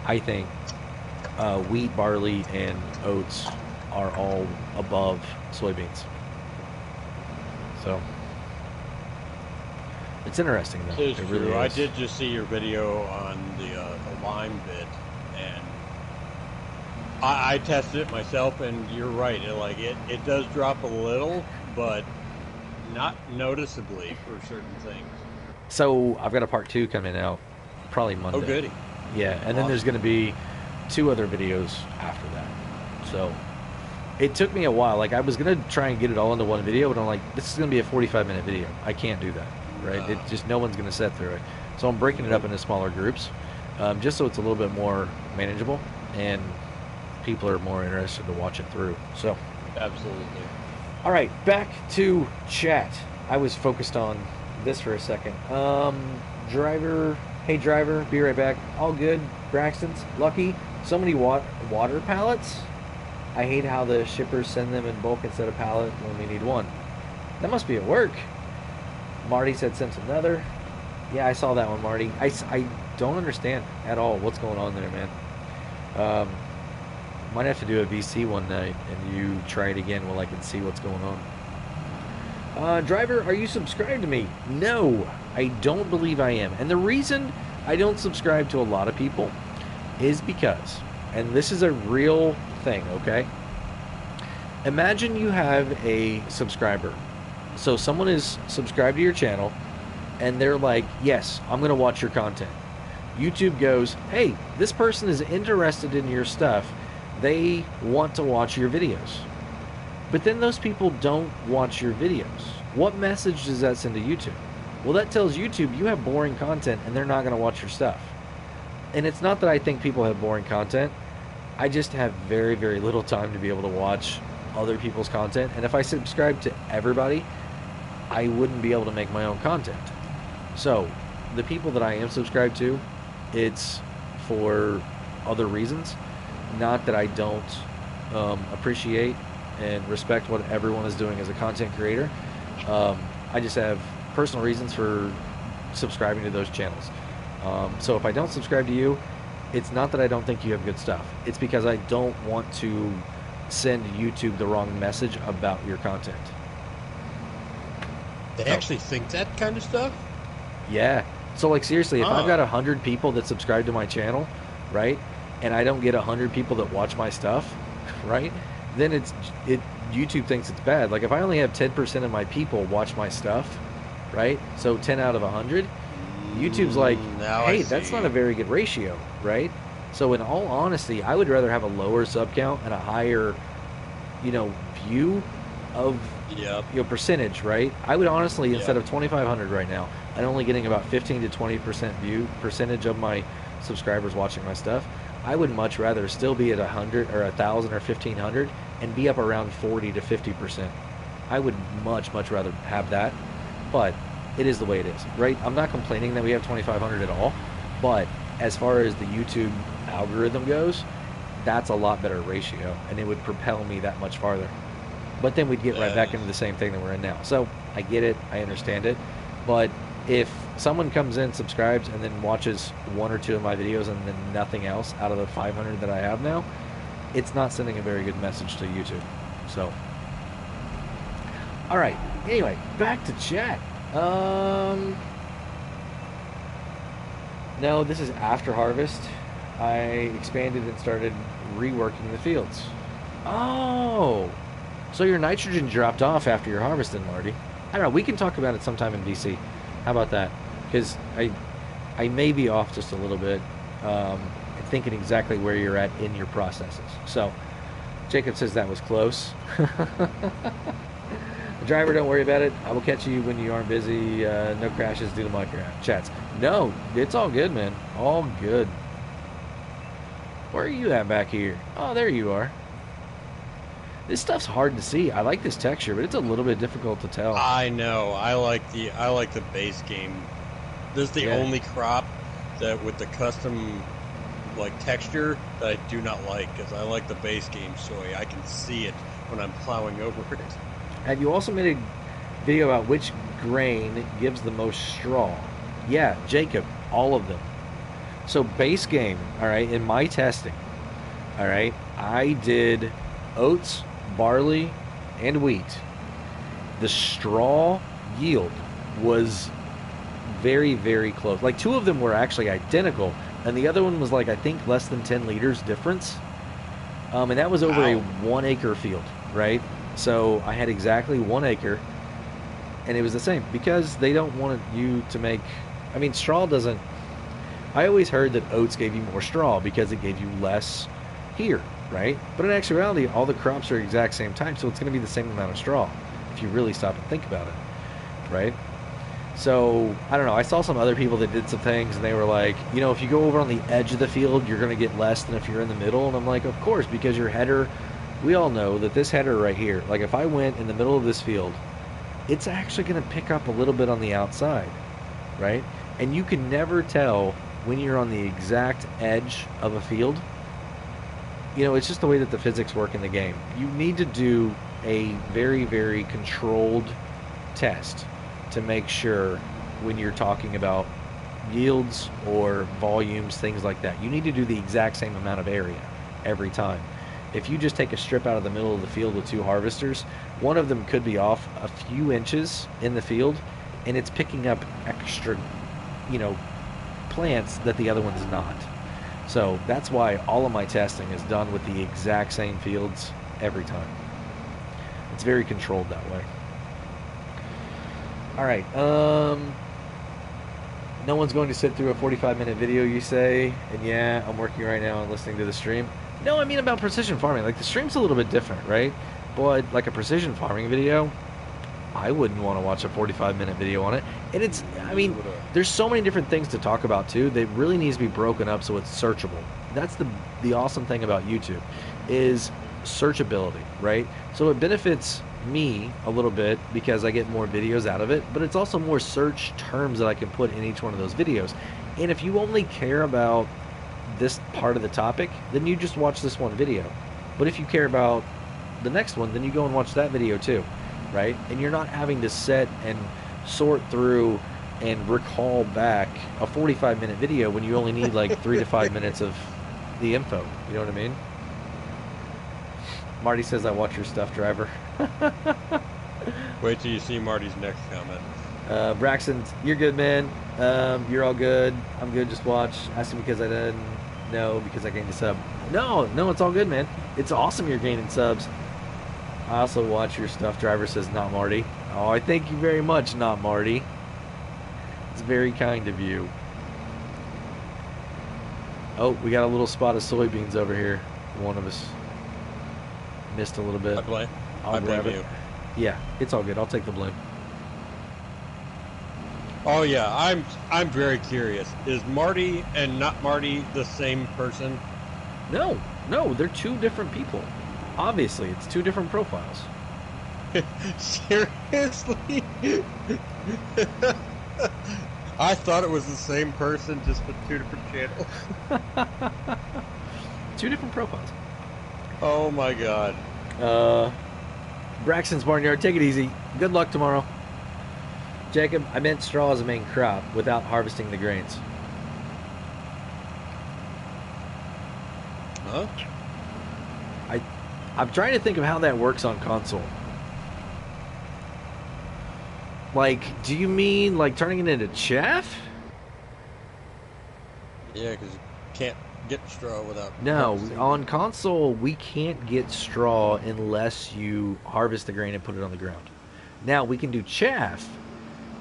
I think wheat, barley, and oats are all above soybeans. So it's interesting, though. It is It really true. I is. did just see your video on the lime bit, and I tested it myself, and you're right. It does drop a little, but not noticeably for certain things. So I've got a part 2 coming out probably Monday. Oh, goody. Yeah, and then there's going to be 2 other videos after that. So it took me a while. Like, I was going to try and get it all into one video, but I'm like, this is going to be a 45-minute video. I can't do that, right? It just, no one's going to sit through it. So I'm breaking it up into smaller groups, just so it's a little bit more manageable and people are more interested to watch it through. So Absolutely. all right, back to chat. I was focused on this for a second. Driver, hey driver, be right back. All good. Braxton's lucky. So many water pallets. I hate how the shippers send them in bulk instead of pallet when we need one. That must be at work. Marty said sent another. Yeah, I saw that one, Marty. I don't understand at all what's going on there, man. Might have to do a VC one night and you try it again while I can see what's going on. Driver, are you subscribed to me? No, I don't believe I am. And the reason I don't subscribe to a lot of people is because, and this is a real thing, okay? Imagine you have a subscriber. So someone is subscribed to your channel and they're like, yes, I'm going to watch your content. YouTube goes, hey, this person is interested in your stuff. They want to watch your videos. But then those people don't watch your videos. What message does that send to YouTube? Well, that tells YouTube you have boring content and they're not going to watch your stuff. And it's not that I think people have boring content. I just have very, very little time to be able to watch other people's content. And if I subscribe to everybody, I wouldn't be able to make my own content. So, the people that I am subscribed to, it's for other reasons. Not that I don't appreciate and respect what everyone is doing as a content creator. I just have personal reasons for subscribing to those channels. So if I don't subscribe to you, it's not that I don't think you have good stuff. It's because I don't want to send YouTube the wrong message about your content. They actually think that kind of stuff? Yeah. So like seriously, if I've got 100 people that subscribe to my channel, right, and I don't get 100 people that watch my stuff, right, then YouTube thinks it's bad. Like if I only have 10% of my people watch my stuff, right, so 10 out of 100, YouTube's like, hey, that's not a very good ratio, right? So in all honesty, I would rather have a lower sub count and a higher, view of percentage, right? I would honestly, instead of 2,500 right now, I'm only getting about 15 to 20% view percentage of my subscribers watching my stuff. I would much rather still be at 100 or 1,000 or 1,500 and be up around 40 to 50%. I would much rather have that, but it is the way it is, right? I'm not complaining that we have 2,500 at all, but as far as the YouTube algorithm goes, that's a lot better ratio, and it would propel me that much farther. But then we'd get right back into the same thing that we're in now. So I get it, I understand it, but if someone comes in, subscribes, and then watches one or two of my videos and then nothing else out of the 500 that I have now, it's not sending a very good message to YouTube. So, all right. Anyway, back to chat. No, this is after harvest. I expanded and started reworking the fields. Oh, so your nitrogen dropped off after your harvesting, Marty. I don't know. We can talk about it sometime in DC. How about that? Because I may be off just a little bit, thinking exactly where you're at in your processes. So, Jacob says that was close. Driver, don't worry about it. I will catch you when you aren't busy. No crashes due to my chats. No, it's all good, man. All good. Where are you at back here? Oh, there you are. This stuff's hard to see. I like this texture, but it's a little bit difficult to tell. I know. I like the base game. This is the only crop that with the custom texture that I do not like, because I like the base game soy. I can see it when I'm plowing over it. Have you also made a video about which grain gives the most straw? Yeah, Jacob, all of them. So base game, all right, in my testing, all right, I did oats, barley, and wheat. The straw yield was very, very close. Like two of them were actually identical, and the other one was I think less than 10 liters difference. And that was over a 1 acre field, right? So I had exactly 1 acre, and it was the same because they don't want you to make. I mean, straw doesn't. I always heard that oats gave you more straw because it gave you less here, right? But in actuality, all the crops are exact same type, so it's going to be the same amount of straw if you really stop and think about it, right? So I don't know. I saw some other people that did some things, and they were like, if you go over on the edge of the field, you're going to get less than if you're in the middle. And I'm like, of course, because your header. We all know that this header right here, if I went in the middle of this field, it's actually going to pick up a little bit on the outside, right? And you can never tell when you're on the exact edge of a field. It's just the way that the physics work in the game. You need to do a very, very controlled test to make sure when you're talking about yields or volumes, things like that. You need to do the exact same amount of area every time. If you just take a strip out of the middle of the field with two harvesters, one of them could be off a few inches in the field, and it's picking up extra, plants that the other one's not. So that's why all of my testing is done with the exact same fields every time. It's very controlled that way. All right. No one's going to sit through a 45-minute video, you say, and yeah, I'm working right now and listening to the stream. No, I mean about precision farming. Like, the stream's a little bit different, right? But, like, a precision farming video, I wouldn't want to watch a 45-minute video on it. And it's, I mean, there's so many different things to talk about, too, that really needs to be broken up so it's searchable. That's the awesome thing about YouTube, is searchability, right? So it benefits me a little bit because I get more videos out of it, but it's also more search terms that I can put in each one of those videos. And if you only care about this part of the topic, then you just watch this one video. But if you care about the next one, then you go and watch that video too, right? And you're not having to sit and sort through and recall back a 45-minute video when you only need like 3 to 5 minutes of the info. You know what I mean? Marty says, I watch your stuff, driver. Wait till you see Marty's next comment. Braxton, you're good, man. You're all good. I'm good, just watch. Asking because I didn't know because I gained a sub. No, it's all good, man. It's awesome you're gaining subs. I also watch your stuff, driver says, not Marty. Oh, I thank you very much, not Marty. It's very kind of you. Oh, we got a little spot of soybeans over here. One of us missed a little bit. I blame you. Yeah, it's all good. I'll take the blame. Oh yeah, I'm very curious. Is Marty and not Marty the same person? No, they're two different people. Obviously, it's two different profiles. Seriously? I thought it was the same person, just with two different channels. Two different profiles. Oh my god. Braxton's Barnyard, take it easy. Good luck tomorrow. Jacob, I meant straw as a main crop without harvesting the grains. Huh? I'm trying to think of how that works on console. Like, do you mean like turning it into chaff? Yeah, because you can't get straw without... No, on console, we can't get straw unless you harvest the grain and put it on the ground. Now, we can do chaff,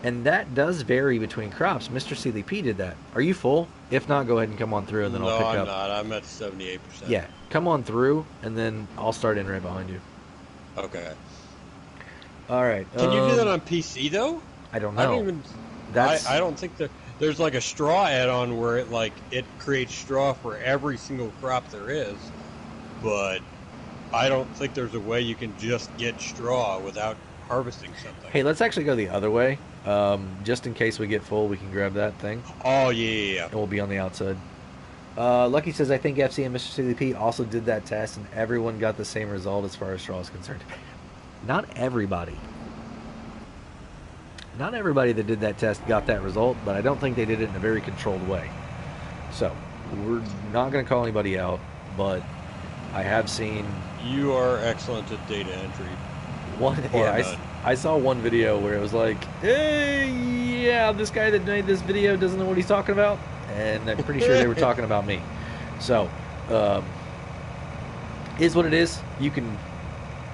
and that does vary between crops. Mr. CDP did that. Are you full? If not, go ahead and come on through, and then I'll pick up. No, I'm not. I'm at 78%. Yeah, come on through, and then I'll start in right behind you. Okay. All right. Can you do that on PC, though? I don't know. I don't even... I don't think that... There's like a straw add-on where it creates straw for every single crop there is, but I don't think there's a way you can just get straw without harvesting something. Hey, let's actually go the other way. Just in case we get full, we can grab that thing. Oh, yeah. And we'll be on the outside. Lucky says, I think FC and Mr. CDP also did that test, and everyone got the same result as far as straw is concerned. Not everybody. Not everybody that did that test got that result, but I don't think they did it in a very controlled way. So, we're not going to call anybody out, but I have seen... You are excellent at data entry. I saw one video where it was like, hey, yeah, this guy that made this video doesn't know what he's talking about, and I'm pretty sure they were talking about me. So, is what it is. You can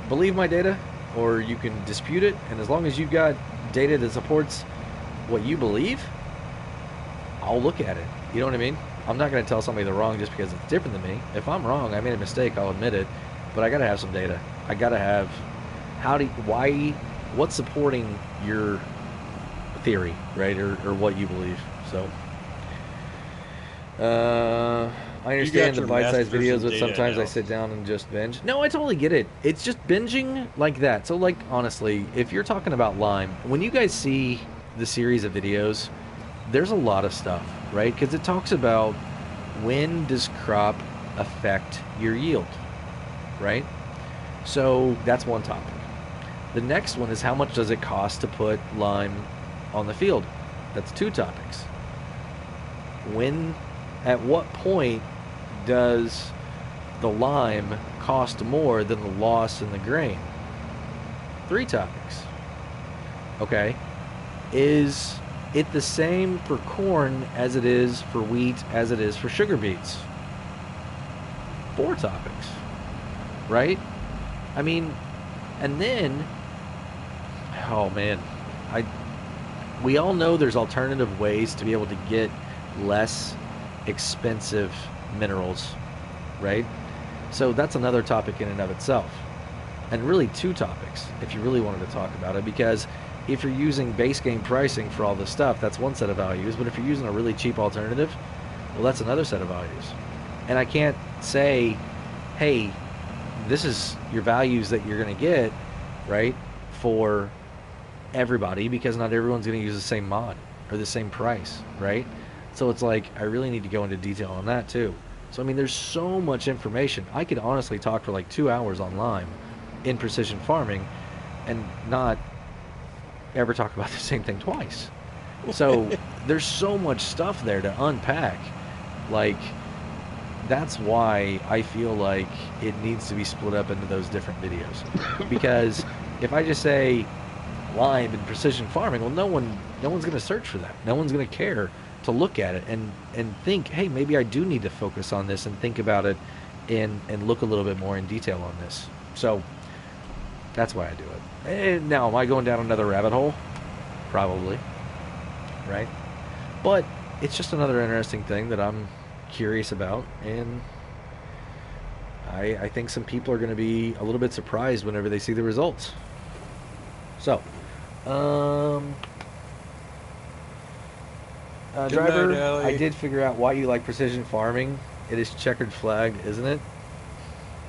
believe my data, or you can dispute it, and as long as you've got data that supports what you believe, I'll look at it. You know what I mean? I'm not going to tell somebody they're wrong just because it's different than me. If I'm wrong, I made a mistake, I'll admit it, but I got to have some data. I got to have what's supporting your theory, right, or what you believe. So I understand the bite-sized videos, but sometimes I sit down and just binge. No, I totally get it. It's just binging like that. So, like, honestly, if you're talking about Lime, when you guys see the series of videos, there's a lot of stuff, right? Because it talks about when does crop affect your yield, right? So that's one topic. The next one is how much does it cost to put lime on the field? That's two topics. At what point does the lime cost more than the loss in the grain? Three topics. Okay. Is it the same for corn as it is for wheat as it is for sugar beets? Four topics. Right? I mean, and then, oh man, we all know there's alternative ways to be able to get less expensive minerals, right? So that's another topic in and of itself. And really two topics if you really wanted to talk about it, because if you're using base game pricing for all this stuff, that's one set of values, but if you're using a really cheap alternative, well, that's another set of values. And I can't say, hey, this is your values that you're going to get, right, for everybody, because not everyone's going to use the same mod or the same price, right? So it's like, I really need to go into detail on that too. So, I mean, there's so much information. I could honestly talk for like 2 hours on Lime in precision farming and not ever talk about the same thing twice. So there's so much stuff there to unpack. Like, that's why I feel like it needs to be split up into those different videos. Because if I just say Lime and precision farming, well, no one's going to search for that. No one's going to care to look at it and think, hey, maybe I do need to focus on this and think about it and look a little bit more in detail on this. So that's why I do it. And now, am I going down another rabbit hole? Probably. Right? But it's just another interesting thing that I'm curious about, and I think some people are going to be a little bit surprised whenever they see the results. So, driver, night, I did figure out why you like precision farming. It is checkered flag, isn't it?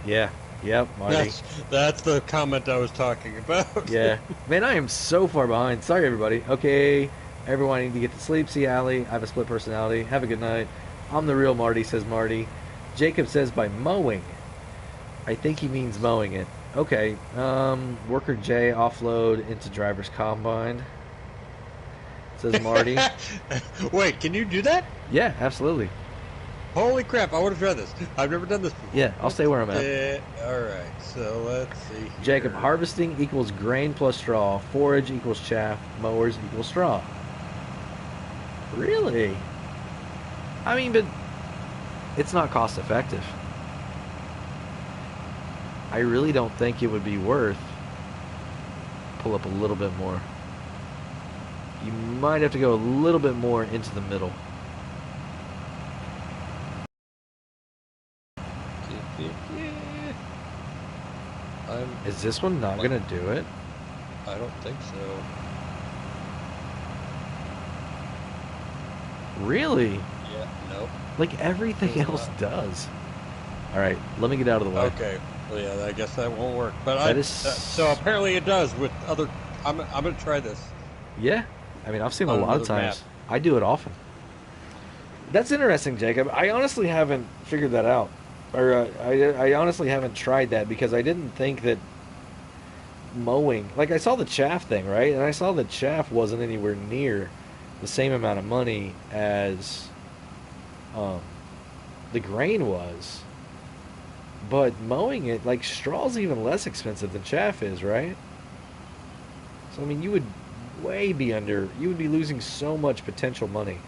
Yeah. Yep, Marty. That's the comment I was talking about. Yeah. Man, I am so far behind. Sorry, everybody. Okay, everyone, I need to get to sleep. See, Allie, I have a split personality. Have a good night. I'm the real Marty, says Marty. Jacob says by mowing. I think he means mowing it. Okay. Worker J offload into driver's combine, says Marty. Wait, can you do that? Yeah, absolutely. Holy crap, I want to try this. I've never done this before. Yeah, I'll stay where I'm at. Alright, so let's see here. Jacob, harvesting equals grain plus straw. Forage equals chaff. Mowers equals straw. Really? I mean, but it's not cost effective. I really don't think it would be worth. Pull up a little bit more. You might have to go a little bit more into the middle. Is this one not going to do it? I don't think so. Really? Yeah, nope. Like everything else does. All right, let me get out of the way. Okay. Well, yeah, I guess that won't work. But That is- so apparently it does with other. I'm gonna try this. Yeah, I mean, I've seen a On lot of another times. I do it often. That's interesting, Jacob. I honestly haven't figured that out, or I honestly haven't tried that, because I didn't think that mowing. Like, I saw the chaff thing, right? And I saw that chaff wasn't anywhere near the same amount of money as the grain was. But mowing it, like, straw's even less expensive than chaff is, right? So, I mean, you would you would be losing so much potential money.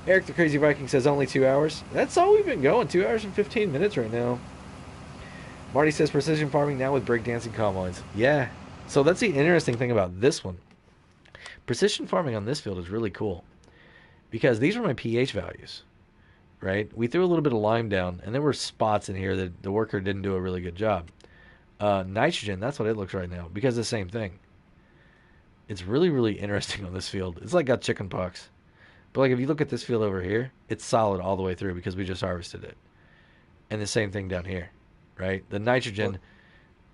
Eric the Crazy Viking says only 2 hours. That's all we've been going, 2 hours and 15 minutes right now. Marty says precision farming now with breakdancing combines. Yeah. So that's the interesting thing about this one. Precision farming on this field is really cool, because these are my pH values, right? We threw a little bit of lime down, and there were spots in here that the worker didn't do a really good job. Nitrogen, that's what it looks right now, because the same thing. It's really, really interesting on this field. It's like got chicken pox. But like if you look at this field over here, it's solid all the way through because we just harvested it. And the same thing down here, right? The nitrogen,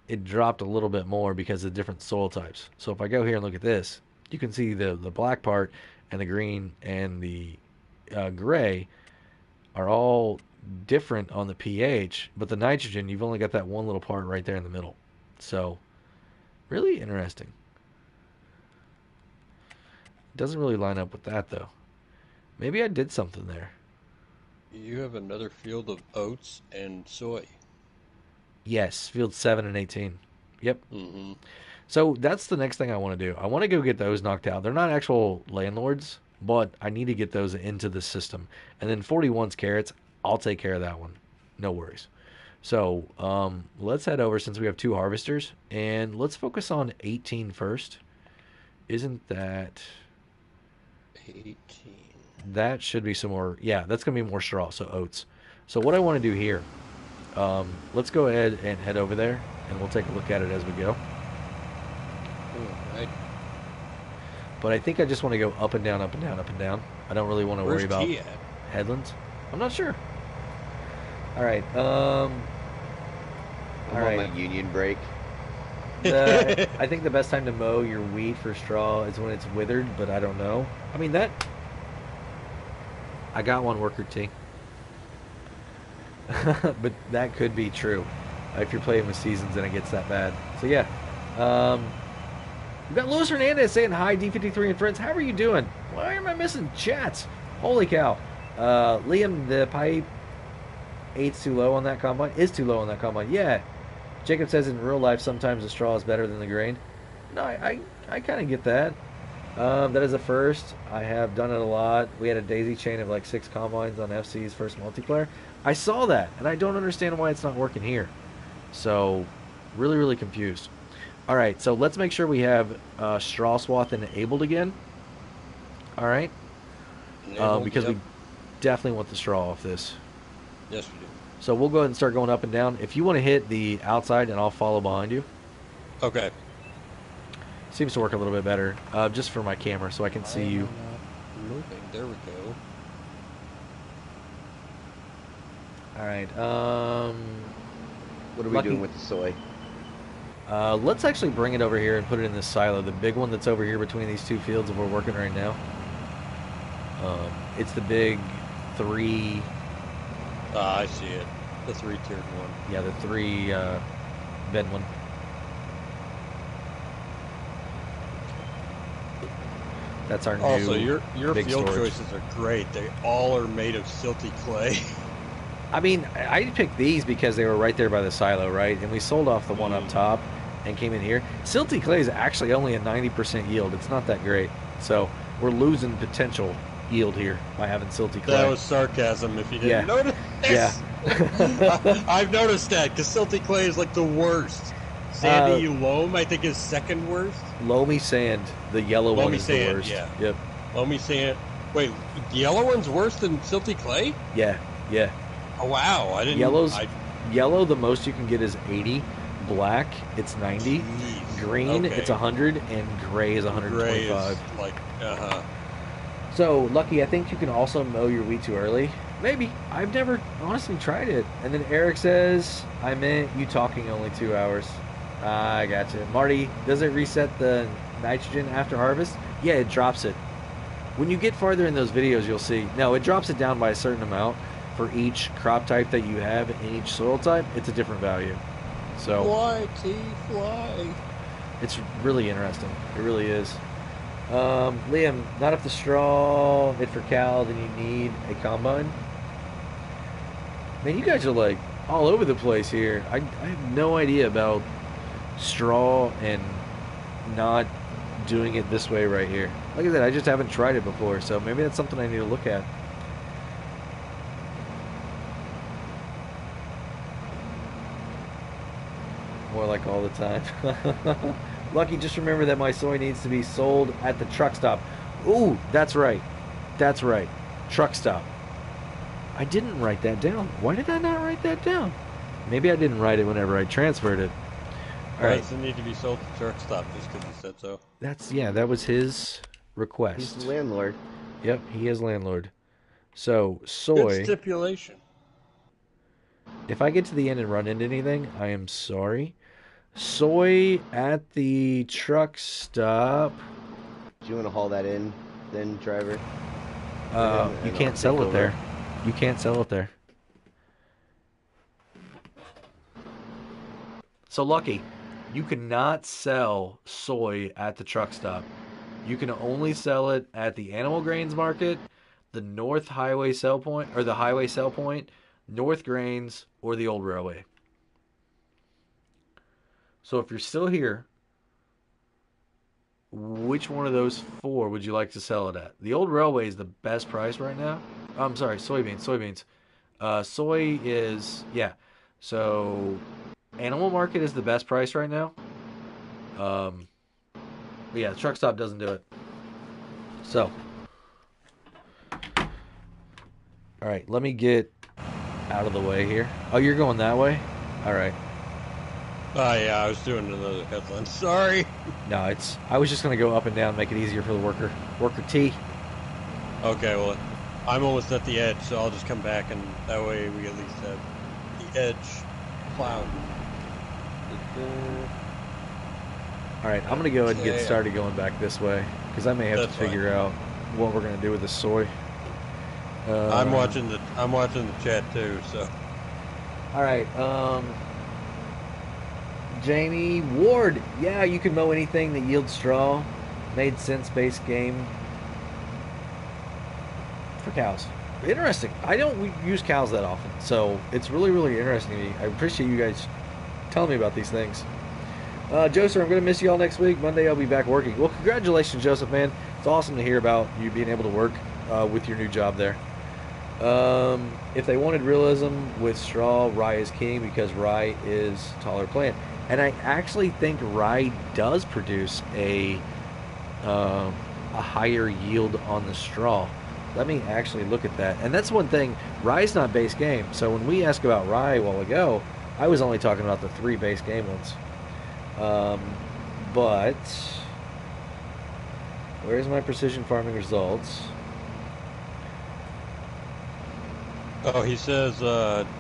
it dropped a little bit more because of different soil types. So if I go here and look at this, you can see the black part and the green and the gray are all different on the pH, but the nitrogen, you've only got that one little part right there in the middle. So really interesting. Doesn't really line up with that though. Maybe I did something there. You have another field of oats and soy. Yes, field 7 and 18. Yep. Mm-hmm. So that's the next thing I want to do. I want to go get those knocked out. They're not actual landlords, but I need to get those into the system. And then 41's carrots, I'll take care of that one. No worries. So let's head over, since we have two harvesters, and let's focus on 18 first. Isn't that... 18. That should be some more... Yeah, that's going to be more straw, so oats. So what I want to do here, let's go ahead and head over there, and we'll take a look at it as we go. All right. But I think I just want to go up and down, up and down, up and down. I don't really want to Where's worry about T at? headlands. I'm not sure. All right. I'm on my union break. I think the best time to mow your wheat for straw is when it's withered, but I don't know. I mean, that... I got one worker T. But that could be true if you're playing with seasons and it gets that bad. So, yeah. We've got Luis Hernandez saying hi, D53 and friends. How are you doing? Why am I missing chats? Holy cow. Liam, the pipe 8's too low on that combine. Is too low on that combine. Yeah. Jacob says in real life sometimes the straw is better than the grain. No, I kind of get that. That is a first. I have done it a lot. We had a daisy chain of like 6 combines on FC's first multiplayer. I saw that, and I don't understand why it's not working here. So, really, really confused. All right, so let's make sure we have straw swath enabled again. All right, because we definitely want the straw off this. Yes, we do. So we'll go ahead and start going up and down. If you want to hit the outside, and I'll follow behind you. Okay. Seems to work a little bit better, just for my camera, so I can see you. Moving. There we go. All right. What are we doing with the soy? Let's actually bring it over here and put it in this silo, the big one that's over here between these 2 fields that we're working right now. It's the big 3... I see it. The 3-tiered one. Yeah, the 3 bed one. That's our new Also, your big field storage. choices are great. They all are made of silty clay. I mean, I picked these because they were right there by the silo, right? And we sold off the one up top and came in here. Silty clay is actually only a 90% yield. It's not that great. So we're losing potential yield here by having silty clay. That was sarcasm if you didn't notice. Yeah. I've noticed that because silty clay is like the worst. Sandy loam, I think, is second worst. Loamy sand, the yellow one is the worst. Yeah. Yep. Loamy sand. Wait, the yellow one's worse than silty clay? Yeah, yeah. Oh, wow. I didn't... Yellow, the most you can get is 80. Black, it's 90. Jeez. Green, Okay. it's 100. And gray is 125. Gray is like, So, Lucky, I think you can also mow your wheat too early. Maybe. I've never honestly tried it. And then Eric says, I meant you talking only 2 hours. I gotcha. Marty, does it reset the nitrogen after harvest? Yeah, it drops it. When you get farther in those videos, you'll see. No, it drops it down by a certain amount. For each crop type that you have in each soil type, it's a different value. So fly, T, fly. It's really interesting. It really is. Liam, not if the straw hit for Cal, then you need a combine. Man, you guys are like all over the place here. I have no idea about straw and not doing it this way right here. Like I said, I just haven't tried it before, so maybe that's something I need to look at. More like all the time. Lucky, just remember that my soy needs to be sold at the truck stop. Ooh, that's right. That's right. Truck stop. I didn't write that down. Why did I not write that down? Maybe I didn't write it whenever I transferred it. All right. Doesn't need to be sold to truck stop just because he said so. That was his request. He's the landlord. Yep, he is landlord. So, soy. Good stipulation. If I get to the end and run into anything, I am sorry. Soy at the truck stop. Do you want to haul that in, then, driver? You can't sell it there. You can't sell it there. So, Lucky, you cannot sell soy at the truck stop. You can only sell it at the animal grains market, the North Highway sell point, or the Highway sell point, North Grains, or the Old Railway. So if you're still here, which one of those 4 would you like to sell it at? The Old Railway is the best price right now. I'm sorry, soybeans. Soy is, yeah. So Animal Market is the best price right now. But yeah, the truck stop doesn't do it. So, all right, let me get out of the way here. Oh, you're going that way? All right. Oh, yeah, I was doing another headland. Sorry. No, I was just gonna go up and down, make it easier for the worker. Worker T. Okay, well, I'm almost at the edge, so I'll just come back, and that way we at least have the edge plowed. All right, I'm gonna go ahead and get started going back this way because I may have to figure out what we're gonna do with the soy. I'm watching the chat too. So. All right, Jamie Ward. Yeah, you can mow anything that yields straw. Made sense based game for cows. Interesting. I don't use cows that often, so it's really, really interesting to me. I appreciate you guys telling me about these things. Joseph, I'm going to miss you all next week. Monday, I'll be back working. Well, congratulations, Joseph, man. It's awesome to hear about you being able to work with your new job there. If they wanted realism with straw, rye is king because rye is a taller plant. And I actually think rye does produce a higher yield on the straw. Let me actually look at that. And that's one thing. Rye's not base game. So when we asked about rye a while ago, I was only talking about the 3 base game ones. But where's my precision farming results? Oh, he says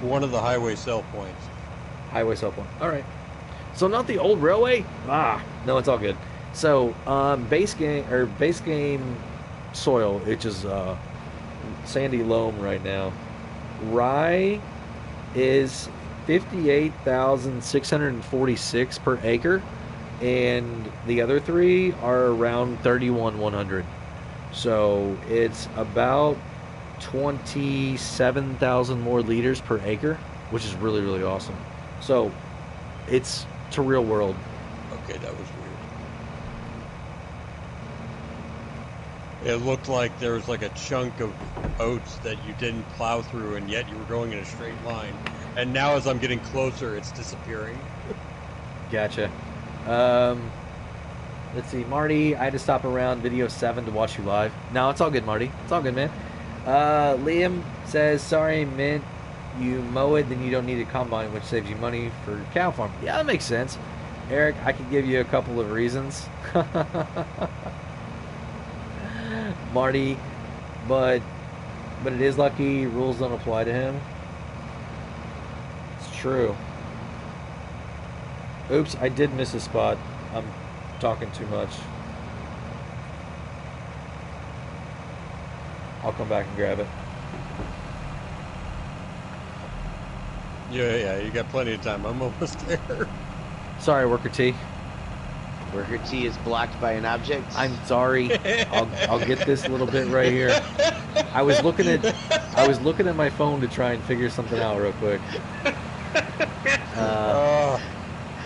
one of the highway sell points. Highway sell point. All right. So not the old railway? No, it's all good. So base game soil, which is sandy loam right now. Rye is 58,646 per acre, and the other 3 are around 31,100. So it's about 27,000 more liters per acre, which is really, really awesome. So it's to real world. Okay, that was weird. It looked like there was like a chunk of oats that you didn't plow through, and yet you were going in a straight line. And now as I'm getting closer, it's disappearing. Gotcha. Let's see, Marty, I had to stop around video 7 to watch you live. No, it's all good, Marty. It's all good, man. Liam says, sorry, Mint, you mow it, then you don't need a combine, which saves you money for cow farm. Yeah, that makes sense. Eric, I could give you a couple of reasons. Marty, but it is lucky rules don't apply to him. It's true. Oops, I did miss a spot. I'm talking too much. I'll come back and grab it. Yeah, you got plenty of time. I'm almost there. Sorry, Worker T. Worker T is blocked by an object. I'm sorry. I'll get this little bit right here. I was looking at my phone to try and figure something out real quick.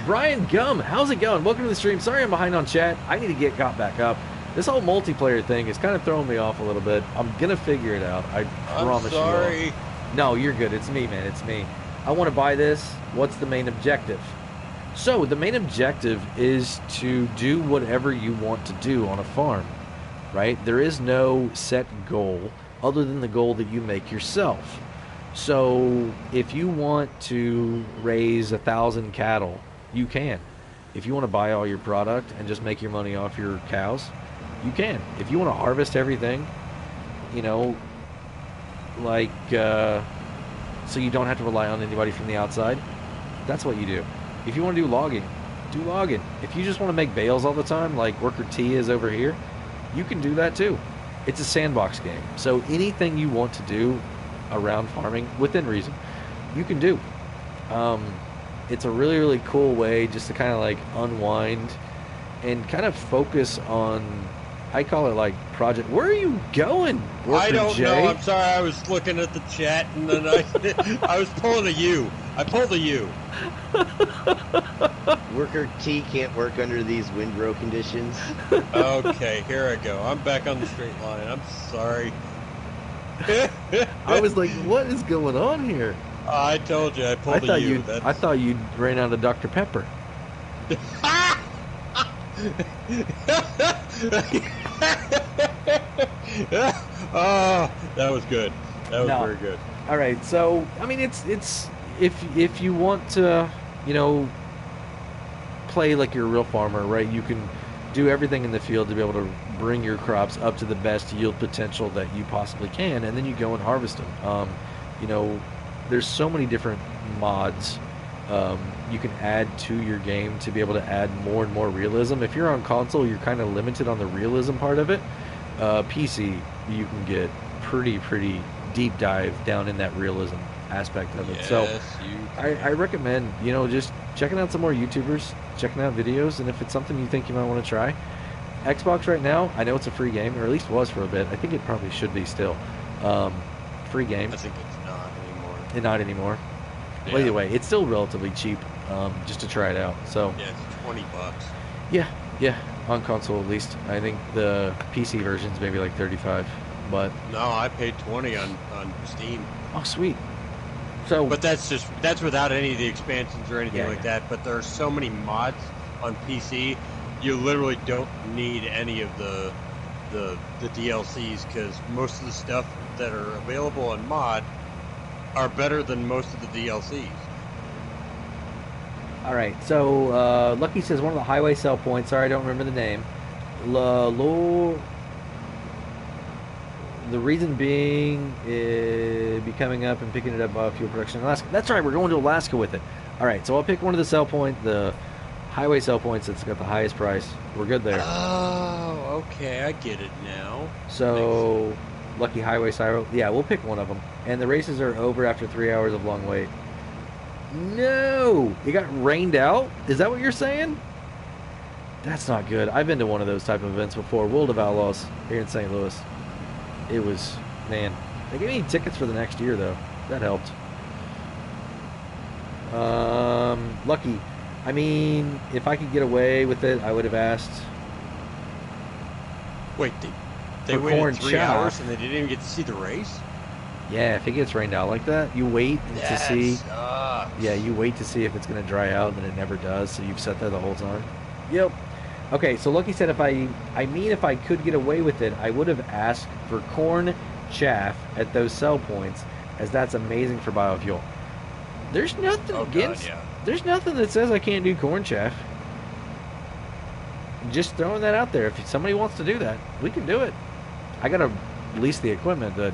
Brian Gum, how's it going? Welcome to the stream. Sorry I'm behind on chat. I need to get caught back up. This whole multiplayer thing is kind of throwing me off a little bit. I'm gonna figure it out. I promise you. I'm sorry. No, you're good. It's me, man. It's me. I want to buy this. What's the main objective? So the main objective is to do whatever you want to do on a farm, right? There is no set goal other than the goal that you make yourself. So if you want to raise 1,000 cattle, you can. If you want to buy all your product and just make your money off your cows, you can. If you want to harvest everything, you know, like, so you don't have to rely on anybody from the outside, that's what you do. If you want to do logging, do logging. If you just want to make bales all the time, like Worker T is over here, you can do that too. It's a sandbox game. So anything you want to do around farming, within reason, you can do. It's a really, really cool way just to kind of like unwind and kind of focus on, I call it like project. Where are you going, Worker I don't J? know. I'm sorry. I was looking at the chat and then I was pulling a U. I pulled a U. Worker T can't work under these windrow conditions. Okay, here I go. I'm back on the straight line. I'm sorry. I was like, what is going on here? I told you I pulled a U. I thought you ran out of Dr. Pepper. Oh, that was good. That was No. very good. All right, so I mean, it's if you want to, you know, play like you're a real farmer, right? You can do everything in the field to be able to bring your crops up to the best yield potential that you possibly can, and then you go and harvest them. You know, there's so many different mods you can add to your game to be able to add more and more realism. If you're on console, you're kind of limited on the realism part of it. PC, you can get pretty deep dive down in that realism aspect of it. Yes, So you I recommend, you know, just checking out some more YouTubers, checking out videos, and if it's something you think you might want to try. Xbox right now, I know it's a free game, or at least was for a bit. I think it probably should be still. Free game. I think it's not anymore. And not anymore. Yeah. Well, either way, it's still relatively cheap just to try it out. So Yeah, it's $20. yeah, on console at least. I think the PC version's maybe like 35, but No, I paid 20 on Steam. oh sweet. So But that's without any of the expansions or anything Yeah, like yeah. that. But there are so many mods on PC, you literally don't need any of the DLCs, because most of the stuff that are available on mod are better than most of the DLCs. all right, so Lucky says one of the highway sell points. Sorry, I don't remember the name. The reason being be coming up and picking it up fuel production in Alaska. That's right, we're going to Alaska with it. All right, so I'll pick one of the sell point, the highway sell points that's got the highest price. We're good there. Oh, okay, I get it now. So Lucky Highway Cyro, yeah, we'll pick one of them. And the races are over after 3 hours of long wait. No, it got rained out. Is that what you're saying? That's not good. I've been to one of those type of events before. World of Outlaws here in St. Louis. It was, man. They gave me tickets for the next year though. That helped. Lucky. I mean, if I could get away with it, I would have asked. Wait, they For waited corn 3 chop. hours and they didn't even get to see the race? Yeah, if it gets rained out like that, you wait to see. Sucks. Yeah, you wait to see if it's going to dry out, and it never does. So you've sat there the whole time. Yep. Okay, so Lucky said if if I could get away with it, I would have asked for corn chaff at those sell points, as that's amazing for biofuel. There's nothing Oh, God, against. yeah. There's nothing that says I can't do corn chaff. Just throwing that out there. If somebody wants to do that, we can do it. I gotta lease the equipment. But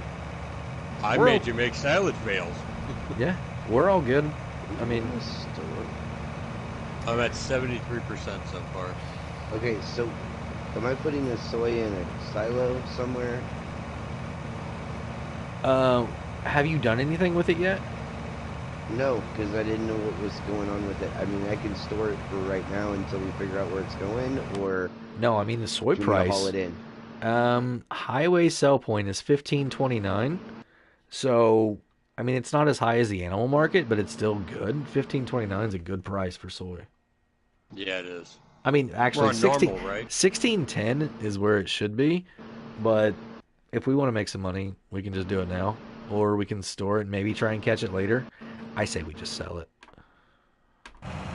I We're made all- you make silage bales. yeah, we're all good. I mean, I'm at 73% so far. Okay, so am I putting the soy in a silo somewhere? have you done anything with it yet? No, because I didn't know what was going on with it. I mean, I can store it for right now until we figure out where it's going, or No, I mean the soy do you want to price. haul it in? Highway sell point is 15.29. So, I mean, it's not as high as the animal market, but it's still good. 15.29 is a good price for soy. Yeah, it is. I mean, actually, We're on normal, right? 16.10 is where it should be. But if we want to make some money, we can just do it now, or we can store it and maybe try and catch it later. I say we just sell it.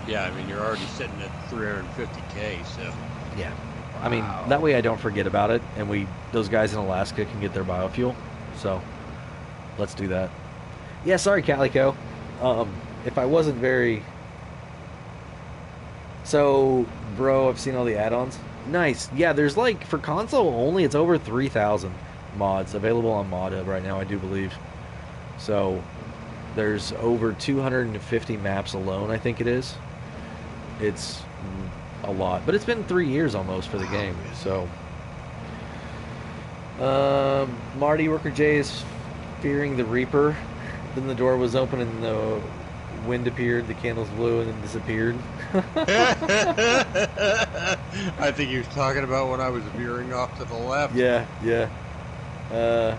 Yeah, I mean, you're already sitting at 350K, so. Yeah. I mean, that way I don't forget about it, and those guys in Alaska can get their biofuel. So, let's do that. Yeah, sorry, Calico. If I wasn't very... So, bro, I've seen all the add-ons. Nice. Yeah, there's like, for console only, it's over 3,000 mods available on ModHub right now, I do believe. So, there's over 250 maps alone, I think it is. It's a lot. But it's been 3 years almost for the game, so... Marty Worker J is fearing the Reaper. Then the door was open and the wind appeared, the candles blew, and then disappeared. I think he was talking about when I was veering off to the left. Yeah.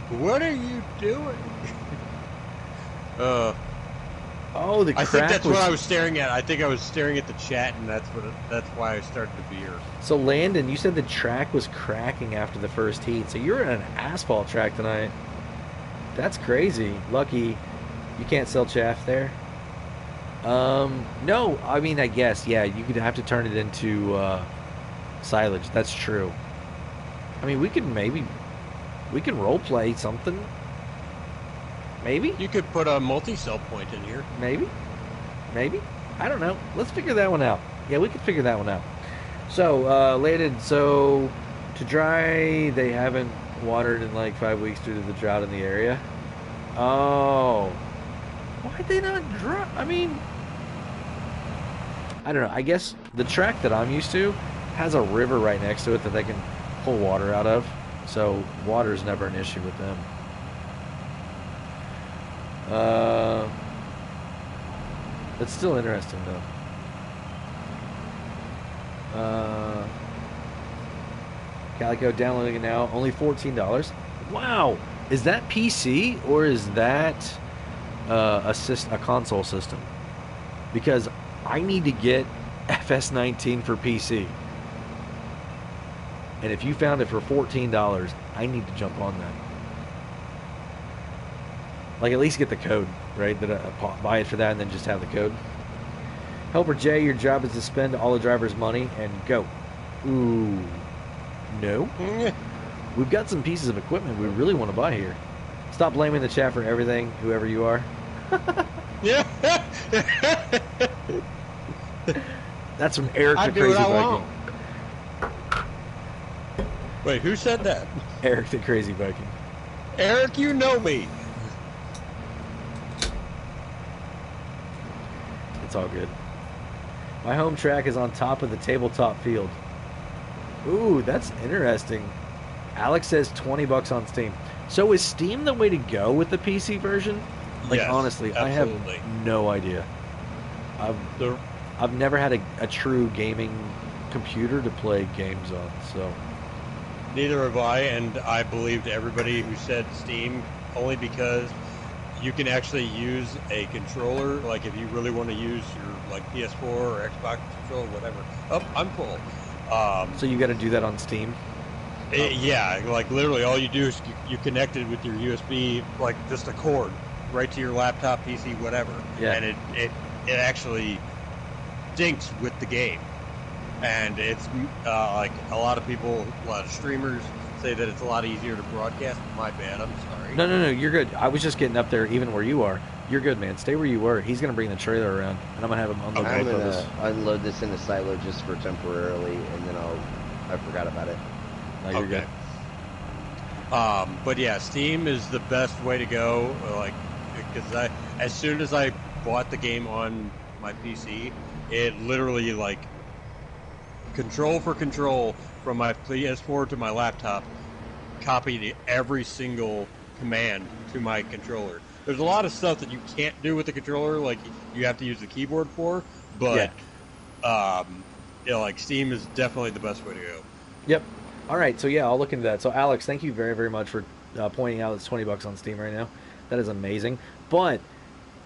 What are you doing? Oh, the I crack think that's was... what I was staring at. I think I was staring at the chat, and that's why I started to veer. So, Landon, you said the track was cracking after the first heat. So you're in an asphalt track tonight. That's crazy. Lucky you can't sell chaff there. No, I mean, I guess, yeah, you could have to turn it into silage. That's true. I mean, we can role play something. Maybe. You could put a multi-cell point in here. Maybe. I don't know. Let's figure that one out. Yeah, we could figure that one out. So, Landon, so to dry, they haven't watered in like 5 weeks due to the drought in the area. Oh. Why'd they not dry? I mean, I don't know. I guess the track that I'm used to has a river right next to it that they can pull water out of. So, water's never an issue with them. It's still interesting though. Calico downloading it now, only $14. Wow, is that PC or is that a console system? Because I need to get FS19 for PC, and if you found it for $14, I need to jump on that. Like, at least get the code, right? That I buy it for that and then just have the code. Helper J, your job is to spend all the driver's money and go. Ooh. No. We've got some pieces of equipment we really want to buy here. Stop blaming the chat for everything, whoever you are. Yeah. That's from Eric the Crazy Viking. Wait, who said that? Eric the Crazy Viking. Eric, you know me. It's all good. My home track is on top of the tabletop field. Ooh, that's interesting. Alex says $20 on Steam. So is Steam the way to go with the PC version? Like, yes, honestly, absolutely. I have no idea. I've never had a true gaming computer to play games on, so. Neither have I, and I believed everybody who said Steam only because you can actually use a controller. Like, if you really want to use your like PS4 or Xbox controller, whatever. Oh, I'm full. So you got to do that on Steam? Yeah, like literally all you do is you connect it with your USB, like just a cord, right to your laptop, PC, whatever. Yeah. And it actually syncs with the game. And it's like a lot of people, a lot of streamers say that it's a lot easier to broadcast. My bad, I'm sorry. No, you're good. I was just getting up there even where you are. You're good, man. Stay where you were. He's going to bring the trailer around, and I'm going to have him unload I'm both of gonna us. unload this in the silo just for temporarily, and then I forgot about it. No, you're Okay. good. But yeah, Steam is the best way to go. Like, because as soon as I bought the game on my PC, it literally like control for control from my PS4 to my laptop, copied every single command to my controller. There's a lot of stuff that you can't do with the controller, like you have to use the keyboard for, but like Steam is definitely the best way to go. Yep. All right, so yeah, I'll look into that. So Alex, thank you very, very much for pointing out it's $20 on Steam right now. That is amazing. But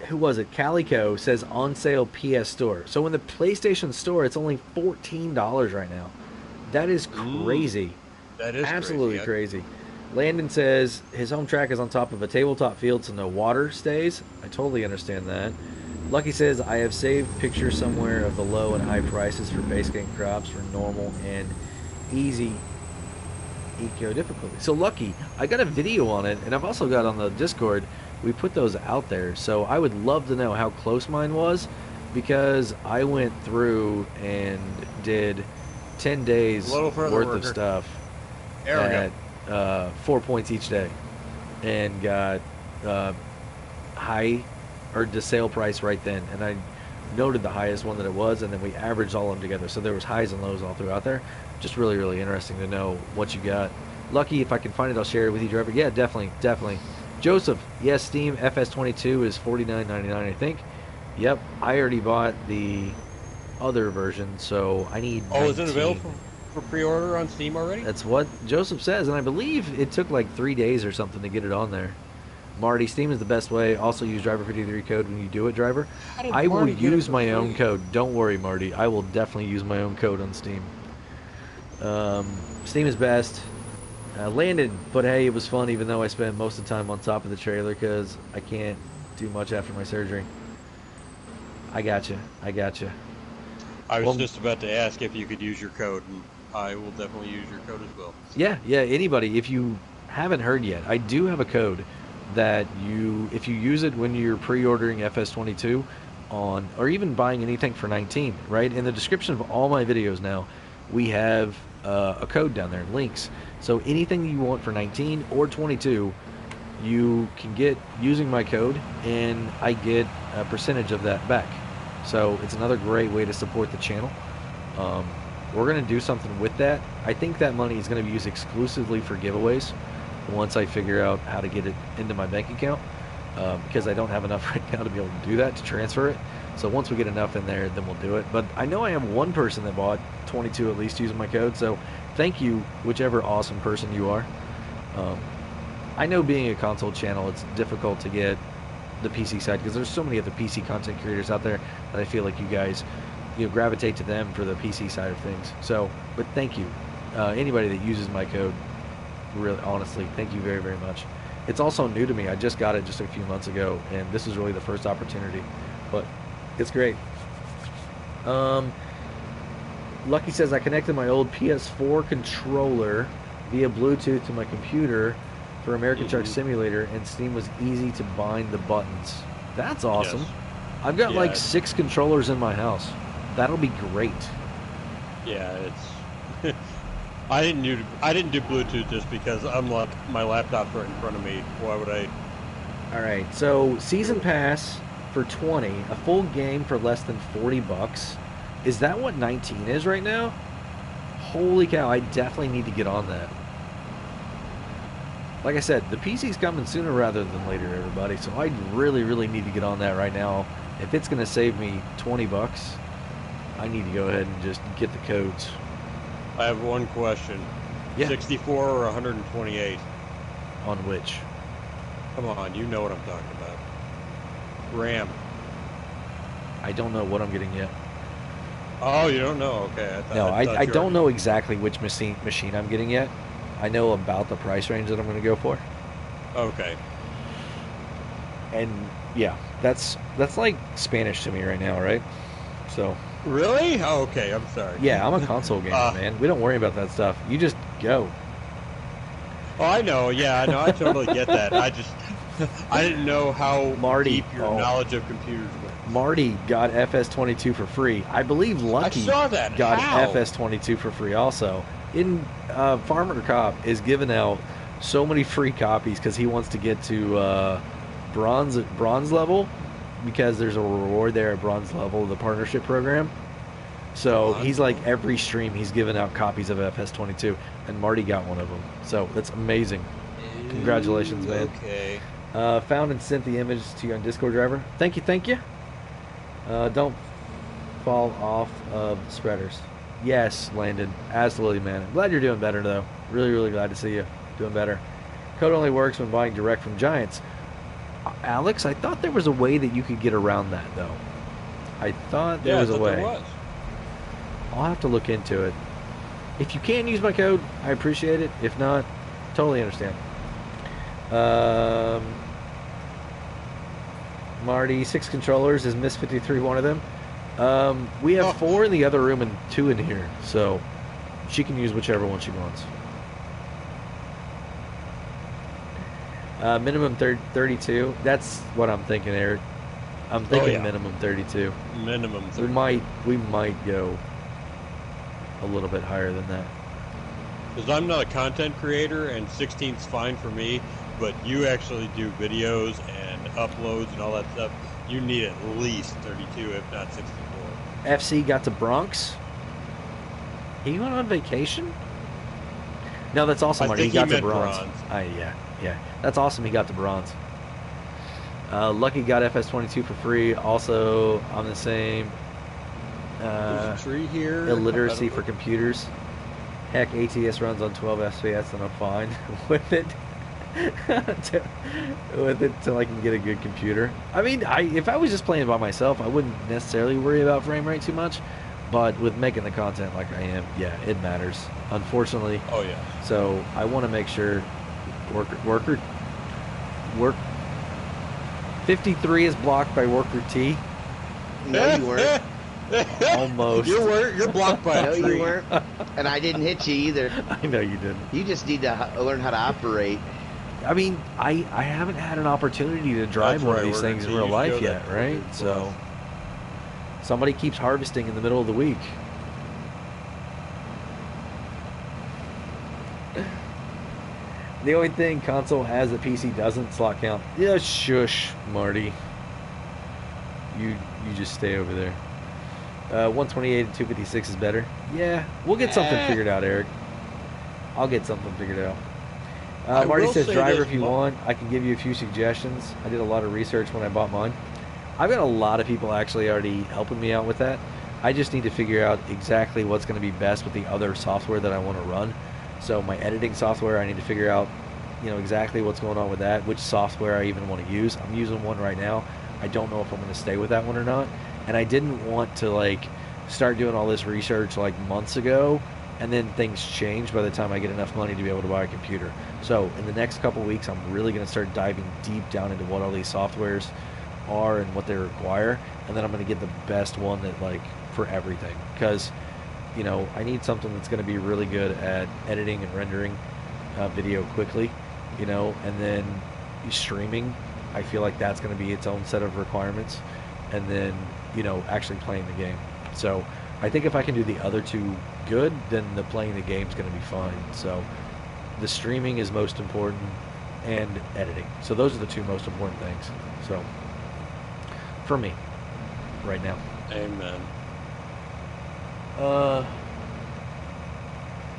who was it? Calico says on sale PS Store. So in the PlayStation Store, it's only $14 right now. That is crazy. That is absolutely crazy. Landon says his home track is on top of a tabletop field, so no water stays. I totally understand that. Lucky says I have saved pictures somewhere of the low and high prices for base game crops for normal and easy eco difficulty. So Lucky, I got a video on it, and I've also got on the Discord. We put those out there, so I would love to know how close mine was, because I went through and did 10 days worth of stuff at 4 points each day, and got high or the sale price right then, and I noted the highest one that it was, and then we averaged all of them together, so there was highs and lows all throughout there. Just really, really interesting to know what you got. Lucky, if I can find it, I'll share it with you, driver. Yeah, definitely. Joseph, yes, Steam FS22 is $49.99, I think. Yep, I already bought the other version, so I need 19. Is it available for pre-order on Steam already? That's what Joseph says, and I believe it took like 3 days or something to get it on there. Marty, Steam is the best way. Also use driver53 code when you do it, driver. I will use my own code. Don't worry, Marty. I will definitely use my own code on Steam. Steam is best. Landed, but hey, it was fun, even though I spent most of the time on top of the trailer because I can't do much after my surgery. I gotcha. I was just about to ask if you could use your code, and I will definitely use your code as well. Yeah, yeah. Anybody, if you haven't heard yet, I do have a code that if you use it when you're pre-ordering FS22 on, or even buying anything for 19, right? In the description of all my videos now, we have a code down there, links. So anything you want for 19 or 22, you can get using my code, and I get a percentage of that back. So it's another great way to support the channel. We're going to do something with that. I think that money is going to be used exclusively for giveaways once I figure out how to get it into my bank account, because I don't have enough right now to be able to do that, to transfer it. So once we get enough in there, then we'll do it. But I know I have one person that bought 22 at least using my code, so thank you, whichever awesome person you are. I know being a console channel, it's difficult to get the PC side because there's so many other PC content creators out there that I feel like you guys gravitate to them for the PC side of things. So, but thank you. Anybody that uses my code, really, honestly, thank you very, very much. It's also new to me. I just got it just a few months ago, and this is really the first opportunity, but it's great. Lucky says, I connected my old PS4 controller via Bluetooth to my computer for American Truck Simulator, and Steam was easy to bind the buttons. That's awesome. Yes. I've got like 6 controllers in my house. That'll be great. Yeah, it's. I didn't do Bluetooth just because my laptop's right in front of me. Why would I? All right, so season pass for 20, a full game for less than $40. Is that what 19 is right now? Holy cow! I definitely need to get on that. Like I said, the PC's coming sooner rather than later, everybody. So I really, really need to get on that right now. If it's going to save me $20, I need to go ahead and just get the codes. I have one question. Yeah. 64 or 128? On which? Come on, you know what I'm talking about. RAM. I don't know what I'm getting yet. Oh, you don't know? Okay. I don't know exactly which machine I'm getting yet. I know about the price range that I'm going to go for. Okay. And yeah, that's like Spanish to me right now, right? So. Really? Oh, okay. I'm sorry. Yeah, I'm a console gamer, man. We don't worry about that stuff. You just go. Oh, I know. Yeah, I know. I totally get that. I didn't know how deep your knowledge of computers went. Marty got FS22 for free. I believe Lucky got FS22 for free also. Farmer Cop is giving out so many free copies because he wants to get to bronze level, because there's a reward there at bronze level of the partnership program. So he's like, every stream he's giving out copies of FS22, and Marty got one of them. So that's amazing. Congratulations, man. Okay. Found and sent the image to you on Discord, driver. Thank you. Don't fall off of spreaders. Yes, Landon. Absolutely, man. I'm glad you're doing better, though. Really, really glad to see you doing better. Code only works when buying direct from Giants. Alex, I thought there was a way that you could get around that, though. I thought there was a way. There was. I'll have to look into it. If you can use my code, I appreciate it. If not, totally understand. Marty, 6 controllers. Is Miss 53 one of them? We have 4 in the other room and 2 in here, so she can use whichever one she wants. Minimum 32. That's what I'm thinking, Eric. I'm thinking minimum 32. Minimum 32. We might go a little bit higher than that. Because I'm not a content creator, and 16's fine for me, but you actually do videos and uploads and all that stuff. You need at least 32, if not 64. FC got to Bronx. He went on vacation? No, that's awesome. He got to bronze. Yeah. That's awesome. He got to bronze. Lucky got FS22 for free. Also, I'm the same. There's a tree here. Illiteracy for computers. Heck, ATS runs on 12 FPS, and I'm fine with it. Till I can get a good computer. I mean, if I was just playing by myself, I wouldn't necessarily worry about frame rate too much. But with making the content like I am, yeah, it matters. Unfortunately. Oh yeah. So I want to make sure worker 53 is blocked by worker T. No, you weren't. Almost. You're blocked by No, a tree. you weren't. And I didn't hit you either. I know you didn't. You just need to learn how to operate. I mean, I haven't had an opportunity to drive That's one of right, these we're things in gonna real use life you yet, that right? for So us. somebody keeps harvesting in the middle of the week. The only thing console has that PC doesn't, slot count. Yeah, shush, Marty. You just stay over there. 128 and 256 is better. Yeah, we'll get something figured out, Eric. I'll get something figured out. I Marty will says, say driver, this, if you want, I can give you a few suggestions. I did a lot of research when I bought mine. I've got a lot of people actually already helping me out with that. I just need to figure out exactly what's going to be best with the other software that I want to run. So my editing software, I need to figure out, exactly what's going on with that, which software I even want to use. I'm using one right now. I don't know if I'm going to stay with that one or not. And I didn't want to start doing all this research months ago, and then things change by the time I get enough money to be able to buy a computer. So in the next couple of weeks, I'm really going to start diving deep down into what all these softwares are and what they require, and then I'm going to get the best one that for everything, because I need something that's going to be really good at editing and rendering video quickly, and then streaming. I feel like that's going to be its own set of requirements, and then actually playing the game. So I think if I can do the other two good, then the playing the game is going to be fine. So the streaming is most important, and editing. So those are the two most important things. So for me, right now. Amen.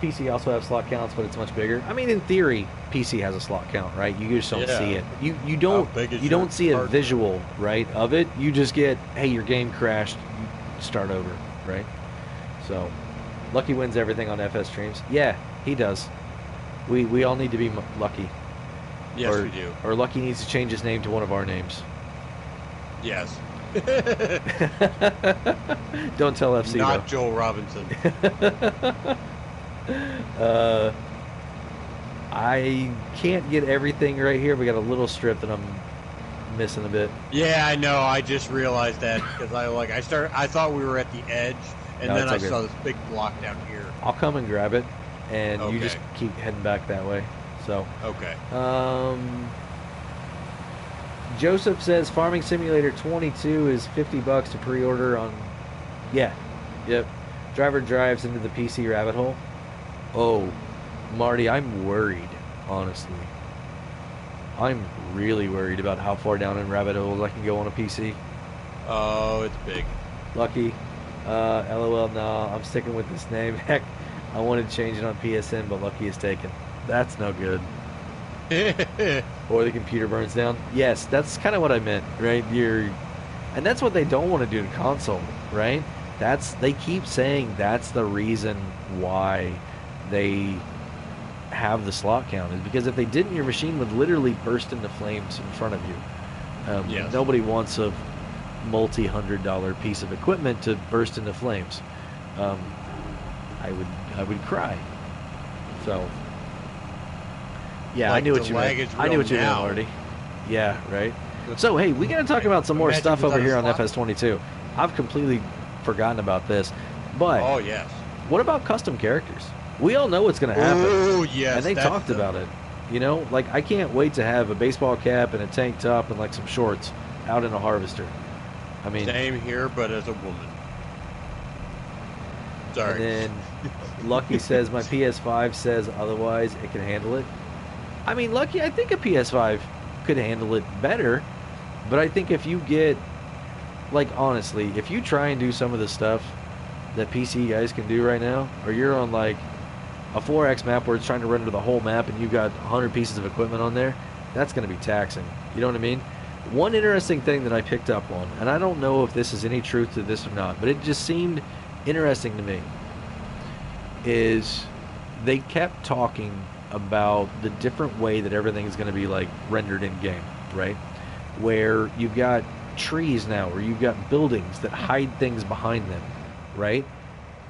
PC also have slot counts, but it's much bigger. I mean, in theory, PC has a slot count, right? You just don't see it. You don't see a hard visual, right, of it. You just get, hey, your game crashed. You start over, right? So, Lucky wins everything on FS streams. Yeah, he does. We all need to be Lucky. Yes, or, we do. Or Lucky needs to change his name to one of our names. Yes. Don't tell FC Not though. Joel Robinson. I can't get everything right here. We got a little strip that I'm missing a bit. Yeah, I know. I just realized that because I thought we were at the edge, and No, then I it's okay. saw this big block down here. I'll come and grab it, and you Okay. just keep heading back that way. So, Okay. Joseph says Farming Simulator 22 is $50 to pre-order on. Yeah, yep. Driver drives into the PC rabbit hole. Oh, Marty, I'm worried. Honestly, I'm really worried about how far down in rabbit holes I can go on a PC. Oh, it's big. Lucky. LOL, nah, I'm sticking with this name. Heck, I wanted to change it on PSN, but Lucky is taken. That's no good. Or the computer burns down. Yes, that's kind of what I meant, right? And that's what they don't want to do to console, right? They keep saying that's the reason why they have the slot count, is because if they didn't, your machine would literally burst into flames in front of you. Yes. Nobody wants a multi-$100 piece of equipment to burst into flames. I would cry. So yeah, I knew what you meant. I knew what you meant, Marty. Yeah, right. So hey, we got to talk about some more Imagine stuff over without a here on slot. FS22. I've completely forgotten about this, but Oh, yes. what about custom characters? We all know what's going to happen. Oh, yes. And they that's talked about it. I can't wait to have a baseball cap and a tank top and some shorts out in a harvester. I mean, Same here, but as a woman. Sorry. and then Lucky says my PS5 says otherwise. It can handle it. I mean, Lucky, I think a PS5 could handle it better, but I think if you get, honestly, if you try and do some of the stuff that PC guys can do right now, or you're on a 4X map where it's trying to render the whole map and you've got 100 pieces of equipment on there, that's going to be taxing. You know what I mean? One interesting thing that I picked up on, and I don't know if this is any truth to this or not, but it just seemed interesting to me, is they kept talking about the different way that everything is going to be rendered in game, right? Where you've got trees now, or you've got buildings that hide things behind them, right?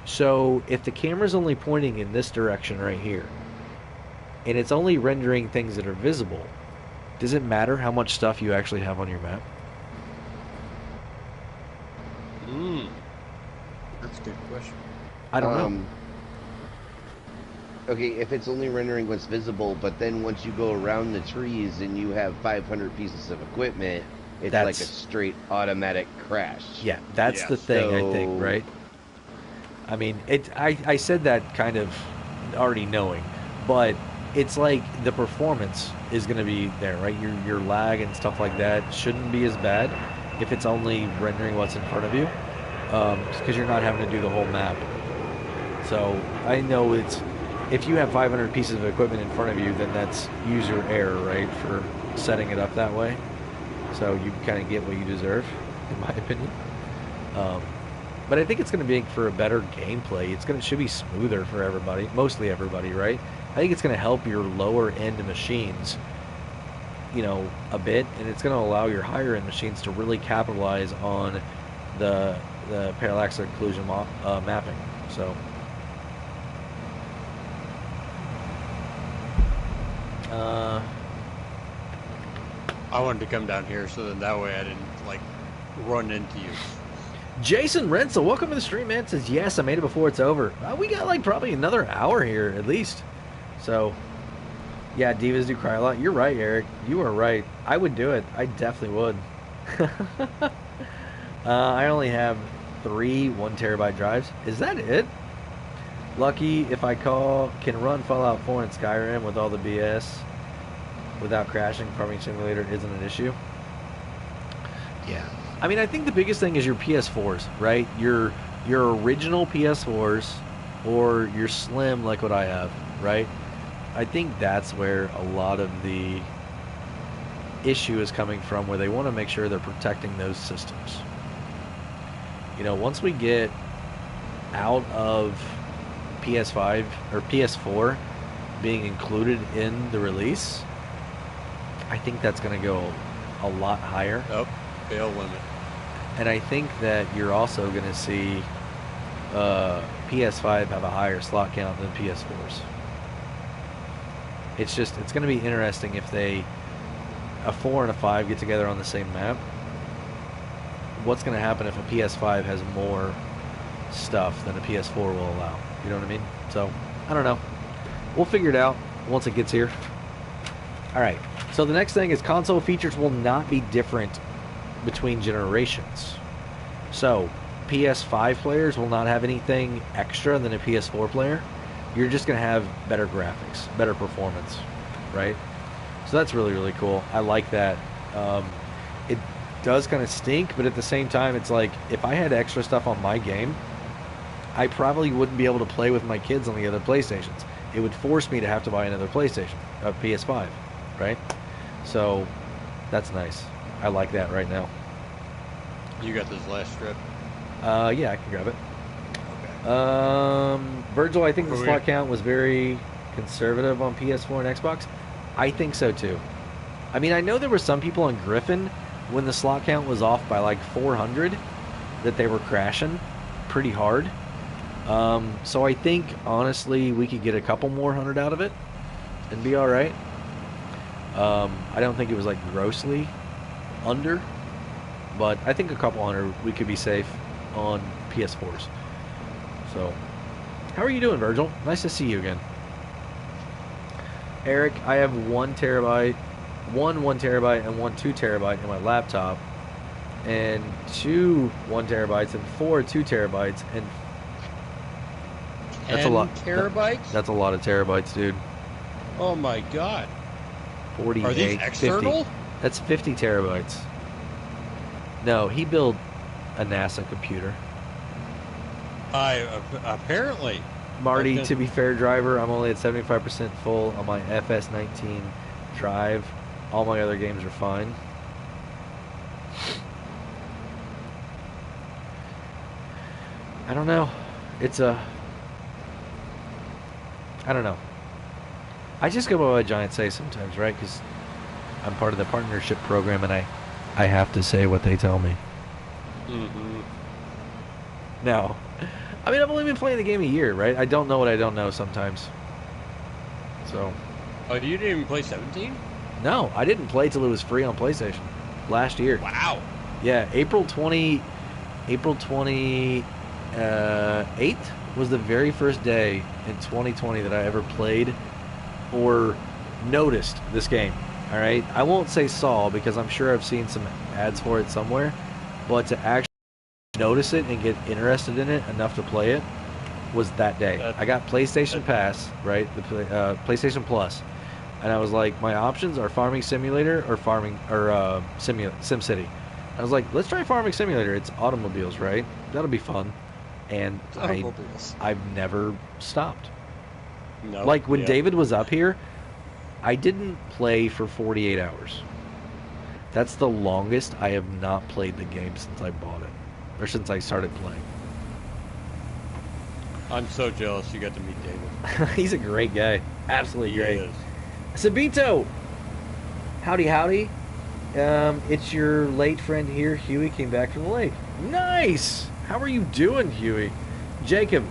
So if the camera's only pointing in this direction right here, and it's only rendering things that are visible, does it matter how much stuff you actually have on your map? That's a good question. I don't know. Okay, if it's only rendering what's visible, but then once you go around the trees and you have 500 pieces of equipment, it's like a That's straight automatic crash. yeah, that's the Yes. thing, I think, So right? I mean, I said that kind of already knowing, but it's like the performance is going to be there, right? Your lag and stuff like that shouldn't be as bad if it's only rendering what's in front of you, because you're not having to do the whole map. So I know it's if you have 500 pieces of equipment in front of you, then that's user error, right, for setting it up that way. So you kind of get what you deserve, in my opinion. Um, but I think it's going to make for a better gameplay. It should be smoother for everybody, mostly everybody, right? I think it's going to help your lower end machines, a bit, and it's going to allow your higher end machines to really capitalize on the parallax occlusion mapping. So. I wanted to come down here so then that way I didn't run into you. Jason Renzel, welcome to the stream, man. Says yes, I made it before it's over. We got probably another hour here at least. So, yeah, divas do cry a lot. You're right, Eric. You are right. I would do it. I definitely would. I only have 3 1 terabyte drives. Is that it? Lucky if I can run Fallout 4 and Skyrim with all the BS without crashing. Farming Simulator isn't an issue. Yeah. I mean, I think the biggest thing is your PS4s, right? Your original PS4s or your Slim like what I have, right? I think that's where a lot of the issue is coming from, where they want to make sure they're protecting those systems. Once we get out of PS5 or PS4 being included in the release, I think that's going to go a lot higher. Oh, bail limit. And I think that you're also going to see PS5 have a higher slot count than PS4s. It's going to be interesting if a 4 and a 5 get together on the same map. What's going to happen if a PS5 has more stuff than a PS4 will allow? You know what I mean? So, I don't know. We'll figure it out once it gets here. All right. So the next thing is console features will not be different between generations. So, PS5 players will not have anything extra than a PS4 player. You're just going to have better graphics, better performance, right? So that's really, really cool. I like that. It does kind of stink, but at the same time, it's like, if I had extra stuff on my game, I probably wouldn't be able to play with my kids on the other PlayStations. It would force me to have to buy another PlayStation, a PS5, right? So, that's nice. I like that right now. You got this last strip? Yeah, I can grab it. Okay. Virgil, I think the slot count was very conservative on PS4 and Xbox. I think so too. I mean, I know there were some people on Griffin when the slot count was off by 400 that they were crashing pretty hard. So I think, honestly, we could get a couple more hundred out of it and be all right. I don't think it was grossly under, but I think a couple hundred we could be safe on PS4s. So, how are you doing, Virgil? Nice to see you again. Eric, I have 1 terabyte, one 1 terabyte and 1 2 terabyte in my laptop, and 2 1 terabytes and 4 2 terabytes, and that's a lot. Terabytes? That's a lot of terabytes, dude. Oh my god. 48, Are these external? 50. That's 50 terabytes. No, he built a NASA computer. Apparently. Marty, to be fair, driver, I'm only at 75% full on my FS19 drive. All my other games are fine. I don't know. I don't know. I just go by what giants say sometimes, right? Because I'm part of the partnership program, and I have to say what they tell me. Mm-hmm. No. I mean, I've only been playing the game a year, right? I don't know what I don't know sometimes. So. Oh, you didn't even play 17? No, I didn't play till it was free on PlayStation last year. Wow. Yeah, April 2018, 8th was the very first day in 2020 that I ever played or noticed this game. All right, I won't say saw because I'm sure I've seen some ads for it somewhere, but to actually notice it and get interested in it enough to play it was that day. I got PlayStation Pass, right? The PlayStation Plus, and I was like, my options are Farming Simulator or SimCity. I was like, let's try Farming Simulator. It's automobiles, right? That'll be fun. And I've never stopped. No. Like when David was up here, I didn't play for 48 hours. That's the longest I have not played the game since I bought it, or since I started playing. I'm so jealous you got to meet David. He's a great guy. Absolutely great. He is. Sabito! Howdy, howdy. It's your late friend here. Huey came back from the lake. Nice! How are you doing, Huey? Jacob,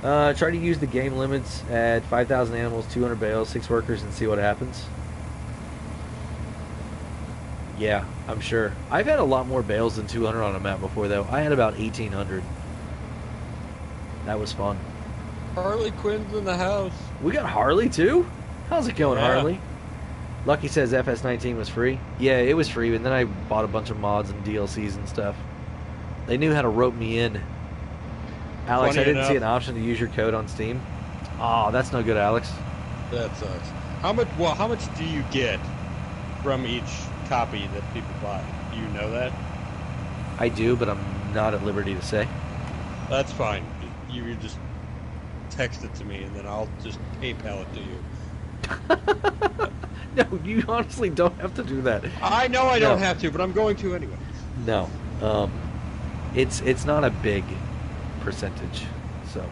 try to use the game limits at 5,000 animals, 200 bales, 6 workers, and see what happens. Yeah, I'm sure. I've had a lot more bales than 200 on a map before, though. I had about 1,800. That was fun. Harley Quinn's in the house. We got Harley, too? How's it going, Yeah. Harley? Lucky says FS19 was free. Yeah, it was free, and then I bought a bunch of mods and DLCs and stuff. They knew how to rope me in. Alex, Funny I didn't see enough. an option to use your code on Steam. Oh, that's no good, Alex. That sucks. How much? Well, how much do you get from each copy that people buy? Do you know that? I do, but I'm not at liberty to say. That's fine. You just text it to me, and then I'll just PayPal it to you. No, you honestly don't have to do that. I know I No. don't have to, but I'm going to anyway. No, it's not a big percentage. So,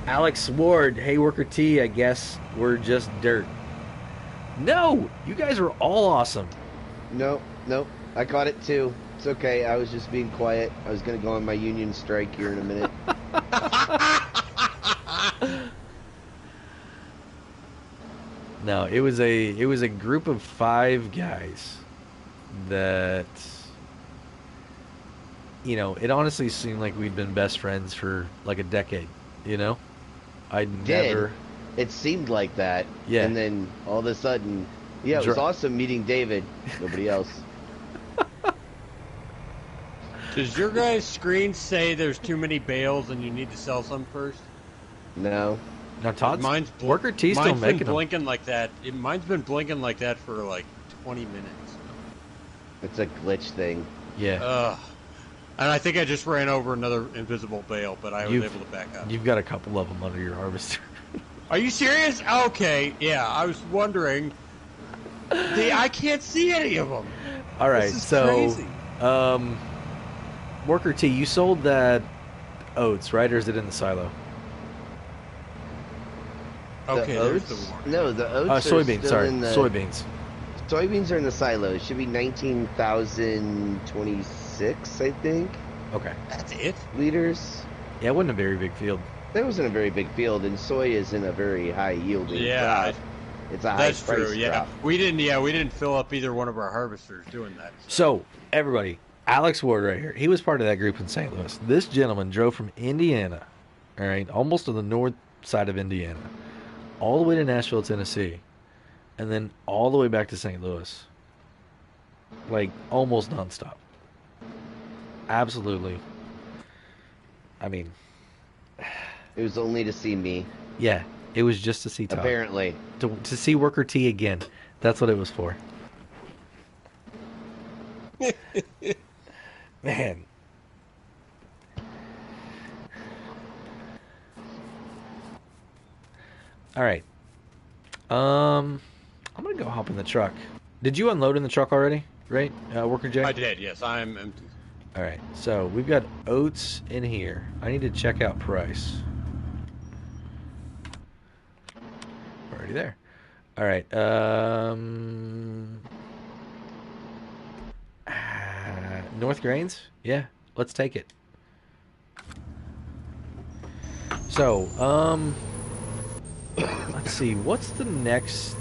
Alex Ward, hey Worker T, I guess we're just dirt. No, you guys are all awesome. Nope. I caught it too. It's okay. I was just being quiet. I was gonna go on my union strike here in a minute. No, it was a group of 5 guys that, you know, it honestly seemed like we'd been best friends for like a decade, you know? I never... It seemed like that. Yeah. And then all of a sudden, yeah, it was awesome meeting David. Nobody else. Does your guys' screen say there's too many bales and you need to sell some first? No. Now Todd's Mine's Worker T's still mine's been making them. blinking like that. Mine's been blinking like that for like 20 minutes. It's a glitch thing. Yeah. And I think I just ran over another invisible bale, but I was able to back up. You've got a couple of them under your harvester. Are you serious? Okay, yeah. I was wondering. I can't see any of them. All right, This is so crazy. Worker T, you sold that oats, right? Or is it in the silo? Okay, The there's oats? the one. No, the oats are Soybeans, still sorry. in the... Soybeans. Soybeans are in the silo. It should be 19,026, I think, Okay. That's it? liters. Yeah, it wasn't a very big field. That wasn't a very big field, and soy is in a very high yielding crop. It's a high That's price true. Yeah, crop. we didn't fill up either one of our harvesters doing that. So, everybody, Alex Ward right here, he was part of that group in St. Louis. This gentleman drove from Indiana, all right, almost to the north side of Indiana, all the way to Nashville, Tennessee, and then all the way back to St. Louis. Like, almost nonstop. Absolutely. I mean, It was only to see me, yeah, it was just to see Todd. apparently. To see Worker T again. That's what it was for. Man. All right. I'm gonna go hop in the truck. Did you unload in the truck already? Right, Worker J? I did. Yes, I'm empty. All right. So we've got oats in here. I need to check out price. Already there. All right. North Grains? Yeah, let's take it. So, let's see. What's the next?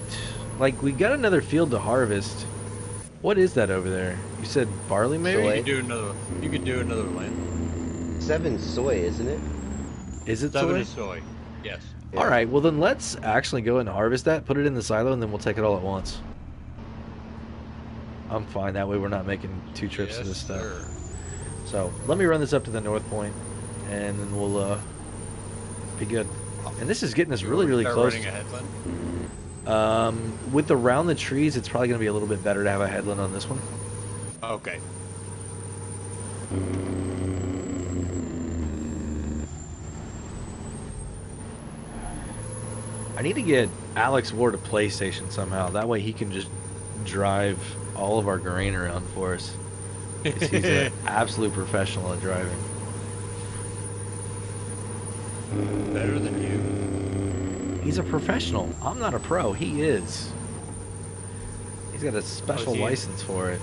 Like, we got another field to harvest. What is that over there? You said barley, maybe? Soy. You could do another land. 7 soy, isn't it? Is it 7 soy? is soy. Yes. Yeah. All right, well then let's actually go ahead and harvest that, put it in the silo, and then we'll take it all at once. I'm fine. That way we're not making 2 trips to Yes, this stuff. sir. So let me run this up to the north point, and then we'll be good. And this is getting us really, really Start close. running a headland? With around the trees, it's probably going to be a little bit better to have a headland on this one. Okay. I need to get Alex Ward a PlayStation somehow. That way he can just drive all of our grain around for us. 'Cause he's an absolute professional at driving. Better than you. He's a professional. I'm not a pro. He is. He's got a special Oh, is he? license for it.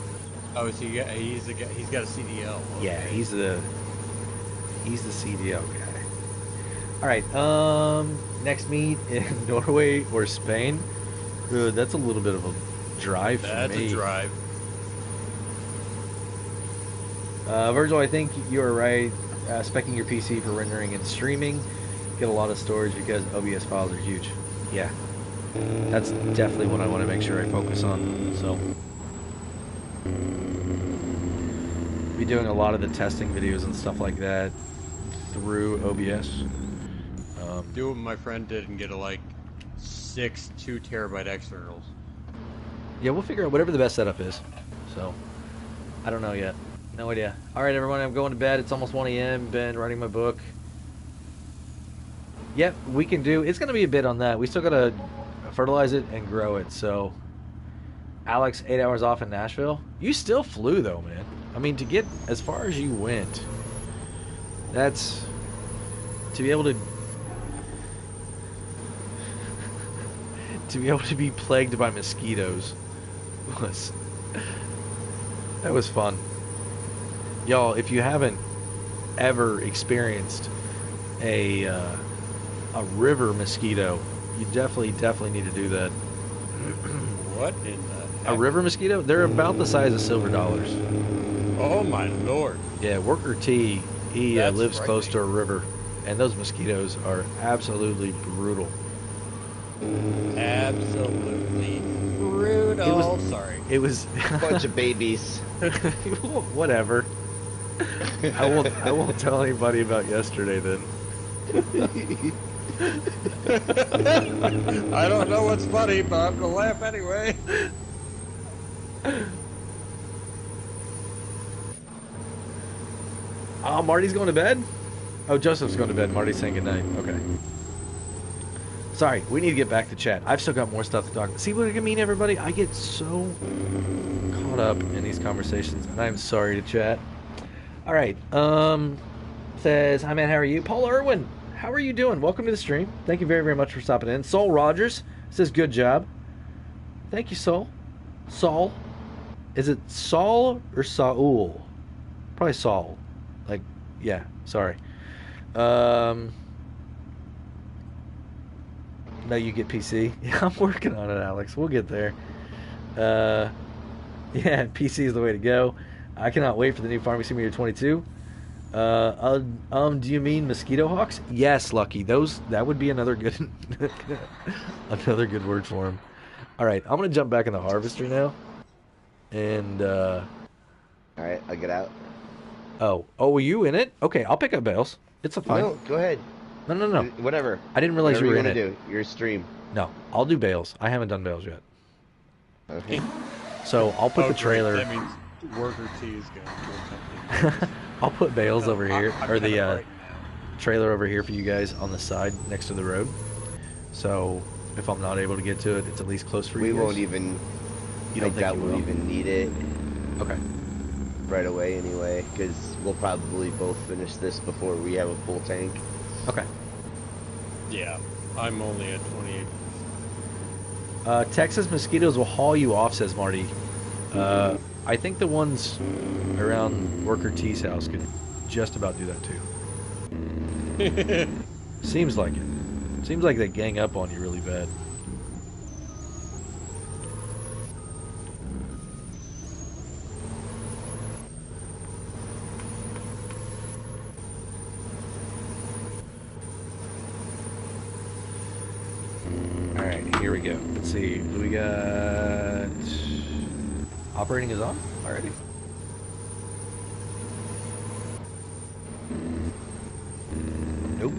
Oh, so he's got a CDL. Okay. Yeah, he's the CDL guy. All right. Next meet in Norway or Spain. That's a little bit of a drive for That's me. a drive. Virgil, I think you're right. Speccing your PC for rendering and streaming. Get a lot of storage because OBS files are huge. Yeah, that's definitely what I want to make sure I focus on. So, be doing a lot of the testing videos and stuff like that through OBS. Do what my friend did and get a like 6 2-terabyte externals. Yeah, we'll figure out whatever the best setup is. So, I don't know yet. No idea. All right, everyone, I'm going to bed. It's almost 1 a.m. Been writing my book. Yep, we can do. It's going to be a bit on that. We still got to fertilize it and grow it. So, Alex, 8 hours off in Nashville. You still flew, though, man. I mean, to get as far as you went, that's to be able to be plagued by mosquitoes was fun. Y'all, if you haven't ever experienced a river mosquito, you definitely need to do that. What in the A heck? river mosquito? They're about the size of silver dollars. Oh my lord. Yeah, Worker T, he That's lives close to a frightening. river, and those mosquitoes are absolutely brutal. Absolutely brutal. Sorry. It was Bunch of babies. whatever. I won't tell anybody about yesterday then. I don't know what's funny, but I'm gonna laugh anyway. Oh, Marty's going to bed? Oh, Joseph's going to bed. Marty's saying goodnight. Okay. Sorry, we need to get back to chat. I've still got more stuff to talk. See what I mean, everybody? I get so caught up in these conversations, and I'm sorry to chat. All right. Says, hi, man. How are you? Paul Irwin, how are you doing? Welcome to the stream. Thank you very, very much for stopping in. Saul Rogers says, good job. Thank you, Saul. Saul. Is it Saul or Saul? Probably Saul. Like, yeah, sorry. No, you get PC. Yeah, I'm working on it, Alex. We'll get there. Yeah, PC is the way to go. I cannot wait for the new Farming Simulator 22. Do you mean mosquito hawks? Yes, Lucky. That would be another good another good word for them. All right, I'm gonna jump back in the harvester now. And All right, I'll get out. oh, were you in it? Okay, I'll pick up bales. It's a fine. No, go ahead. No. Whatever. I didn't realize Whatever you were in wanna it. do. Your stream. No, I'll do bales. I haven't done bales yet. Okay. So I'll put Oh, the great. trailer. That means Worker T is going to a company. I'll put bales over here, I'm or the kinda right trailer over here for you guys on the side next to the road. So if I'm not able to get to it, it's at least close for We you guys. won't even. You don't I think doubt you we'll will? even need it Okay. right away anyway, because we'll probably both finish this before we have a full tank. Okay. Yeah, I'm only at 28. Texas mosquitoes will haul you off, says Marty. I think the ones around Worker T's house could just about do that too. Seems like it. Seems like they gang up on you really bad. Here we go. Let's see. We got... Operating is on already? Nope.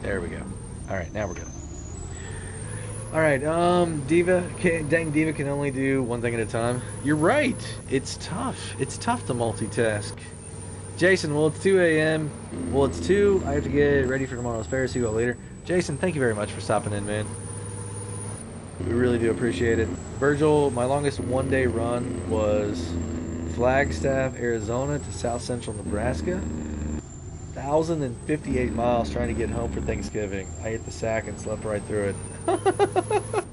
There we go. Alright, now we're good. Alright, Diva, dang Diva can only do one thing at a time. You're right. It's tough. It's tough to multitask. Jason, well, it's 2 a.m. Well, it's 2. I have to get ready for tomorrow's fair. See you all later. Jason, thank you very much for stopping in, man. We really do appreciate it. Virgil, my longest one-day run was Flagstaff, Arizona to South Central Nebraska. 1,058 miles trying to get home for Thanksgiving. I hit the sack and slept right through it.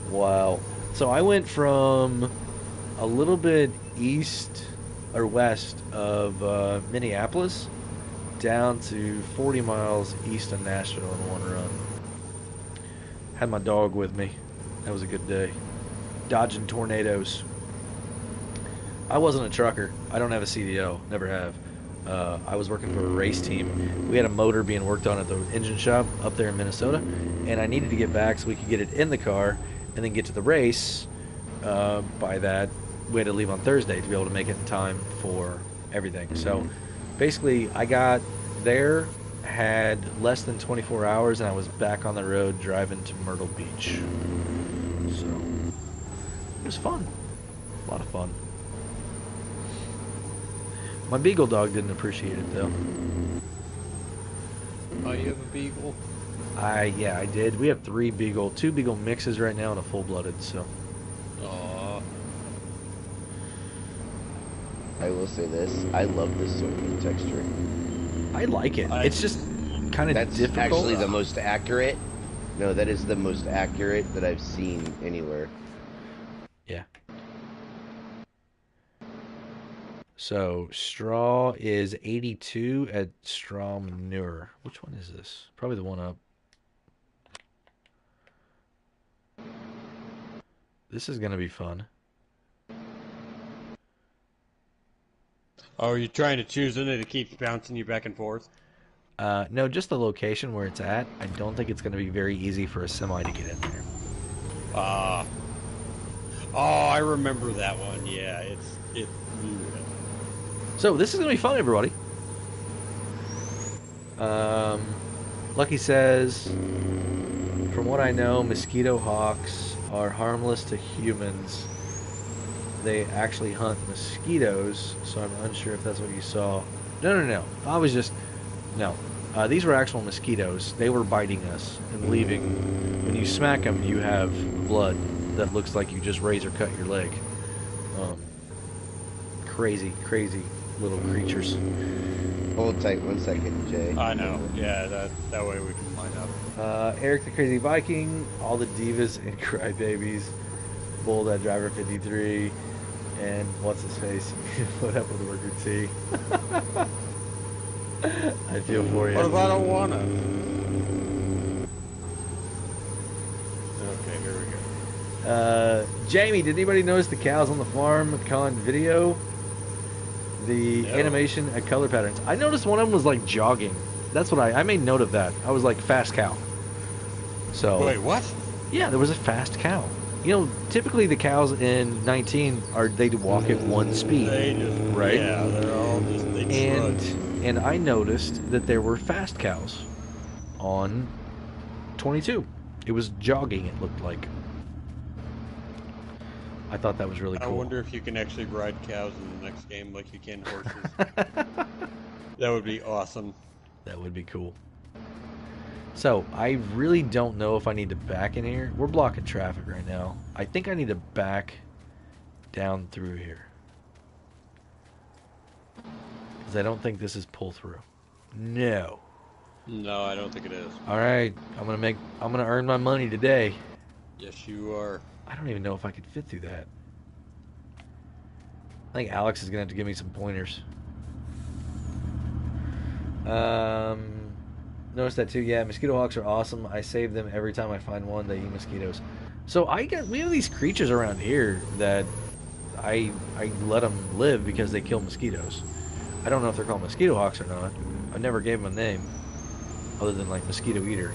Wow. So I went from a little bit east or west of Minneapolis down to 40 miles east of Nashville in one run. Had my dog with me. That was a good day. Dodging tornadoes. I wasn't a trucker. I don't have a CDL. Never have. I was working for a race team. We had a motor being worked on at the engine shop up there in Minnesota, and I needed to get back so we could get it in the car and then get to the race. By that, we had to leave on Thursday to be able to make it in time for everything. So basically, I got there, had less than 24 hours, and I was back on the road driving to Myrtle Beach. So it was fun. A lot of fun. My beagle dog didn't appreciate it though. Oh, you have a beagle? Yeah, I did. We have 2 beagle mixes right now and a full-blooded, so. Aww. I will say this. I love this soybean texture. I like it. It's just kind of That's difficult. actually the most accurate. No, that is the most accurate that I've seen anywhere. Yeah. So, straw is 82 at straw manure. Which one is this? Probably the one up. This is going to be fun. Oh, are you trying to choose it and it keeps bouncing you back and forth? No, just the location where it's at. I don't think it's going to be very easy for a semi to get in there. Oh, I remember that one. Yeah, it's. So, this is going to be fun, everybody. Lucky says, from what I know, mosquito hawks are harmless to humans. They actually hunt mosquitoes, so I'm unsure if that's what you saw. No. I was just... No. These were actual mosquitoes. They were biting us and leaving. When you smack them, you have blood that looks like you just razor cut your leg. Crazy little creatures. Hold tight 1 second, Jay. I know. Yeah, that way we can line up. Eric the Crazy Viking, all the divas and crybabies, Bull that driver 53, and what's his face? What up with the worker T? I feel for you. What if I don't want to? Okay, here we go. Jamie, did anybody notice the cows on the farm con video? The animation and color patterns. I noticed one of them was like jogging. That's what I made note of that. I was like, fast cow. So Wait, what? yeah, there was a fast cow. You know, typically the cows in 19 they walk at one speed. They just, right? Yeah, they're all just, they trudge. And I noticed that there were fast cows on 22. It was jogging, it looked like. I thought that was really cool. I wonder if you can actually ride cows in the next game like you can horses. That would be awesome. That would be cool. So, I really don't know if I need to back in here. We're blocking traffic right now. I think I need to back down through here. Because I don't think this is pull through. No. No, I don't think it is. Alright, I'm gonna earn my money today. Yes, you are. I don't even know if I could fit through that. I think Alex is gonna have to give me some pointers. Notice that too. Yeah, mosquito hawks are awesome. I save them every time I find one. They eat mosquitoes. So we have these creatures around here that I let them live because they kill mosquitoes. I don't know if they're called mosquito hawks or not. I never gave them a name. other than like mosquito eater.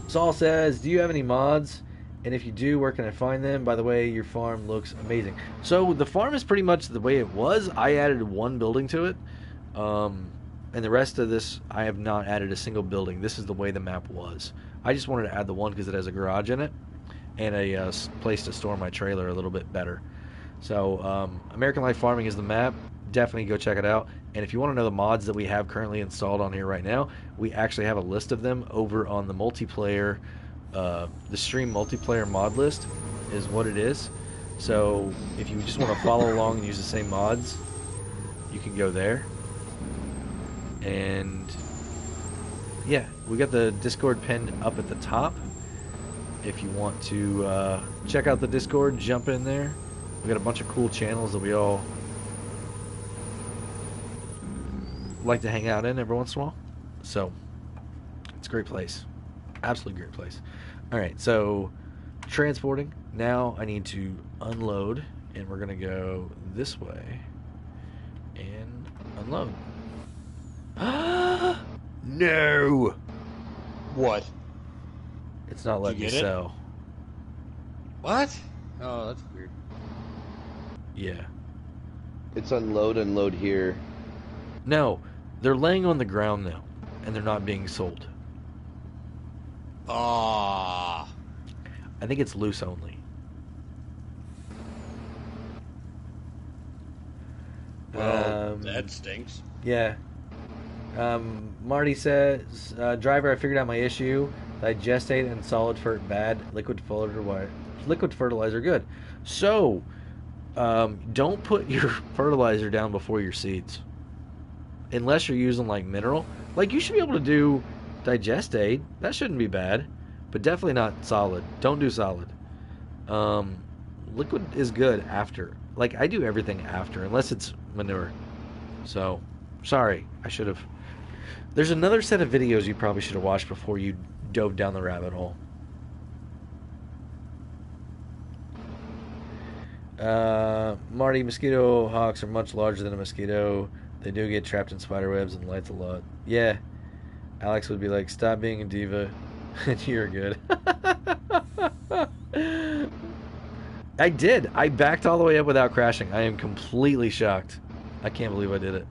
Saul says, do you have any mods? And if you do, where can I find them? By the way, your farm looks amazing. So the farm is pretty much the way it was. I added one building to it. And the rest of this, I have not added a single building. This is the way the map was. I just wanted to add the one because it has a garage in it and a place to store my trailer a little bit better. So American Life Farming is the map. Definitely go check it out. And if you want to know the mods that we have currently installed on here right now, we actually have a list of them over on the multiplayer, the stream multiplayer mod list is what it is. So if you just want to follow along and use the same mods, you can go there. And yeah, we got the Discord pinned up at the top. If you want to check out the Discord, jump in there. We got a bunch of cool channels that we all like to hang out in every once in a while. So it's a great place. Absolutely great place. Alright, so transporting. Now I need to unload, and we're gonna go this way and unload. No! What? It's not letting me Did you get it? sell. What? Oh, that's weird. Yeah. It's unload here. No, they're laying on the ground now, and they're not being sold. Ah. I think it's loose only. Well, that stinks. Yeah. Marty says, driver, I figured out my issue. Digestate and solid fert bad. Liquid fertilizer good. So, don't put your fertilizer down before your seeds. Unless you're using like mineral. Like you should be able to do digestate. That shouldn't be bad. But definitely not solid. Don't do solid. Liquid is good after. Like I do everything after, unless it's manure. So, sorry, I should have. There's another set of videos you probably should have watched before you dove down the rabbit hole. Marty, mosquito hawks are much larger than a mosquito. They do get trapped in spider webs and lights a lot. Yeah. Alex would be like, stop being a diva. And you're good. I did. I backed all the way up without crashing. I am completely shocked. I can't believe I did it.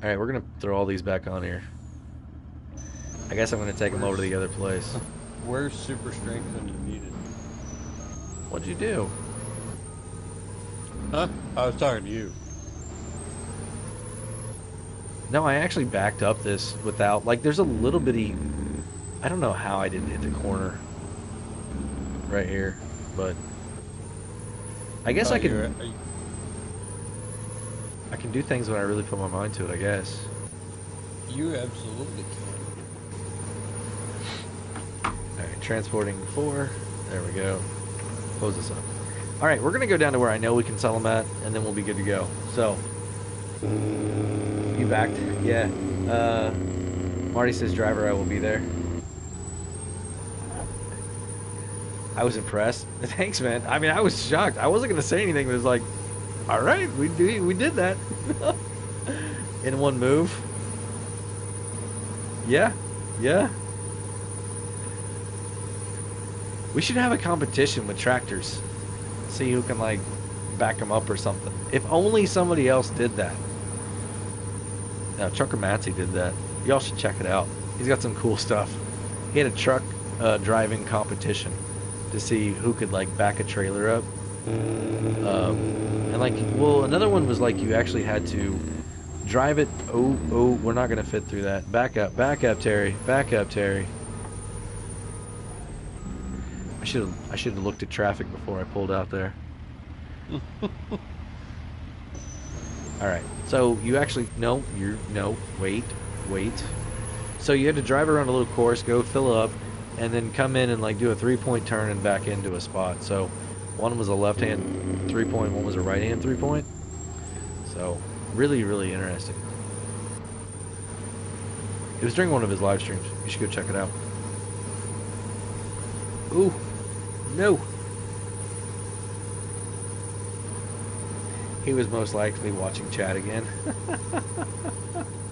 Alright, we're going to throw all these back on here. I guess I'm going to take them over to the other place. Where's super strength when you need it? What'd you do? Huh? I was talking to you. No, I actually backed up this without... Like, there's a little bitty... I don't know how I didn't hit the corner. Right here. But... I guess I can... I can do things when I really put my mind to it, I guess. You absolutely can. Alright, transporting 4. There we go. Close this up. Alright, we're going to go down to where I know we can sell them at, and then we'll be good to go. So... You backed? Yeah. Marty says, driver, I will be there. I was impressed. Thanks, man. I mean, I was shocked. I wasn't going to say anything, but it was like, all right, we did that. In one move. Yeah. Yeah. We should have a competition with tractors. See who can, like, back them up or something. If only somebody else did that. Now, Trucker Matsy did that. Y'all should check it out. He's got some cool stuff. He had a truck driving competition to see who could, like, back a trailer up. And, like, well, another one was, like, you actually had to drive it. Oh, we're not going to fit through that. Back up, Terry. Back up, Terry. I should have looked at traffic before I pulled out there. Alright, so you actually, no, wait. So you had to drive around a little course, go fill up, and then come in and like do a 3-point turn and back into a spot. So one was a left-hand 3-point, one was a right-hand 3-point. So really, really interesting. It was during one of his live streams. You should go check it out. Ooh, no. He was most likely watching chat again.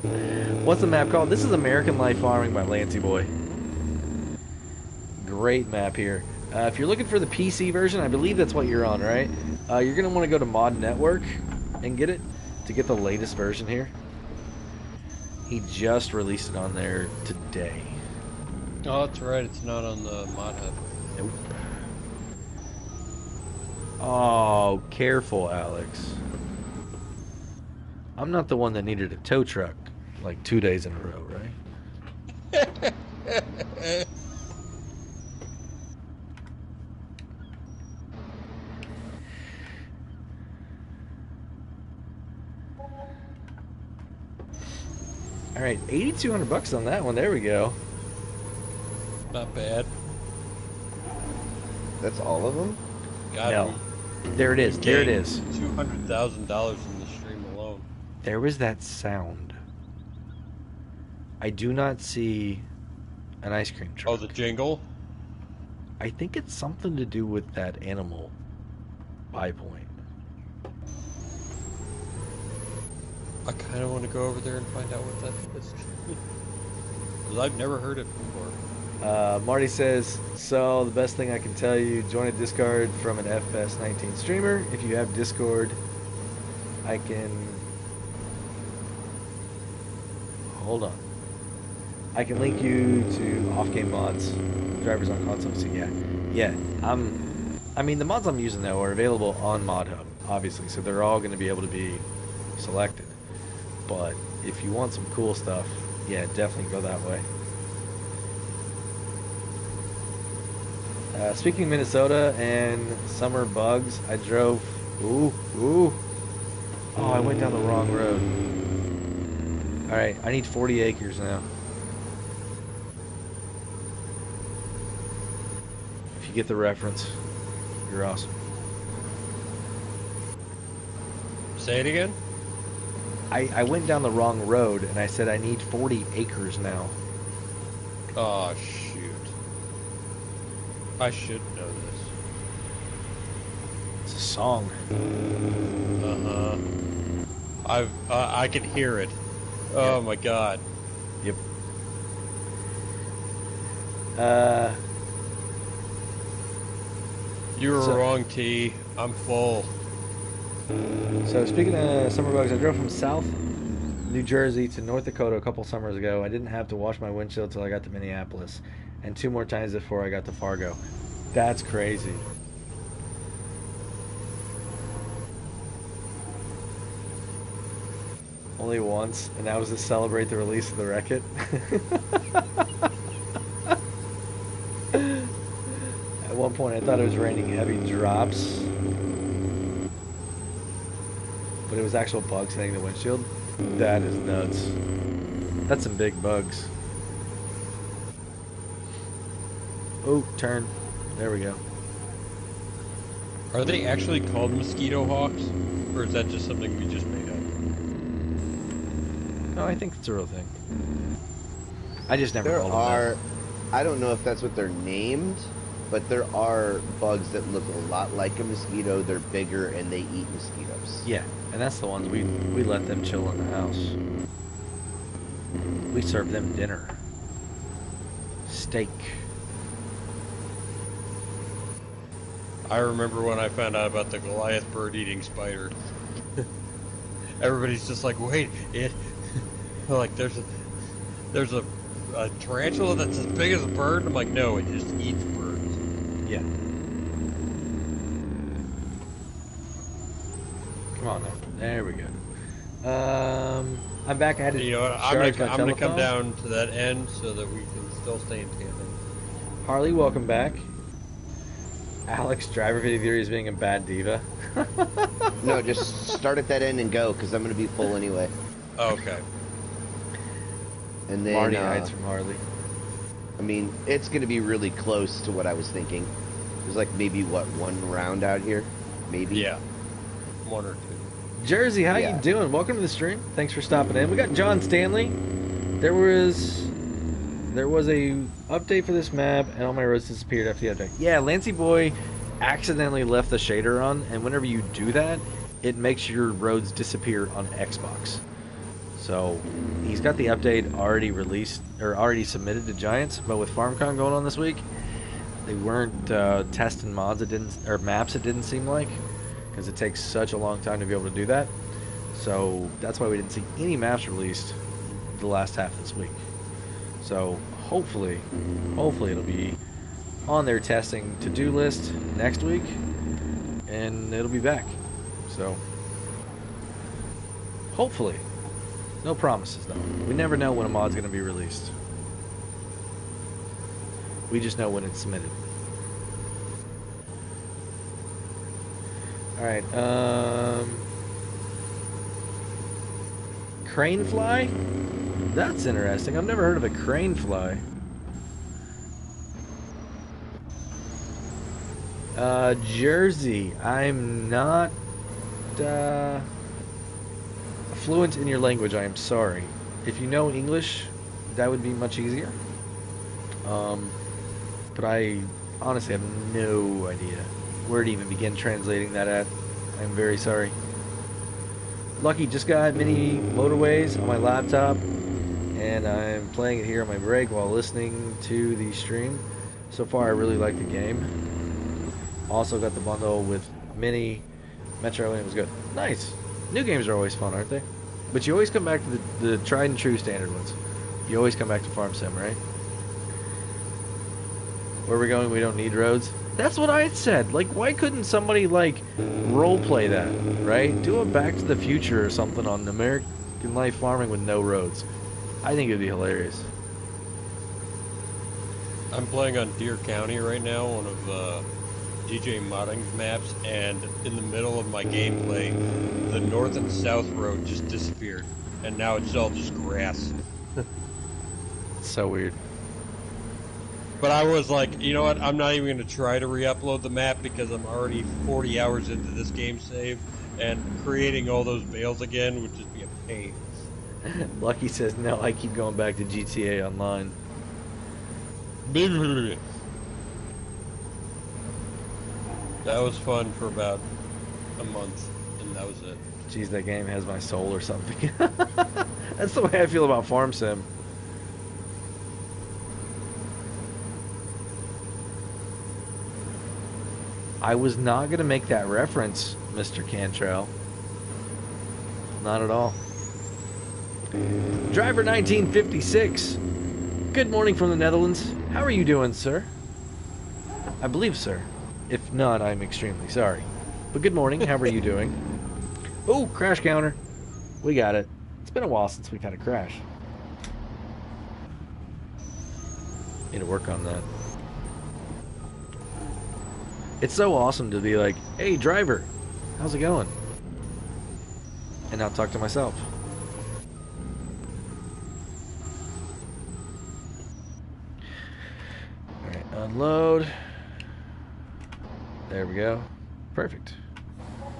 What's the map called? This is American Life Farming by Lancey Boy. Great map here. If you're looking for the PC version, I believe that's what you're on, right? You're going to want to go to Mod Network and get it to get the latest version here. He just released it on there today. Oh, that's right. It's not on the mod hub. Nope. Oh, careful, Alex. I'm not the one that needed a tow truck like 2 days in a row, right? All right, $8,200 on that one. There we go. Not bad. That's all of them? Got No. him. There it is. There it is. $200,000 in the stream alone. There was that sound. I do not see an ice cream truck. Oh, the jingle? I think it's something to do with that animal buy point. I kind of want to go over there and find out what that is. Because I've never heard it before. Marty says, so the best thing I can tell you, join a Discord from an FS19 streamer. If you have Discord, I can... Hold on. I can link you to off-game mods, drivers on console. So yeah. I mean, the mods I'm using though are available on Mod Hub, obviously, so they're all going to be able to be selected. But if you want some cool stuff, yeah, definitely go that way. Speaking of Minnesota and summer bugs, I drove... Ooh. Oh, I went down the wrong road. Alright, I need 40 acres now. If you get the reference, you're awesome. Say it again? I went down the wrong road and I said I need 40 acres now. Oh, shoot. I should know this. It's a song. I can hear it. Oh, Yeah. my God. Yep. You were So- wrong, T. I'm full. So speaking of summer bugs, I drove from South New Jersey to North Dakota a couple summers ago. I didn't have to wash my windshield till I got to Minneapolis, and 2 more times before I got to Fargo. That's crazy. Only once, and that was to celebrate the release of the Wreck-It. At one point, I thought it was raining heavy drops, but it was actual bugs hitting the windshield. That is nuts. That's some big bugs. Oh, turn. There we go. Are they actually called mosquito hawks? Or is that just something we just made up? No, I think it's a real thing. I just never There called them are, that. I don't know if that's what they're named, but there are bugs that look a lot like a mosquito. They're bigger and they eat mosquitoes. Yeah, and that's the ones we let them chill in the house. We serve them dinner. Steak. I remember when I found out about the Goliath bird-eating spider. Everybody's just like, wait, it... like, there's a tarantula that's as big as a bird? I'm like, no, it just eats birds. Yeah. Come on now. There we go. I'm back. I had to You know what, charge my I'm gonna come telephone. down to that end so that we can still stay in tandem. Harley, welcome back. Alex, driver video theory is being a bad diva. No, just start at that end and go, because I'm going to be full anyway. Okay. And then, Marty hides from Harley. I mean, it's going to be really close to what I was thinking. There's like maybe, what, 1 round out here? Maybe? Yeah. 1 or 2. Jersey, how Yeah. you doing? Welcome to the stream. Thanks for stopping in. We got John Stanley. There was a update for this map, and all my roads disappeared after the update. Yeah, Lancey Boy accidentally left the shader on, and whenever you do that, it makes your roads disappear on Xbox. So he's got the update already released or already submitted to Giants, but with FarmCon going on this week, they weren't testing mods. It didn't, or maps. It didn't seem like, because it takes such a long time to be able to do that. So that's why we didn't see any maps released the last half of this week. So hopefully it'll be on their testing to-do list next week, and it'll be back. So hopefully. No promises, though. We never know when a mod's going to be released. We just know when it's submitted. Alright, crane fly? That's interesting. I've never heard of a crane fly. Jersey. I'm not, fluent in your language, I am sorry. If you know English, that would be much easier. But I honestly have no idea where to even begin translating that at. I'm very sorry. Lucky just got mini motorways on my laptop, and I'm playing it here on my break while listening to the stream. So far, I really like the game. Also got the bundle with mini Metro, and it was good. Nice. New games are always fun, aren't they? But you always come back to the tried and true standard ones. You always come back to Farm Sim, right? Where we're going, we don't need roads. That's what I had said. Like, why couldn't somebody, like, roleplay that, right? Do a Back to the Future or something on American Life farming with no roads. I think it'd be hilarious. I'm playing on Deer County right now, one of DJ Modding's maps, and in the middle of my gameplay, the north and south road just disappeared, and now it's all just grass. It's so weird. But I was like, you know what, I'm not even going to try to re-upload the map because I'm already 40 hours into this game save, and creating all those bales again would just be a pain. Lucky says, no, I keep going back to GTA Online. That was fun for about a month, and that was it. Jeez, that game has my soul or something. That's the way I feel about Farm Sim. I was not going to make that reference, Mr. Cantrell. Not at all. Driver 1956. Good morning from the Netherlands. How are you doing, sir? I believe, sir. If not, I'm extremely sorry. But good morning. How are you doing? Oh, crash counter. We got it. It's been a while since we've had a crash. Need to work on that. It's so awesome to be like, hey, driver, how's it going? And now talk to myself. Alright, unload. There we go. Perfect.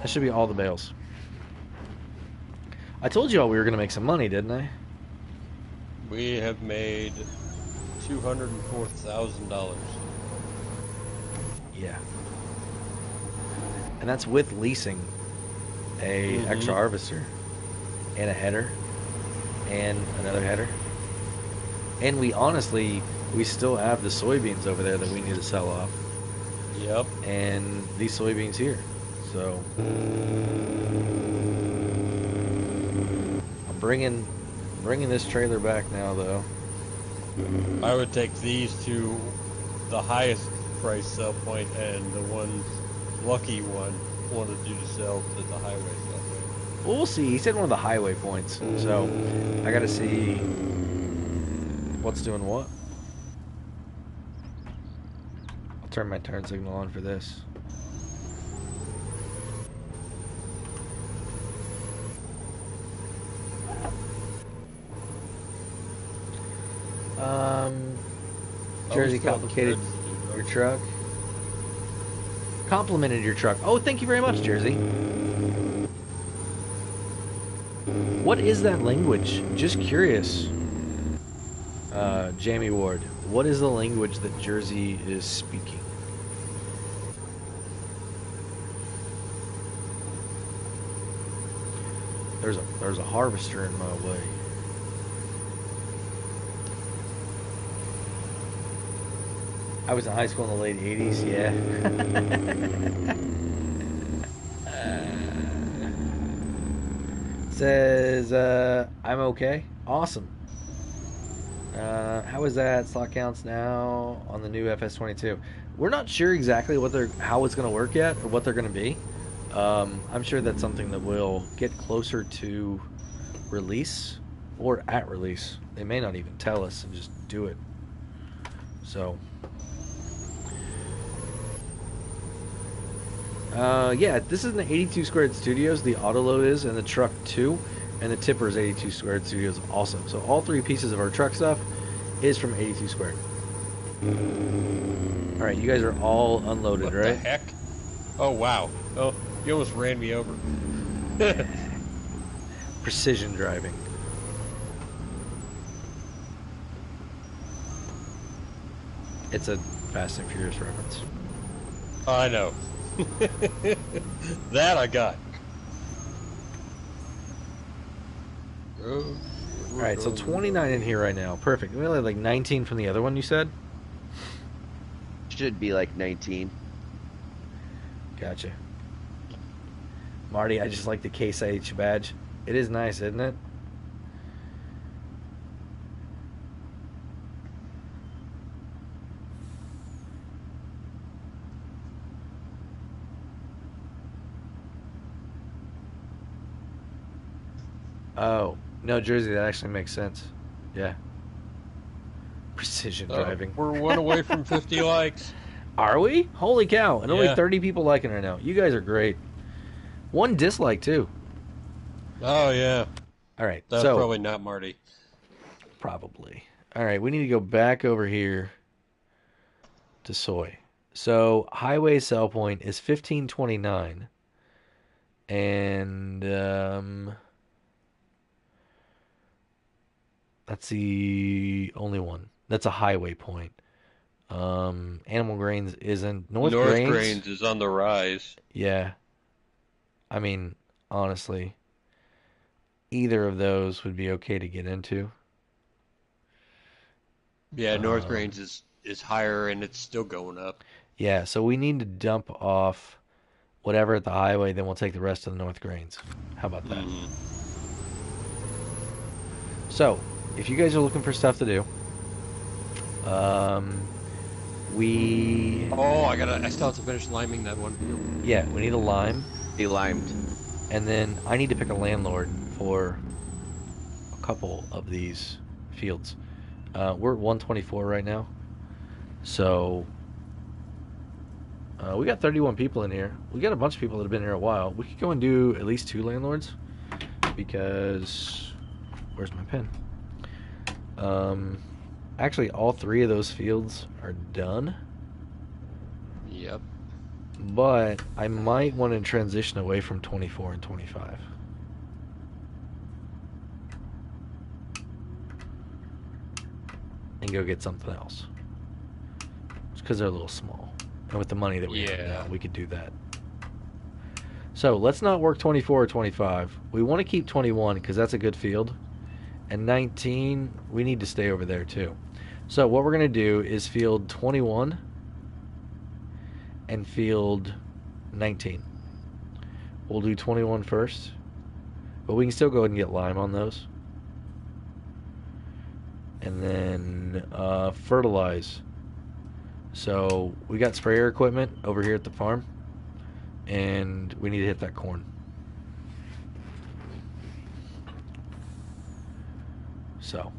That should be all the bales. I told you all we were going to make some money, didn't I? We have made $204,000. Yeah. And that's with leasing a extra harvester and a header and another header. And we still have the soybeans over there that we need to sell off. Yep. And these soybeans here. So I'm bringing this trailer back now, though. I would take these to the highest price sell point, and the ones Lucky one wanted you to sell to the highway sell point. Well, we'll see. He said one of the highway points, so I gotta see what's doing what. I'll turn my turn signal on for this. Jersey complicated your truck. Complimented your truck. Oh, thank you very much, Jersey. What is that language? Just curious. Jamie Ward, what is the language that Jersey is speaking? There's a harvester in my way. I was in high school in the late '80s. Yeah. Says I'm okay. Awesome. How is that? Slot counts now on the new FS22. We're not sure exactly how it's going to work yet or what they're going to be. I'm sure that's something that will get closer to release or at release. They may not even tell us and just do it. So, yeah, this is an 82 squared studios. The autoload is, and the truck too, and the tipper is 82 squared studios also. So all three pieces of our truck stuff is from 82 squared. All right, you guys are all unloaded, what right? What the heck? Oh wow! Oh, you almost ran me over. Precision driving. It's a Fast and Furious reference. I know. That I got. All right, so 29 in here right now. Perfect. We only have like 19 from the other one you said? Should be like 19. Gotcha. Marty, I just like the Case IH badge. It is nice, isn't it? Oh, no, Jersey, that actually makes sense. Yeah. Precision driving. We're one away from 50 likes. Are we? Holy cow. And only Yeah. 30 people liking right now. You guys are great. One dislike, too. Oh, yeah. All right. That's so, probably not Marty. Probably. All right. We need to go back over here to soy. So, highway sell point is 1529. And, that's the only one. That's a highway point. Animal Grains isn't. North Grains is on the rise. Yeah. I mean, honestly, either of those would be okay to get into. Yeah, North Grains is higher and it's still going up. Yeah, so we need to dump off whatever at the highway, then we'll take the rest of the North Grains. How about that? Mm-hmm. So, if you guys are looking for stuff to do, we... Oh, I still have to finish liming that one field. Yeah, we need a lime. Be limed. And then I need to pick a landlord for a couple of these fields. We're at 124 right now. So, we got 31 people in here. We got a bunch of people that have been here a while. We could go and do at least 2 landlords. Because... Where's my pen? Actually, all 3 of those fields are done. Yep. But I might want to transition away from 24 and 25. And go get something else. Just because they're a little small. And with the money that we have now, we could do that. So let's not work 24 or 25. We want to keep 21 because that's a good field. And 19, we need to stay over there too. So what we're going to do is field 21 and field 19. We'll do 21 first. But we can still go ahead and get lime on those. And then fertilize. So we got sprayer equipment over here at the farm. And we need to hit that corn. So.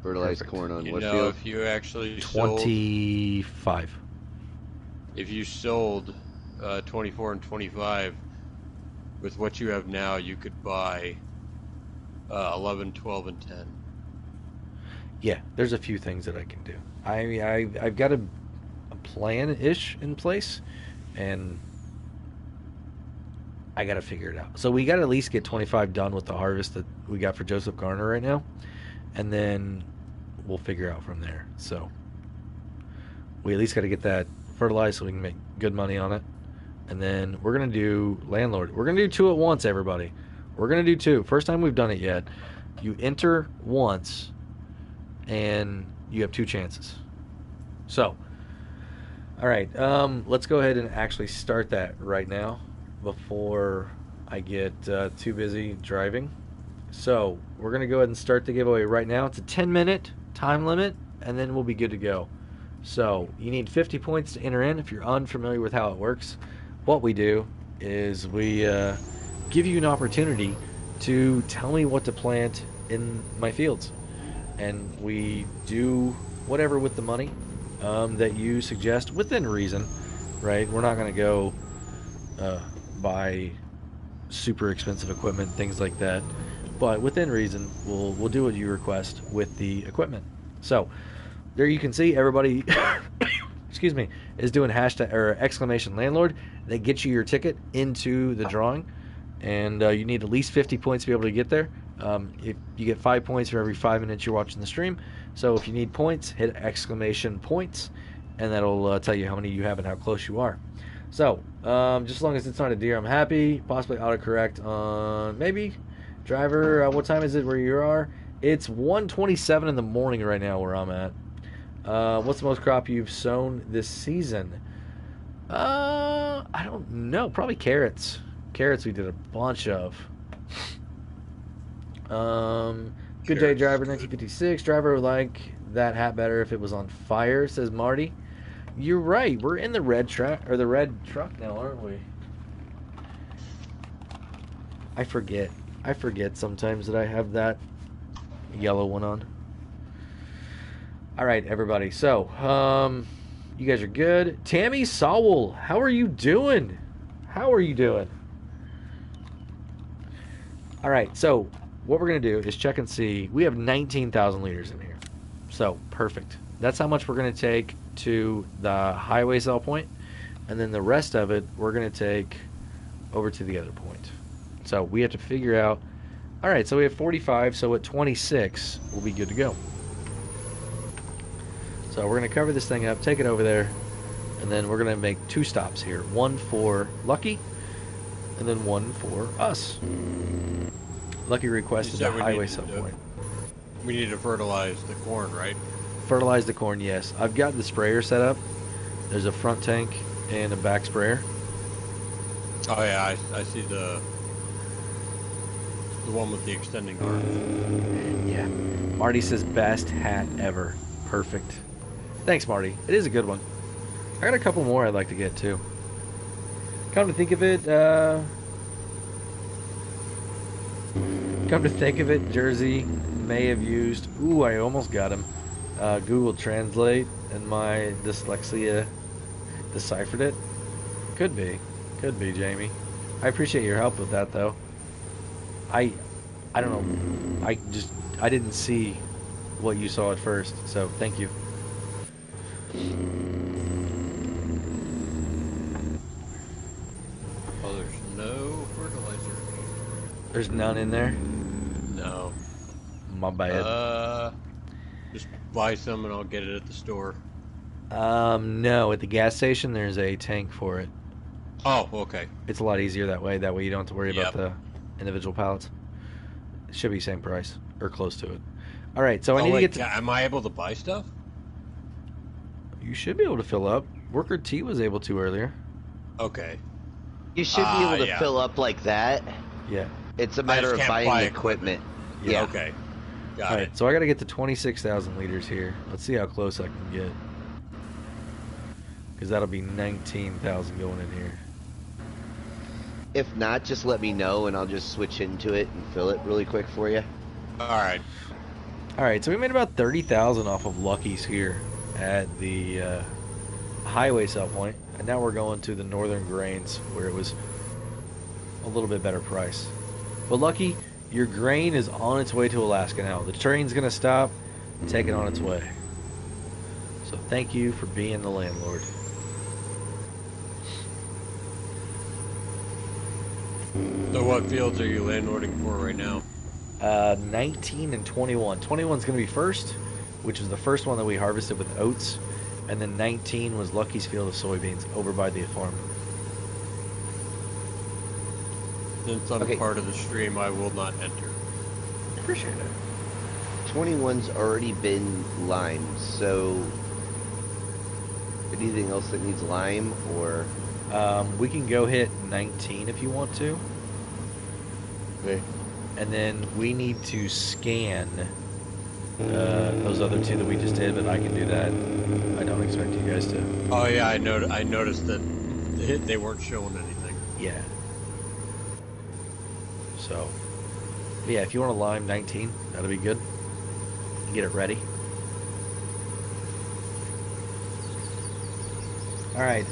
Fertilized Perfect. corn on You what know, field? if you actually 25. if you sold 24 and 25 with what you have now, you could buy 11, 12, and 10. Yeah, there's a few things that I can do. I've got a plan-ish in place, and I got to figure it out. So we got to at least get 25 done with the harvest that we got for Joseph Garner right now, and then we'll figure out from there. So we at least got to get that fertilized so we can make good money on it. and then we're going to do landlord. We're going to do 2 at once, everybody. We're going to do 2. First time we've done it yet. You enter once, and you have 2 chances. So, all right, let's go ahead and actually start that right now before I get too busy driving. So, we're going to go ahead and start the giveaway right now. It's a 10-minute time limit, and then we'll be good to go. So, you need 50 points to enter in. If you're unfamiliar with how it works, what we do is we give you an opportunity to tell me what to plant in my fields. And we do whatever with the money that you suggest within reason, right? We're not going to go buy super expensive equipment, things like that. But within reason, we'll do what you request with the equipment. So there you can see everybody, excuse me, is doing hashtag or exclamation landlord. That gets you your ticket into the drawing, and you need at least 50 points to be able to get there. If you get 5 points for every 5 minutes you're watching the stream. So if you need points, hit exclamation points, and that'll tell you how many you have and how close you are. So just as long as it's not a deer, I'm happy. Possibly autocorrect on maybe driver. What time is it where you are? It's 1:27 in the morning right now where I'm at. What's the most crop you've sown this season? I don't know. Probably carrots. Carrots we did a bunch of. Good day, driver. 1956. Driver would like that hat better if it was on fire, says Marty. You're right. We're in the red truck or the red truck now, aren't we? I forget. I forget sometimes that I have that yellow one on. All right, everybody. So, you guys are good. Tammy Sowell, how are you doing? How are you doing? All right, so what we're going to do is check and see. We have 19,000 liters in here. So, perfect. That's how much we're going to take to the highway sell point. And then the rest of it, we're going to take over to the other point. So, we have to figure out. All right, so we have 45. So, at 26, we'll be good to go. So, we're going to cover this thing up, take it over there. And then we're going to make 2 stops here. One for Lucky, and then one for us. Lucky requested the highway sell point. We need to fertilize the corn, right? Fertilize the corn, yes. I've got the sprayer set up. There's a front tank and a back sprayer. Oh yeah, I see the one with the extending arm. Yeah. Marty says best hat ever. Perfect. Thanks, Marty. It is a good one. I got a couple more I'd like to get too. Come to think of it, Jersey may have used. Ooh, I almost got him. Google Translate, and my dyslexia deciphered it. Could be, Jamie. I appreciate your help with that, though. I don't know. I didn't see what you saw at first, so thank you. Oh, there's no fertilizer. There's none in there? No. My bad. Just buy some and I'll get it at the store. No, at the gas station there's a tank for it. Oh, okay. It's a lot easier that way. That way you don't have to worry about the individual pallets. It should be same price or close to it. All right, so I need to get to. Am I able to buy stuff? You should be able to fill up. Worker T was able to earlier. Okay. You should be able to fill up like that. Yeah. It's a matter of buying equipment. Yeah. Okay. Got All it. right, so I got to get to 26,000 liters here. Let's see how close I can get. Because that'll be 19,000 going in here. If not, just let me know and I'll just switch into it and fill it really quick for you. All right. All right, so we made about 30,000 off of Lucky's here at the highway sell point, and now we're going to the Northern Grains where it was a little bit better price. But Lucky, your grain is on its way to Alaska now. The train's gonna stop and take it on its way. So thank you for being the landlord. So what fields are you landlording for right now? 19 and 21. 21's going to be first, which is the first one that we harvested with oats. And then 19 was Lucky's field of soybeans over by the farm. Since I'm Okay, part of the stream, I will not enter. Appreciate it. 21's already been limed, so anything else that needs lime or We can go hit 19 if you want to. okay. And then we need to scan those other two that we just did, but I can do that. I don't expect you guys to. Oh yeah, I noticed that they weren't showing anything. Yeah. So, yeah, if you want to lime 19, that'll be good. Get it ready. All right.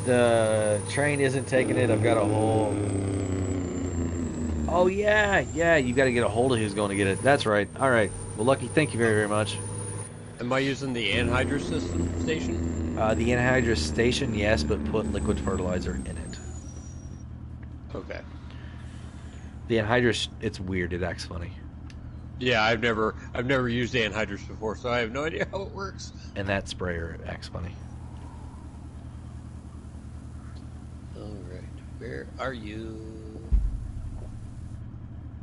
The train isn't taking it. I've got a whole. Oh yeah. You got to get a hold of who's going to get it. That's right. All right. Well, Lucky, thank you very, very much. Am I using the anhydrous station? The anhydrous station, yes, but put liquid fertilizer in it. Okay. The anhydrous, it's weird. It acts funny. Yeah, I've never used anhydrous before, so I have no idea how it works. And that sprayer acts funny. All right, where are you?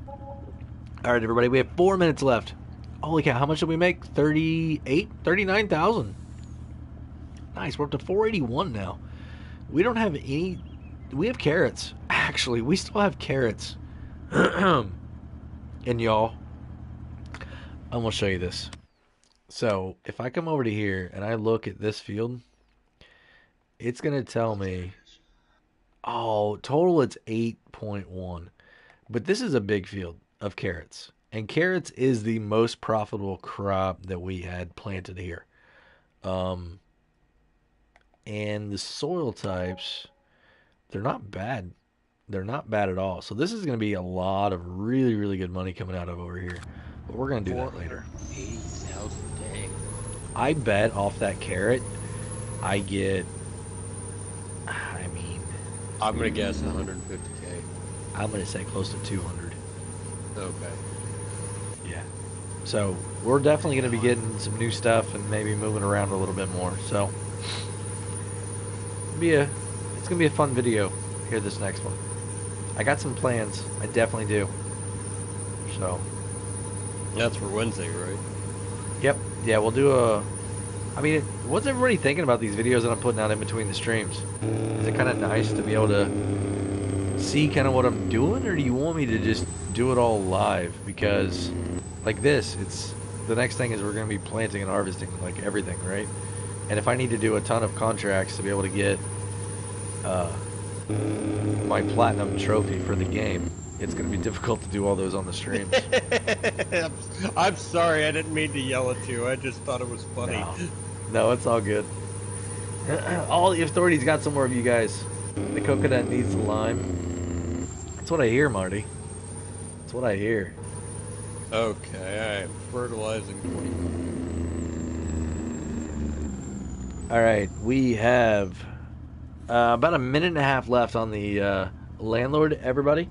All right, everybody, we have 4 minutes left. Holy cow, how much did we make? 38? 39,000. Nice, we're up to 481 now. We don't have any... We have carrots. Actually, we still have carrots. And y'all, I'm going to show you this. So, if I come over to here and I look at this field, it's going to tell me... Oh, total it's 8.1. But this is a big field of carrots. And carrots is the most profitable crop that we had planted here. And the soil types, they're not bad. They're not bad at all. So this is going to be a lot of really, really good money coming out of over here. But we're going to do that later. 80,000 dang. I bet off that carrot, I get, I mean, I'm gonna guess 150K. I'm going to say close to 200. Okay. Yeah. So we're definitely going to be getting some new stuff and maybe moving around a little bit more. So it's going to be a fun video here, this next one. I got some plans. I definitely do. So. That's for Wednesday, right? Yep. Yeah, we'll do a... I mean, what's everybody thinking about these videos that I'm putting out in between the streams? Is it kind of nice to be able to see kind of what I'm doing, or do you want me to just do it all live? Because, like this, the next thing is we're going to be planting and harvesting, like everything, right? And if I need to do a ton of contracts to be able to get my platinum trophy for the game, it's going to be difficult to do all those on the streams. I'm sorry, I didn't mean to yell at you. I just thought it was funny. No, it's all good. All the authorities got some more of you guys. The coconut needs the lime. That's what I hear, Marty. That's what I hear. Okay, I am fertilizing 20. All right, we have about a minute and a half left on the landlord, everybody.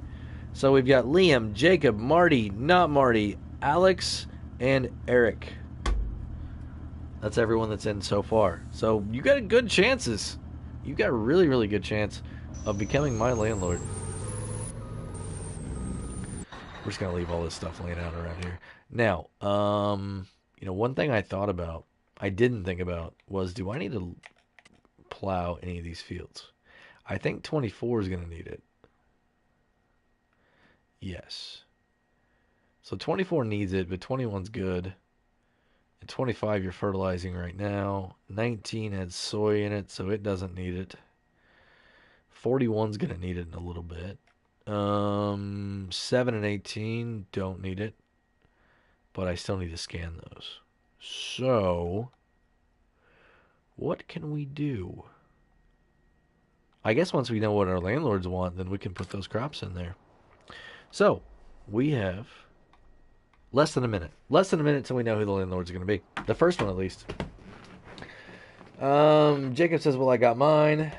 So we've got Liam, Jacob, Marty, not Marty, Alex, and Eric. That's everyone that's in so far. So you got good chances. You got a really, really good chance of becoming my landlord. We're just gonna leave all this stuff laying out around here. Now, one thing I didn't think about was, do I need to plow any of these fields? I think 24 is gonna need it. Yes. So 24 needs it, but 21's good. And 25 you're fertilizing right now. 19 has soy in it, so it doesn't need it. 41's going to need it in a little bit. 7 and 18 don't need it. But I still need to scan those. So, what can we do? I guess once we know what our landlords want, then we can put those crops in there. So, we have less than a minute. Less than a minute till we know who the landlords are going to be. The first one, at least. Jacob says, well, I got mine.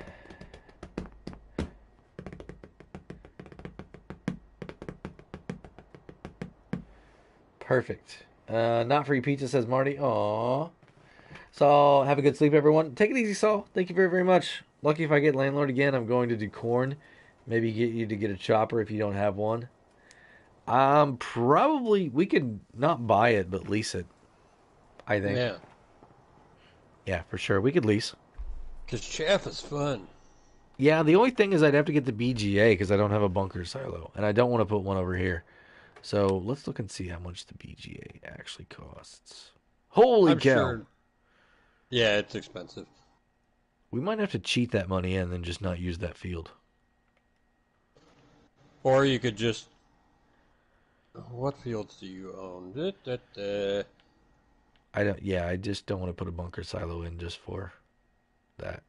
Perfect. Not free pizza, says Marty. Aww. So, have a good sleep, everyone. Take it easy, Saul. Thank you very, very much. Lucky if I get landlord again, I'm going to do corn Maybe get you to get a chopper if you don't have one. Probably we could not buy it, but lease it. I think. Yeah, Yeah, for sure. We could lease. because chaff is fun. Yeah, the only thing is I'd have to get the BGA because I don't have a bunker silo, and I don't want to put one over here. So let's look and see how much the BGA actually costs. Holy I'm cow! sure. Yeah, it's expensive. We might have to cheat that money in and then just not use that field. Or you could just. What fields do you own? I don't. Yeah, I just don't want to put a bunker silo in just for that.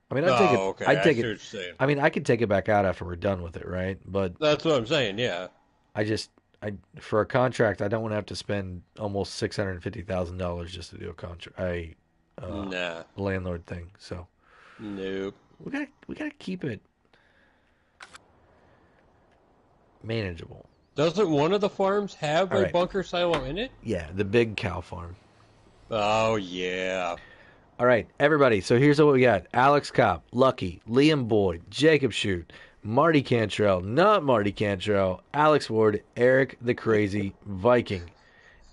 I mean, I'd take it. Oh, okay. I'd I take see what it. you're saying. I mean, I could take it back out after we're done with it, right? But That's what I'm saying. Yeah. I just, I for a contract, I don't want to have to spend almost $650,000 just to do a contract, Nah. landlord thing. So Nope. we gotta keep it manageable. Doesn't one of the farms have All a right. bunker silo in it? Yeah, the big cow farm. Oh yeah. All right, everybody. So here's what we got: Alex Kopp, Lucky, Liam Boyd, Jacob Shute, Marty Cantrell, not Marty Cantrell, Alex Ward, Eric the Crazy Viking.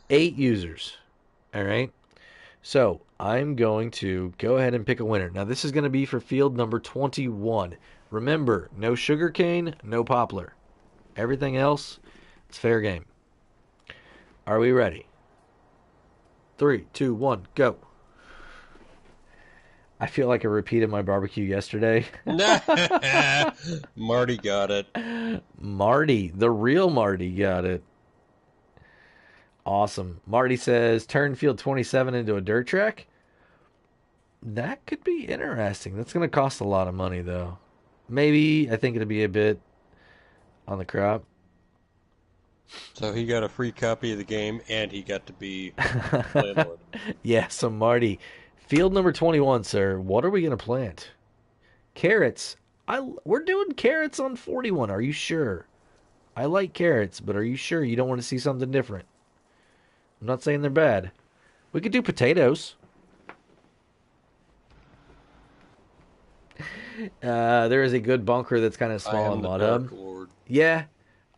8 users. All right. So I'm going to go ahead and pick a winner. Now this is going to be for field number 21. Remember, no sugarcane, no poplar. Everything else, it's fair game. Are we ready? 3, 2, 1, go. I feel like I repeated my barbecue yesterday. Marty got it. Marty, the real Marty, got it. Awesome. Marty says, turn field 27 into a dirt track. That could be interesting. That's going to cost a lot of money, though. Maybe, I think it'll be a bit on the crop. So he got a free copy of the game, and he got to be landlord. Yeah, so Marty, field number 21, sir. What are we going to plant? Carrots. We're doing carrots on 41. Are you sure? I like carrots, but are you sure you don't want to see something different? I'm not saying they're bad. We could do potatoes. There is a good bunker that's kind of I small am in the Mud Dark Hub. Lord. Yeah,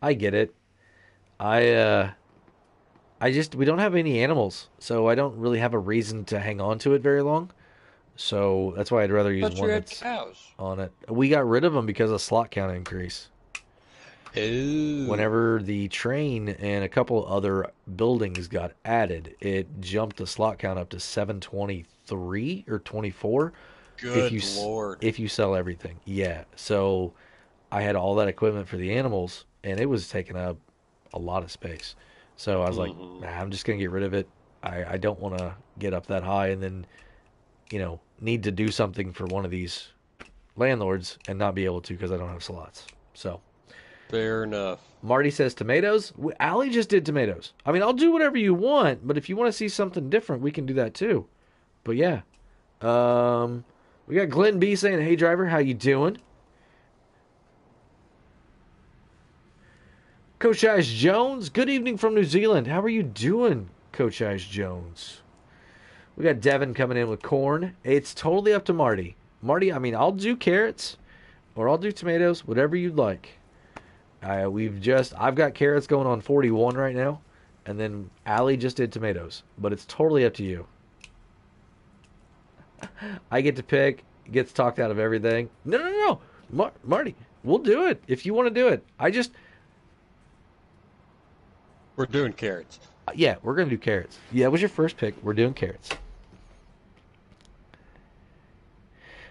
I get it. We don't have any animals, so I don't really have a reason to hang on to it very long. So that's why I'd rather use Thought you one had that's cows. on it. We got rid of them because of slot count increase. Ooh. Whenever the train and a couple other buildings got added, it jumped the slot count up to 723 or 24 Good Lord. if you sell everything. Yeah. So I had all that equipment for the animals and it was taking up a lot of space. So I was like, nah, I'm just going to get rid of it. I don't want to get up that high and then, need to do something for one of these landlords and not be able to because I don't have slots. So Fair enough. Marty says tomatoes. Allie just did tomatoes. I mean, I'll do whatever you want, but if you want to see something different, we can do that too. But yeah, we got Glenn B saying, "Hey driver, how you doing?" Coach Ice Jones, good evening from New Zealand. How are you doing, Coach Ice Jones? We got Devin coming in with corn. It's totally up to Marty. Marty, I mean, I'll do carrots or I'll do tomatoes, whatever you'd like. I've got carrots going on 41 right now, and then Allie just did tomatoes, but it's totally up to you. I get to pick, gets talked out of everything. No. Marty, we'll do it if you want to do it. We're doing carrots. Yeah, we're going to do carrots. Yeah, it was your first pick. We're doing carrots.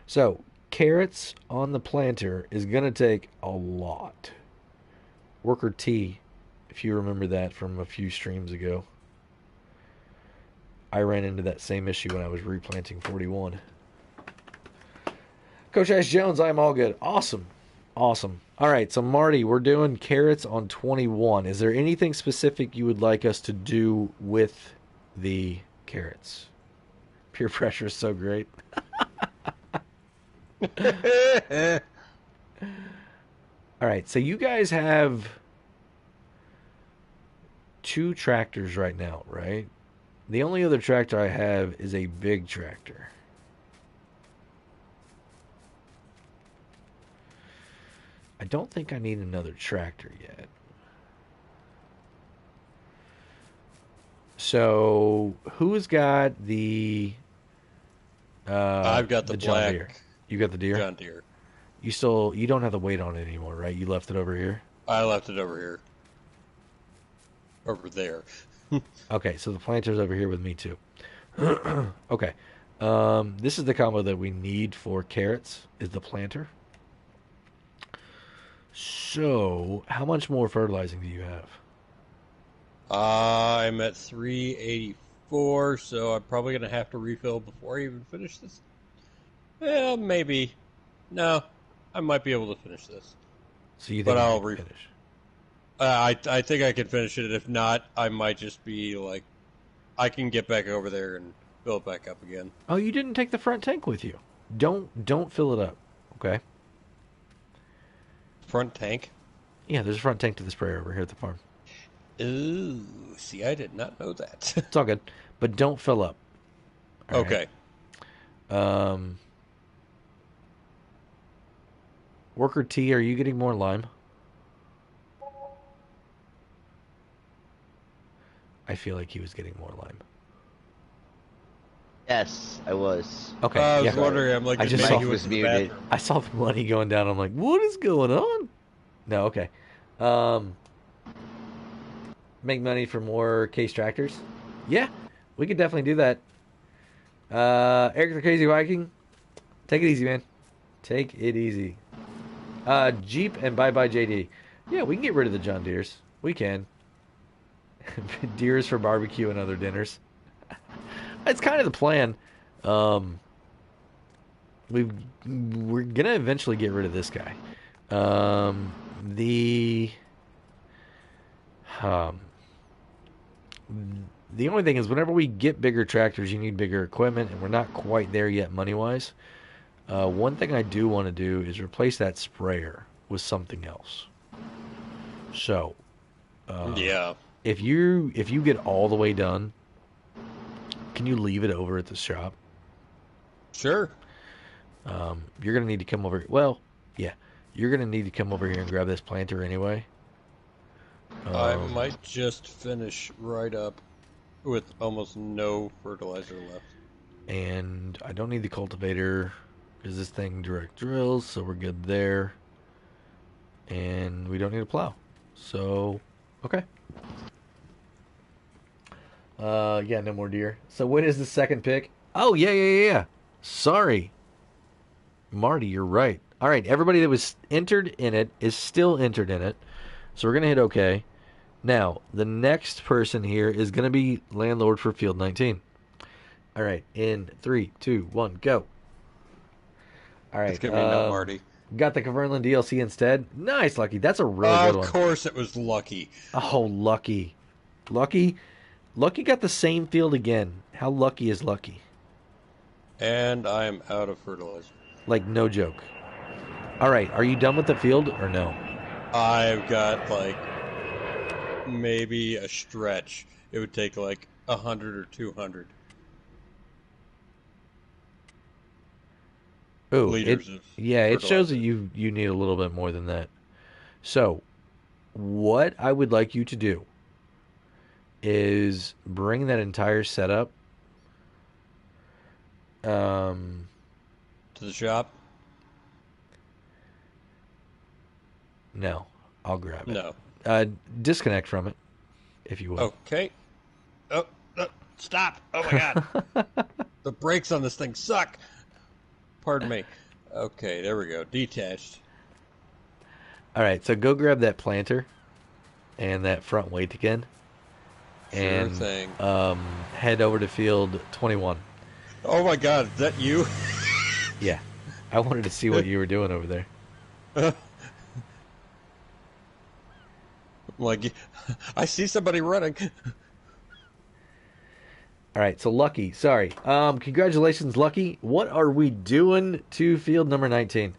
So, carrots on the planter is going to take a lot. Worker T, if you remember that from a few streams ago. I ran into that same issue when I was replanting 41. Coach Ash Jones, I'm all good. Awesome. All right, so Marty, we're doing carrots on 21. Is there anything specific you would like us to do with the carrots? Peer pressure is so great. All right, so you guys have 2 tractors right now, right? The only other tractor I have is a big tractor. I don't think I need another tractor yet. So, who's got I've got the the John Deere? black You got the deer? John Deere. You don't have the weight on it anymore, right? You left it over here. I left it over here. Over there. Okay, so the planter's over here with me too. Okay. This is the combo that we need for carrots, is the planter. So, how much more fertilizing do you have? I'm at 384, so I'm probably going to have to refill before I even finish this. Well, maybe. No, I might be able to finish this. So you think But you I'll can finish? I think I can finish it. If not, I might just be like, I can get back over there and fill it back up again. Oh, you didn't take the front tank with you. Don't fill it up. Okay. Front tank? Yeah, there's a front tank to the sprayer over here at the farm. Ooh, see, I did not know that. It's all good, but don't fill up. All right? Okay. Worker T, are you getting more lime? I feel like he was getting more lime. Yes, I was. Okay, I was yeah. wondering, I'm like, I just maybe saw- he was to the muted. bathroom. I saw the money going down. I'm like, what is going on? No, okay. Make money for more case tractors? Yeah, we could definitely do that. Eric the Crazy Viking, take it easy, man. Take it easy. Jeep and bye-bye JD. Yeah, we can get rid of the John Deeres. We can. Deers for barbecue and other dinners. That's kind of the plan. We're gonna eventually get rid of this guy. The um, the only thing is, whenever we get bigger tractors, you need bigger equipment, and we're not quite there yet money-wise. One thing I do want to do is replace that sprayer with something else. So, Yeah. if you get all the way done, can you leave it over at the shop? Sure. You're gonna need to come over. Well, yeah, you're gonna need to come over here and grab this planter anyway. I might just finish right up with almost no fertilizer left. And I don't need the cultivator because this thing direct drills, so we're good there. And we don't need a plow, so okay. Yeah, no more deer. So when is the second pick? Oh, yeah. Sorry, Marty, you're right. All right, everybody that was entered in it is still entered in it. So we're going to hit OK. Now, the next person here is going to be landlord for field 19. All right, in 3, 2, 1, go. All right. It's going to be not Marty. Got the Caverland DLC instead. Nice, Lucky. That's a really good one. Of course it was Lucky. Oh, Lucky. Lucky got the same field again. How lucky is Lucky? And I am out of fertilizer. Like, no joke. All right, are you done with the field or no? I've got like maybe a stretch. It would take like 100 or 200 Ooh, liters of it shows that fertilizer. you need a little bit more than that. So, what I would like you to do is bring that entire setup To the shop? no, I'll grab it. No. Disconnect from it, if you will. Okay. Oh, stop. Oh my god. The brakes on this thing suck. Pardon me. Okay, there we go. Detached. All right, so go grab that planter and that front weight again. Sure And thing. head over to field 21. Oh my god, is that you? Yeah, I wanted to see what you were doing over there. Like, I see somebody running. All right, so Lucky, sorry. Congratulations, Lucky. What are we doing to field number 19?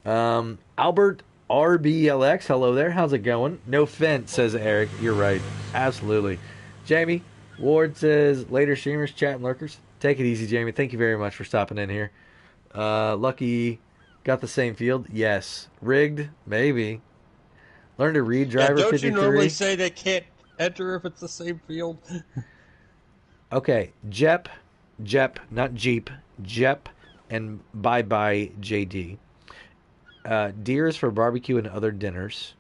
Albert RBLX, hello there. How's it going? No fence, says Eric. You're right. Absolutely. Jamie Ward says, later streamers, chat, and lurkers. Take it easy, Jamie. Thank you very much for stopping in here. Lucky Got the same field? Yes. Rigged? Maybe. Learn to read Yeah, driver don't you normally 53? say they can't enter if it's the same field? Okay. Jep, not Jeep. Jep and Bye Bye JD. Deer is for barbecue and other dinners.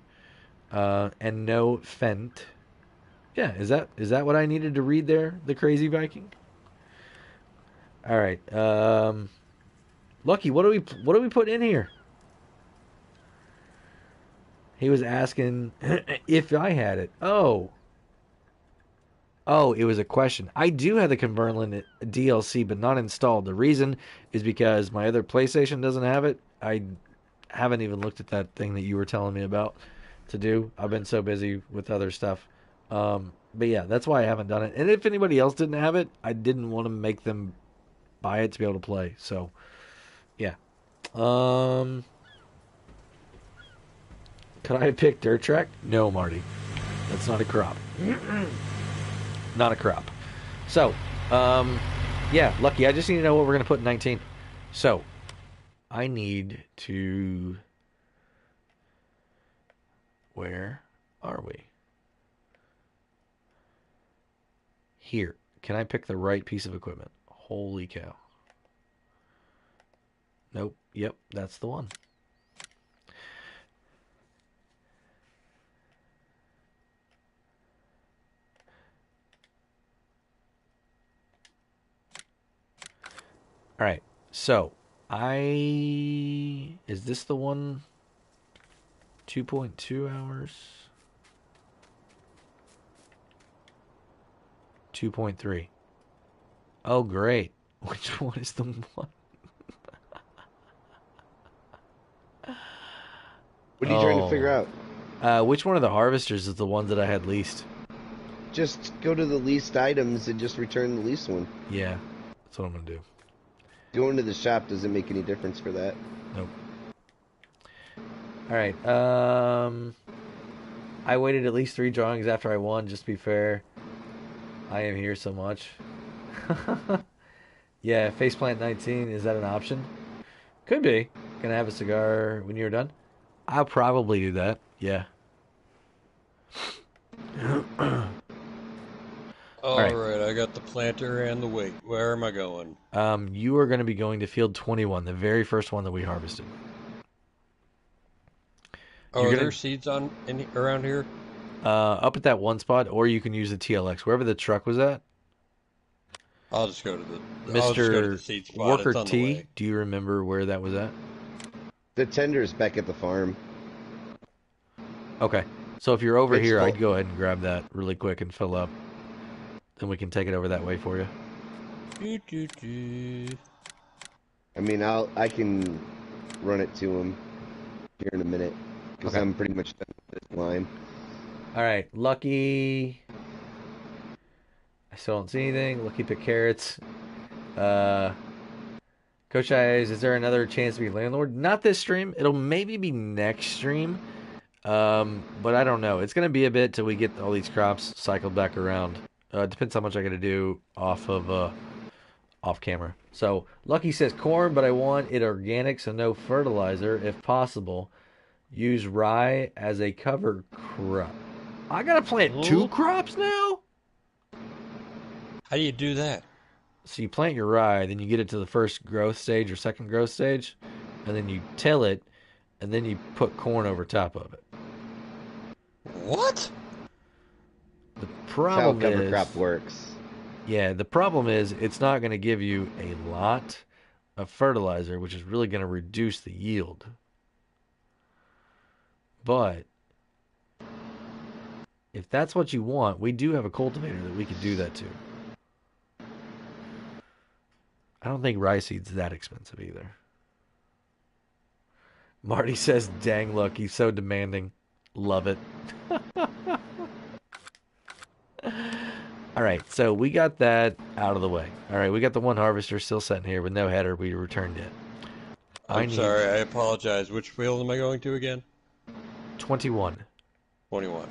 And no Fent. Yeah, is that what I needed to read there? The crazy Viking. All right. Lucky, what do we put in here? He was asking if I had it. Oh, it was a question. I do have the Cumberland DLC, but not installed. The reason is because my other PlayStation doesn't have it. I haven't even looked at that thing that you were telling me about to do. I've been so busy with other stuff. But yeah, that's why I haven't done it. And if anybody else didn't have it, I didn't want to make them buy it to be able to play. So yeah. Um, could I pick Dirt Track? No, Marty. That's not a crop. Not a crop. So, yeah, Lucky, I just need to know what we're going to put in 19. So, I need to. Where are we? Here. Can I pick the right piece of equipment? Holy cow. Nope. Yep, that's the one. All right. So, Is this the one? 2.2 hours? 2.3. Oh, great. Which one is the one? What are you trying to figure Oh. out? Which one of the harvesters is the one that I had least? Just go to the least items and just return the least one. Yeah, that's what I'm gonna do. Going to the shop doesn't make any difference for that. Nope. All right. I waited at least 3 drawings after I won. Just to be fair, I am here so much. Yeah, faceplant 19. Is that an option? Could be. Can I have a cigar when you're done? I'll probably do that. Yeah. All All right. right, I got the planter and the weight. Where am I going? You are going to be going to field 21, the very first one that we harvested. You're Are there gonna seeds around here? up at that one spot, or you can use the TLX wherever the truck was at. I'll just go to the Mister seed spot. Worker It's on the T, way. do you remember where that was at? The tender's back at the farm. Okay, so if you're over It's here, full. I'd go ahead and grab that really quick and fill up. Then we can take it over that way for you. Do, do, do. I mean, I can run it to him here in a minute because Okay. I'm pretty much done with this line. All right, Lucky. I still don't see anything. Lucky pick carrots. Uh, Coach Eyes, is there another chance to be landlord? Not this stream. It'll maybe be next stream. But I don't know. It's gonna be a bit till we get all these crops cycled back around. Depends how much I gotta do off camera. So Lucky says corn, but I want it organic, so no fertilizer if possible. Use rye as a cover crop. I gotta plant 2 Huh? crops now? How do you do that? So you plant your rye, then you get it to the first growth stage or second growth stage, and then you till it, and then you put corn over top of it. What? The That's how problem cover is, crop works. yeah, the problem is it's not going to give you a lot of fertilizer, which is really going to reduce the yield. But if that's what you want, we do have a cultivator that we could do that to. I don't think rye seed's that expensive either. Marty says, dang, look, he's so demanding. Love it. All right, so we got that out of the way. All right, we got the one harvester still sitting here with no header we returned yet. I I'm need sorry, I apologize. Which field am I going to again? 21. 21.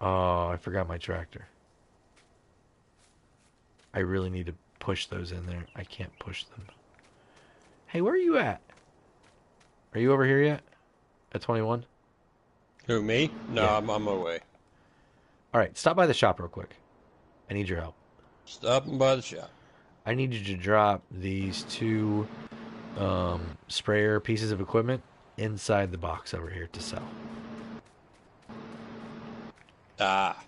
Oh, I forgot my tractor. I really need to push those in there. I can't push them. Hey, where are you at? Are you over here yet? At 21? Who, me? No, Yeah. I'm away. All right, stop by the shop real quick. I need your help. Stopping by the shop. I need you to drop these two sprayer pieces of equipment inside the box over here to sell. Ah.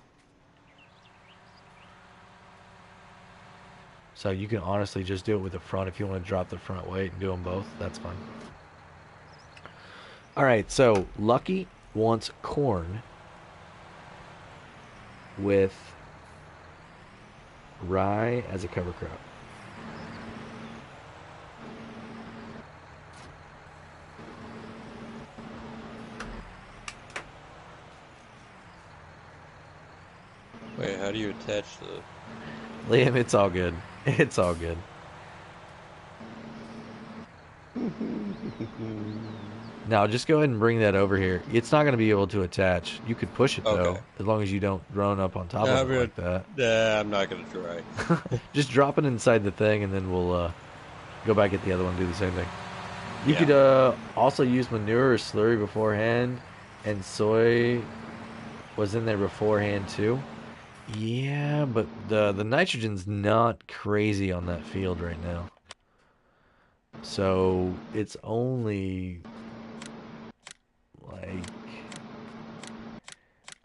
So you can honestly just do it with the front. If you want to drop the front weight and do them both, that's fine. All right, so Lucky wants corn with rye as a cover crop. Wait, how do you attach the... Liam, it's all good. It's all good. Now, just go ahead and bring that over here. It's not going to be able to attach. You could push it, though, Okay. as long as you don't run up on top of it like that. Nah, I'm not going to try. Just drop it inside the thing, and then we'll go back at the other one and do the same thing. You Yeah. could also use manure or slurry beforehand, and soy was in there beforehand, too. Yeah, but the nitrogen's not crazy on that field right now. So it's only like,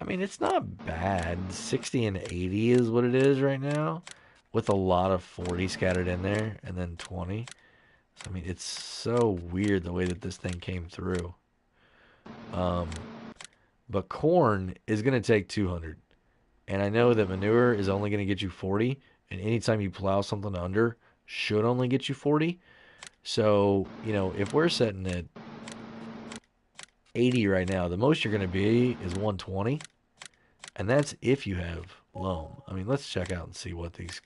I mean, it's not bad. 60 and 80 is what it is right now, with a lot of 40 scattered in there and then 20. So, I mean, it's so weird the way that this thing came through. But corn is going to take 200. And I know that manure is only going to get you 40. And anytime you plow something under, should only get you 40. So, you know, if we're setting at 80 right now, the most you're going to be is 120. And that's if you have loam. I mean, let's check out and see what these...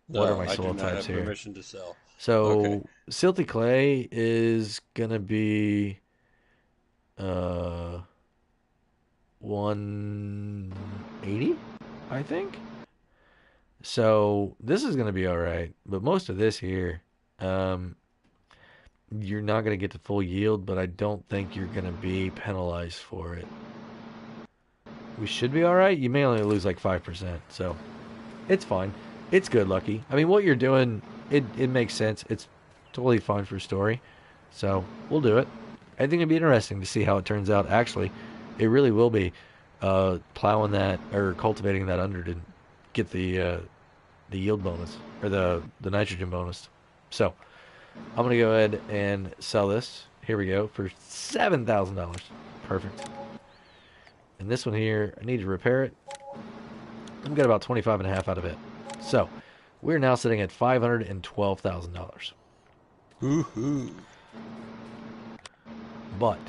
What are my soil I do not types have here? permission to sell. So, Okay. silty clay is going to be 180, I think. So, this is going to be all right. But most of this here, you're not going to get to full yield, but I don't think you're going to be penalized for it. We should be all right. You may only lose like 5%, so it's fine. It's good, Lucky. I mean, what you're doing, it makes sense. It's totally fine for a story. So we'll do it. I think it'd be interesting to see how it turns out. Actually, it really will be plowing that or cultivating that under to get the yield bonus or the nitrogen bonus. So I'm gonna go ahead and sell this. Here we go for $7,000. Perfect. And this one here, I need to repair it. I've got about 25 and a half out of it. So we're now sitting at $512,000. Woohoo. But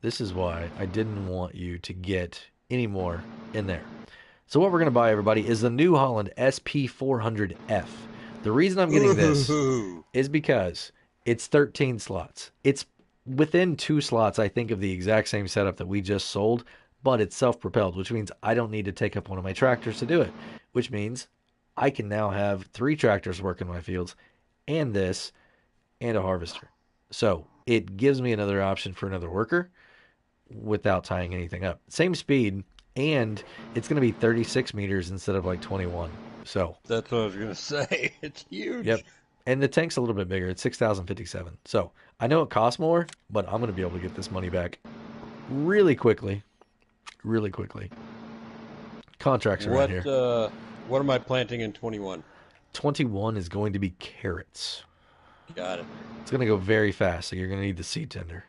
this is why I didn't want you to get any more in there. So what we're going to buy, everybody, is the New Holland SP400F. The reason I'm getting this is because it's 13 slots. It's within 2 slots, I think, of the exact same setup that we just sold, but it's self-propelled, which means I don't need to take up one of my tractors to do it, which means I can now have 3 tractors working my fields and this and a harvester. So it gives me another option for another worker without tying anything up. Same speed, and it's going to be 36 meters instead of like 21. So That's what I was going to say. It's huge. yep. And the tank's a little bit bigger. It's 6,057. So I know it costs more, but I'm going to be able to get this money back really quickly. Really quickly. Contracts are right here. What am I planting in 21? 21 is going to be carrots. Got it. It's going to go very fast, so you're going to need the seed tender.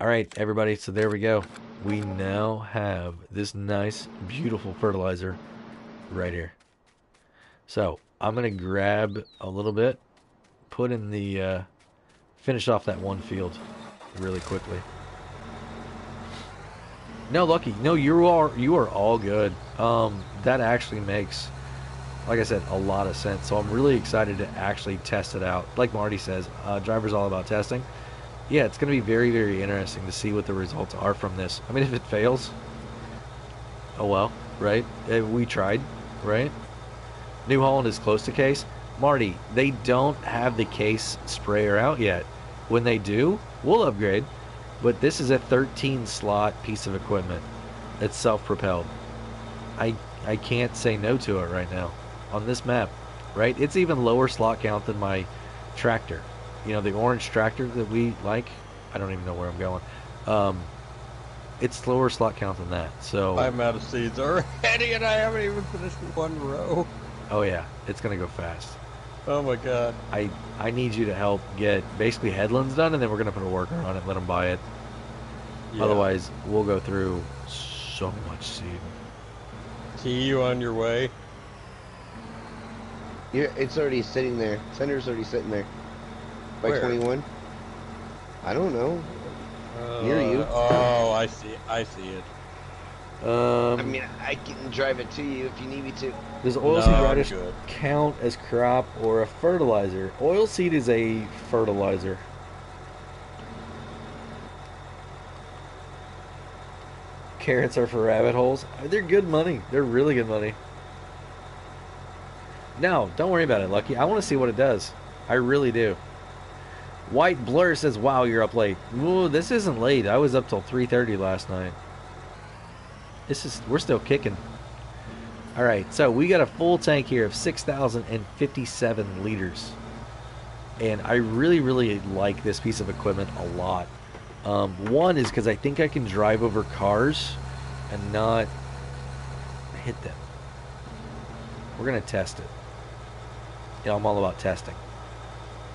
All right, everybody, so there we go. We now have this nice, beautiful fertilizer right here. So I'm going to grab a little bit, put in the, finish off that one field really quickly. No, Lucky, no, you are all good. That actually makes like I said, a lot of sense. So I'm really excited to actually test it out. Like Marty says, driver's all about testing. Yeah, it's going to be very, very interesting to see what the results are from this. I mean, if it fails, oh well, right? We tried, right? New Holland is close to case. Marty, they don't have the case sprayer out yet. When they do, we'll upgrade. But this is a 13 slot piece of equipment. It's self-propelled. I can't say no to it right now on this map, right? It's even lower slot count than my tractor. You know, the orange tractor that we like. I don't even know where I'm going. It's lower slot count than that. So I'm out of seeds already, and I haven't even finished one row. oh yeah, it's gonna go fast. Oh my god. I need you to help get basically headlands done, and then we're gonna put a worker on it and let them buy it. Yeah. Otherwise, we'll go through so much seed. See you on your way. Yeah, it's already sitting there. Sender's already sitting there. By Where? 21. I don't know. Near you. Oh, I see it. I mean, I can drive it to you if you need me to. Does No, oilseed I'm radish good. count as crop or a fertilizer? Oilseed is a fertilizer. Carrots are for rabbit holes. They're good money. They're really good money. No, don't worry about it, Lucky. I want to see what it does. I really do. White Blur says, "Wow, you're up late." Ooh, this isn't late. I was up till 3:30 last night. We're still kicking. All right, so we got a full tank here of 6,057 liters, and I really, really like this piece of equipment a lot. One is because I think I can drive over cars and not hit them. We're gonna test it. Yeah, I'm all about testing.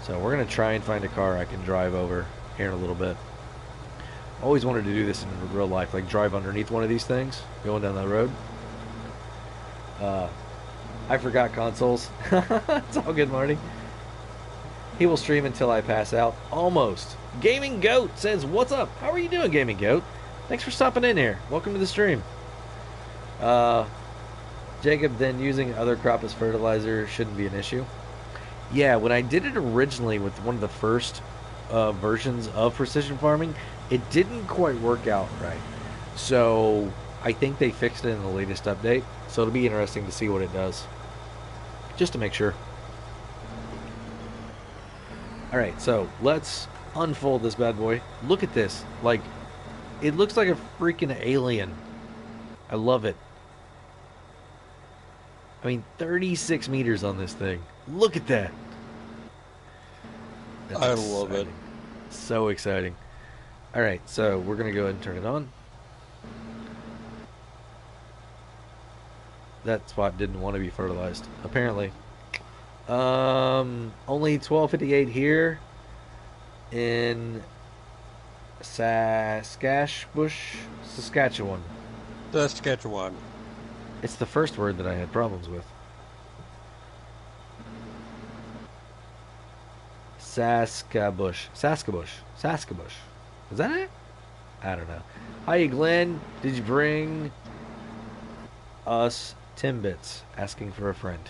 So we're gonna try and find a car I can drive over here in a little bit. Always wanted to do this in real life, like drive underneath one of these things going down that road. I forgot consoles. It's all good, Marty. He will stream until I pass out. Almost. Gaming Goat says, "What's up? How are you doing, Gaming Goat? Thanks for stopping in here. Welcome to the stream." Jacob, then using other crop as fertilizer shouldn't be an issue. Yeah, when I did it originally with one of the first versions of precision farming, it didn't quite work out right. So I think they fixed it in the latest update. So it'll be interesting to see what it does. Just to make sure. Alright, so let's unfold this bad boy. Look at this. Like, it looks like a freaking alien. I love it. I mean, 36 meters on this thing. Look at that. That's I love it. exciting. So exciting. Alright, so we're going to go ahead and turn it on. That spot didn't want to be fertilized, apparently. Only 1258 here in Saskatchewan. Saskatchewan. It's the first word that I had problems with. Saskabush. Is that it? I don't know. Hi, Glenn. Did you bring us Timbits? Asking for a friend.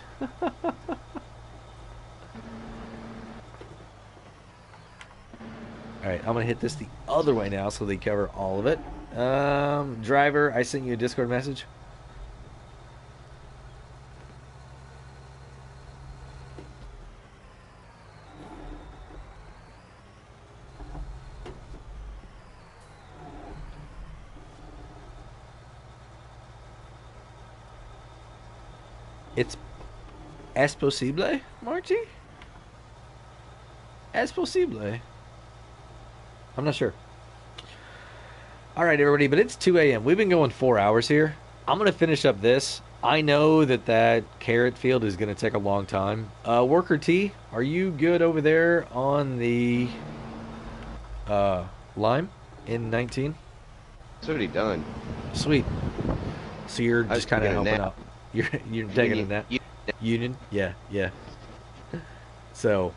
Alright, I'm going to hit this the other way now so they cover all of it. Driver, I sent you a Discord message. It's es posible, Marty? Es posible. I'm not sure. All right, everybody, but it's 2 a.m. We've been going 4 hours here. I'm going to finish up this. I know that carrot field is going to take a long time. Worker T, are you good over there on the lime in 19? It's already done. Sweet. So you're just kind of taking a helping nap. out. You're taking a nap. Union? Yeah. So,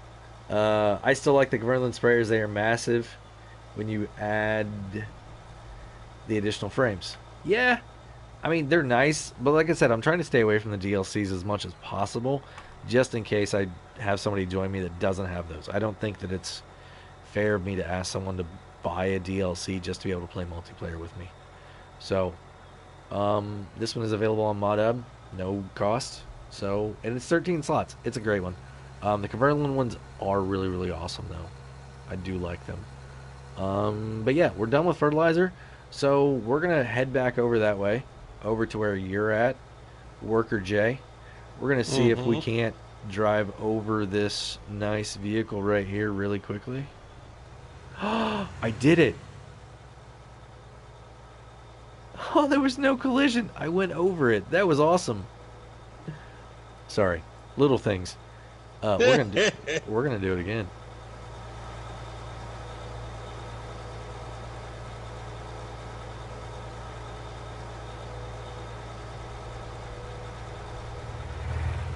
I still like the Verlin sprayers. They are massive when you add the additional frames. Yeah, I mean, they're nice, but like I said, I'm trying to stay away from the DLCs as much as possible, just in case I have somebody join me that doesn't have those. I don't think that it's fair of me to ask someone to buy a DLC just to be able to play multiplayer with me. So, this one is available on ModHub, no cost. So, and it's 13 slots. It's a great one. The Convertible ones are really, really awesome, though. I do like them. But yeah, we're done with fertilizer. So we're gonna head back over that way, over to where you're at, Worker J. We're gonna see if we can't drive over this nice vehicle right here really quickly. I did it! Oh, there was no collision. I went over it. That was awesome. Sorry, little things. We're gonna do it again.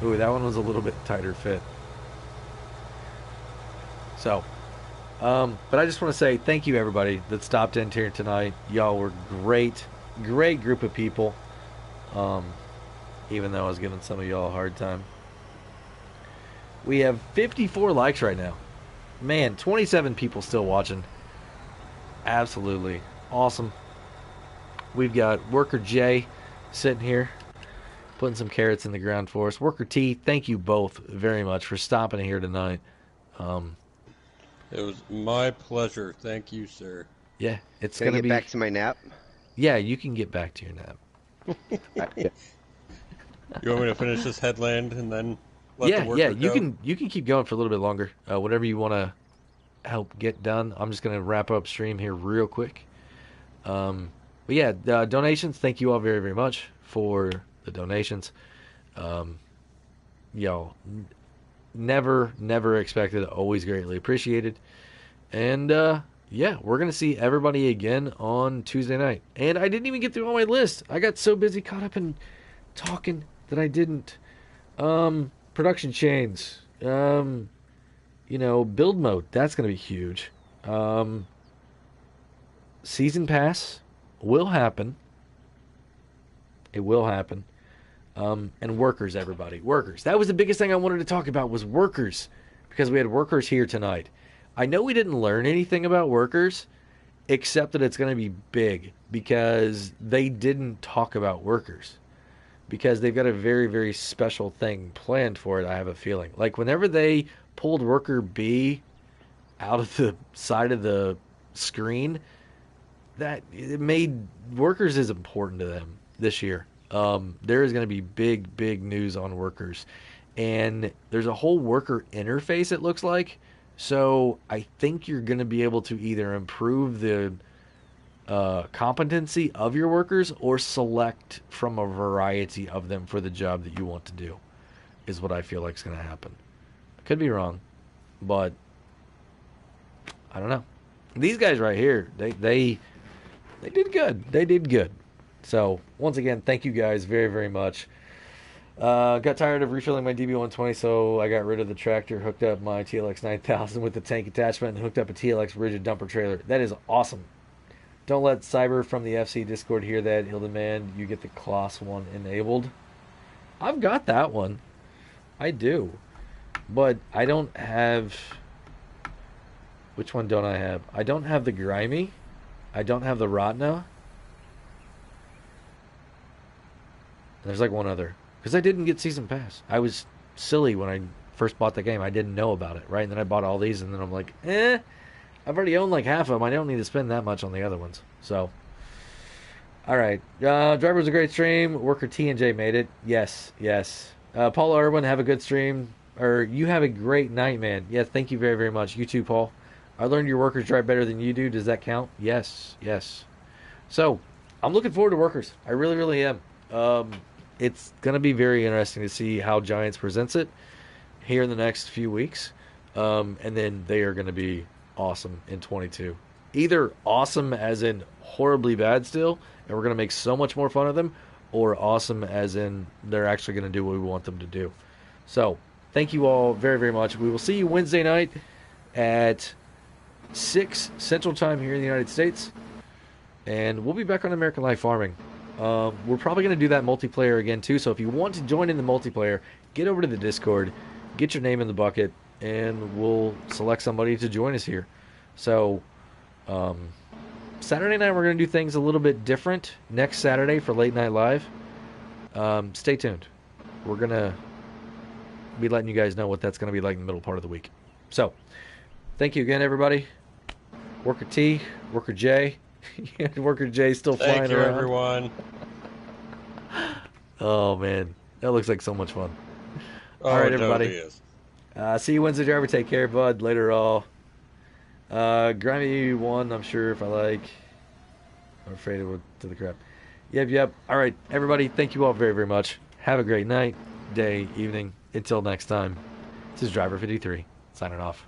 Ooh, that one was a little bit tighter fit. So, but I just want to say thank you everybody that stopped in here tonight. Y'all were great, great group of people. Even though I was giving some of y'all a hard time. We have 54 likes right now. Man, 27 people still watching. Absolutely awesome. We've got Worker J sitting here, putting some carrots in the ground for us. Worker T, thank you both very much for stopping here tonight. It was my pleasure. Thank you, sir. Yeah, it's Can I gonna get be. back to my nap? Yeah, you can get back to your nap. You want me to finish this headland and then let the worker Yeah. go? You can keep going for a little bit longer. Whatever you want to help get done. I'm just gonna wrap up stream here real quick. But yeah, donations. Thank you all very very much for the donations. Y'all never expected. Always greatly appreciated. And yeah, we're gonna see everybody again on Tuesday night. And I didn't even get through all my list. I got so busy caught up in talking that I didn't. Production chains. Build mode. That's gonna be huge. Season pass will happen. It will happen. And workers, everybody. Workers. That was the biggest thing I wanted to talk about was workers. Because we had workers here tonight. I know we didn't learn anything about workers, except that it's going to be big. Because they didn't talk about workers. Because they've got a very, very special thing planned for it, I have a feeling. Like, whenever they pulled worker B out of the side of the screen, that it made workers as important to them this year. There is going to be big news on workers, and there's a whole worker interface, it looks like. So I think you're going to be able to either improve the competency of your workers or select from a variety of them for the job that you want to do, is what I feel like is going to happen. I could be wrong, but I don't know. These guys right here, they did good. They did good. So, once again, thank you guys very, very much. Got tired of refilling my DB120, so I got rid of the tractor, hooked up my TLX 9000 with the tank attachment, and hooked up a TLX rigid dumper trailer. That is awesome. Don't let Cyber from the FC Discord hear that. He'll demand you get the Class 1 enabled. I've got that one. I do. But I don't have... Which one don't I have? I don't have the Grimy. I don't have the Rotna. There's like one other. Because I didn't get Season Pass. I was silly when I first bought the game. I didn't know about it, right? And then I bought all these, and then I'm like, I've already owned like half of them. I don't need to spend that much on the other ones. So, all right. Driver was a great stream. Worker T and J made it. Yes. Paul Irwin, have a good stream. Or you have a great night, man. Yeah, thank you very, very much. You too, Paul. I learned your workers drive better than you do. Does that count? Yes. So, I'm looking forward to workers. I really, really am. It's going to be very interesting to see how Giants presents it here in the next few weeks. And then they are going to be awesome in 22. Either awesome as in horribly bad still, and we're going to make so much more fun of them, or awesome as in they're actually going to do what we want them to do. So, thank you all very, very much. We will see you Wednesday night at 6 Central Time here in the United States. And we'll be back on American Life Farming. We're probably going to do that multiplayer again too. So if you want to join in the multiplayer, get over to the Discord, get your name in the bucket, and we'll select somebody to join us here. So Saturday night we're going to do things a little bit different. Next Saturday for Late Night Live. Stay tuned. We're going to be letting you guys know what that's going to be like in the middle part of the week. So thank you again, everybody. Worker T, Worker J. Worker J still flying around. Thank you, everyone. Oh, man. That looks like so much fun. Oh, all right, it everybody. totally is. See you Wednesday, driver. Take care, bud. Later, all. Grimy one, I'm sure, if I like. I'm afraid it would to the crap. Yep. All right, everybody. Thank you all very, very much. Have a great night, day, evening. Until next time. This is Driver 53, signing off.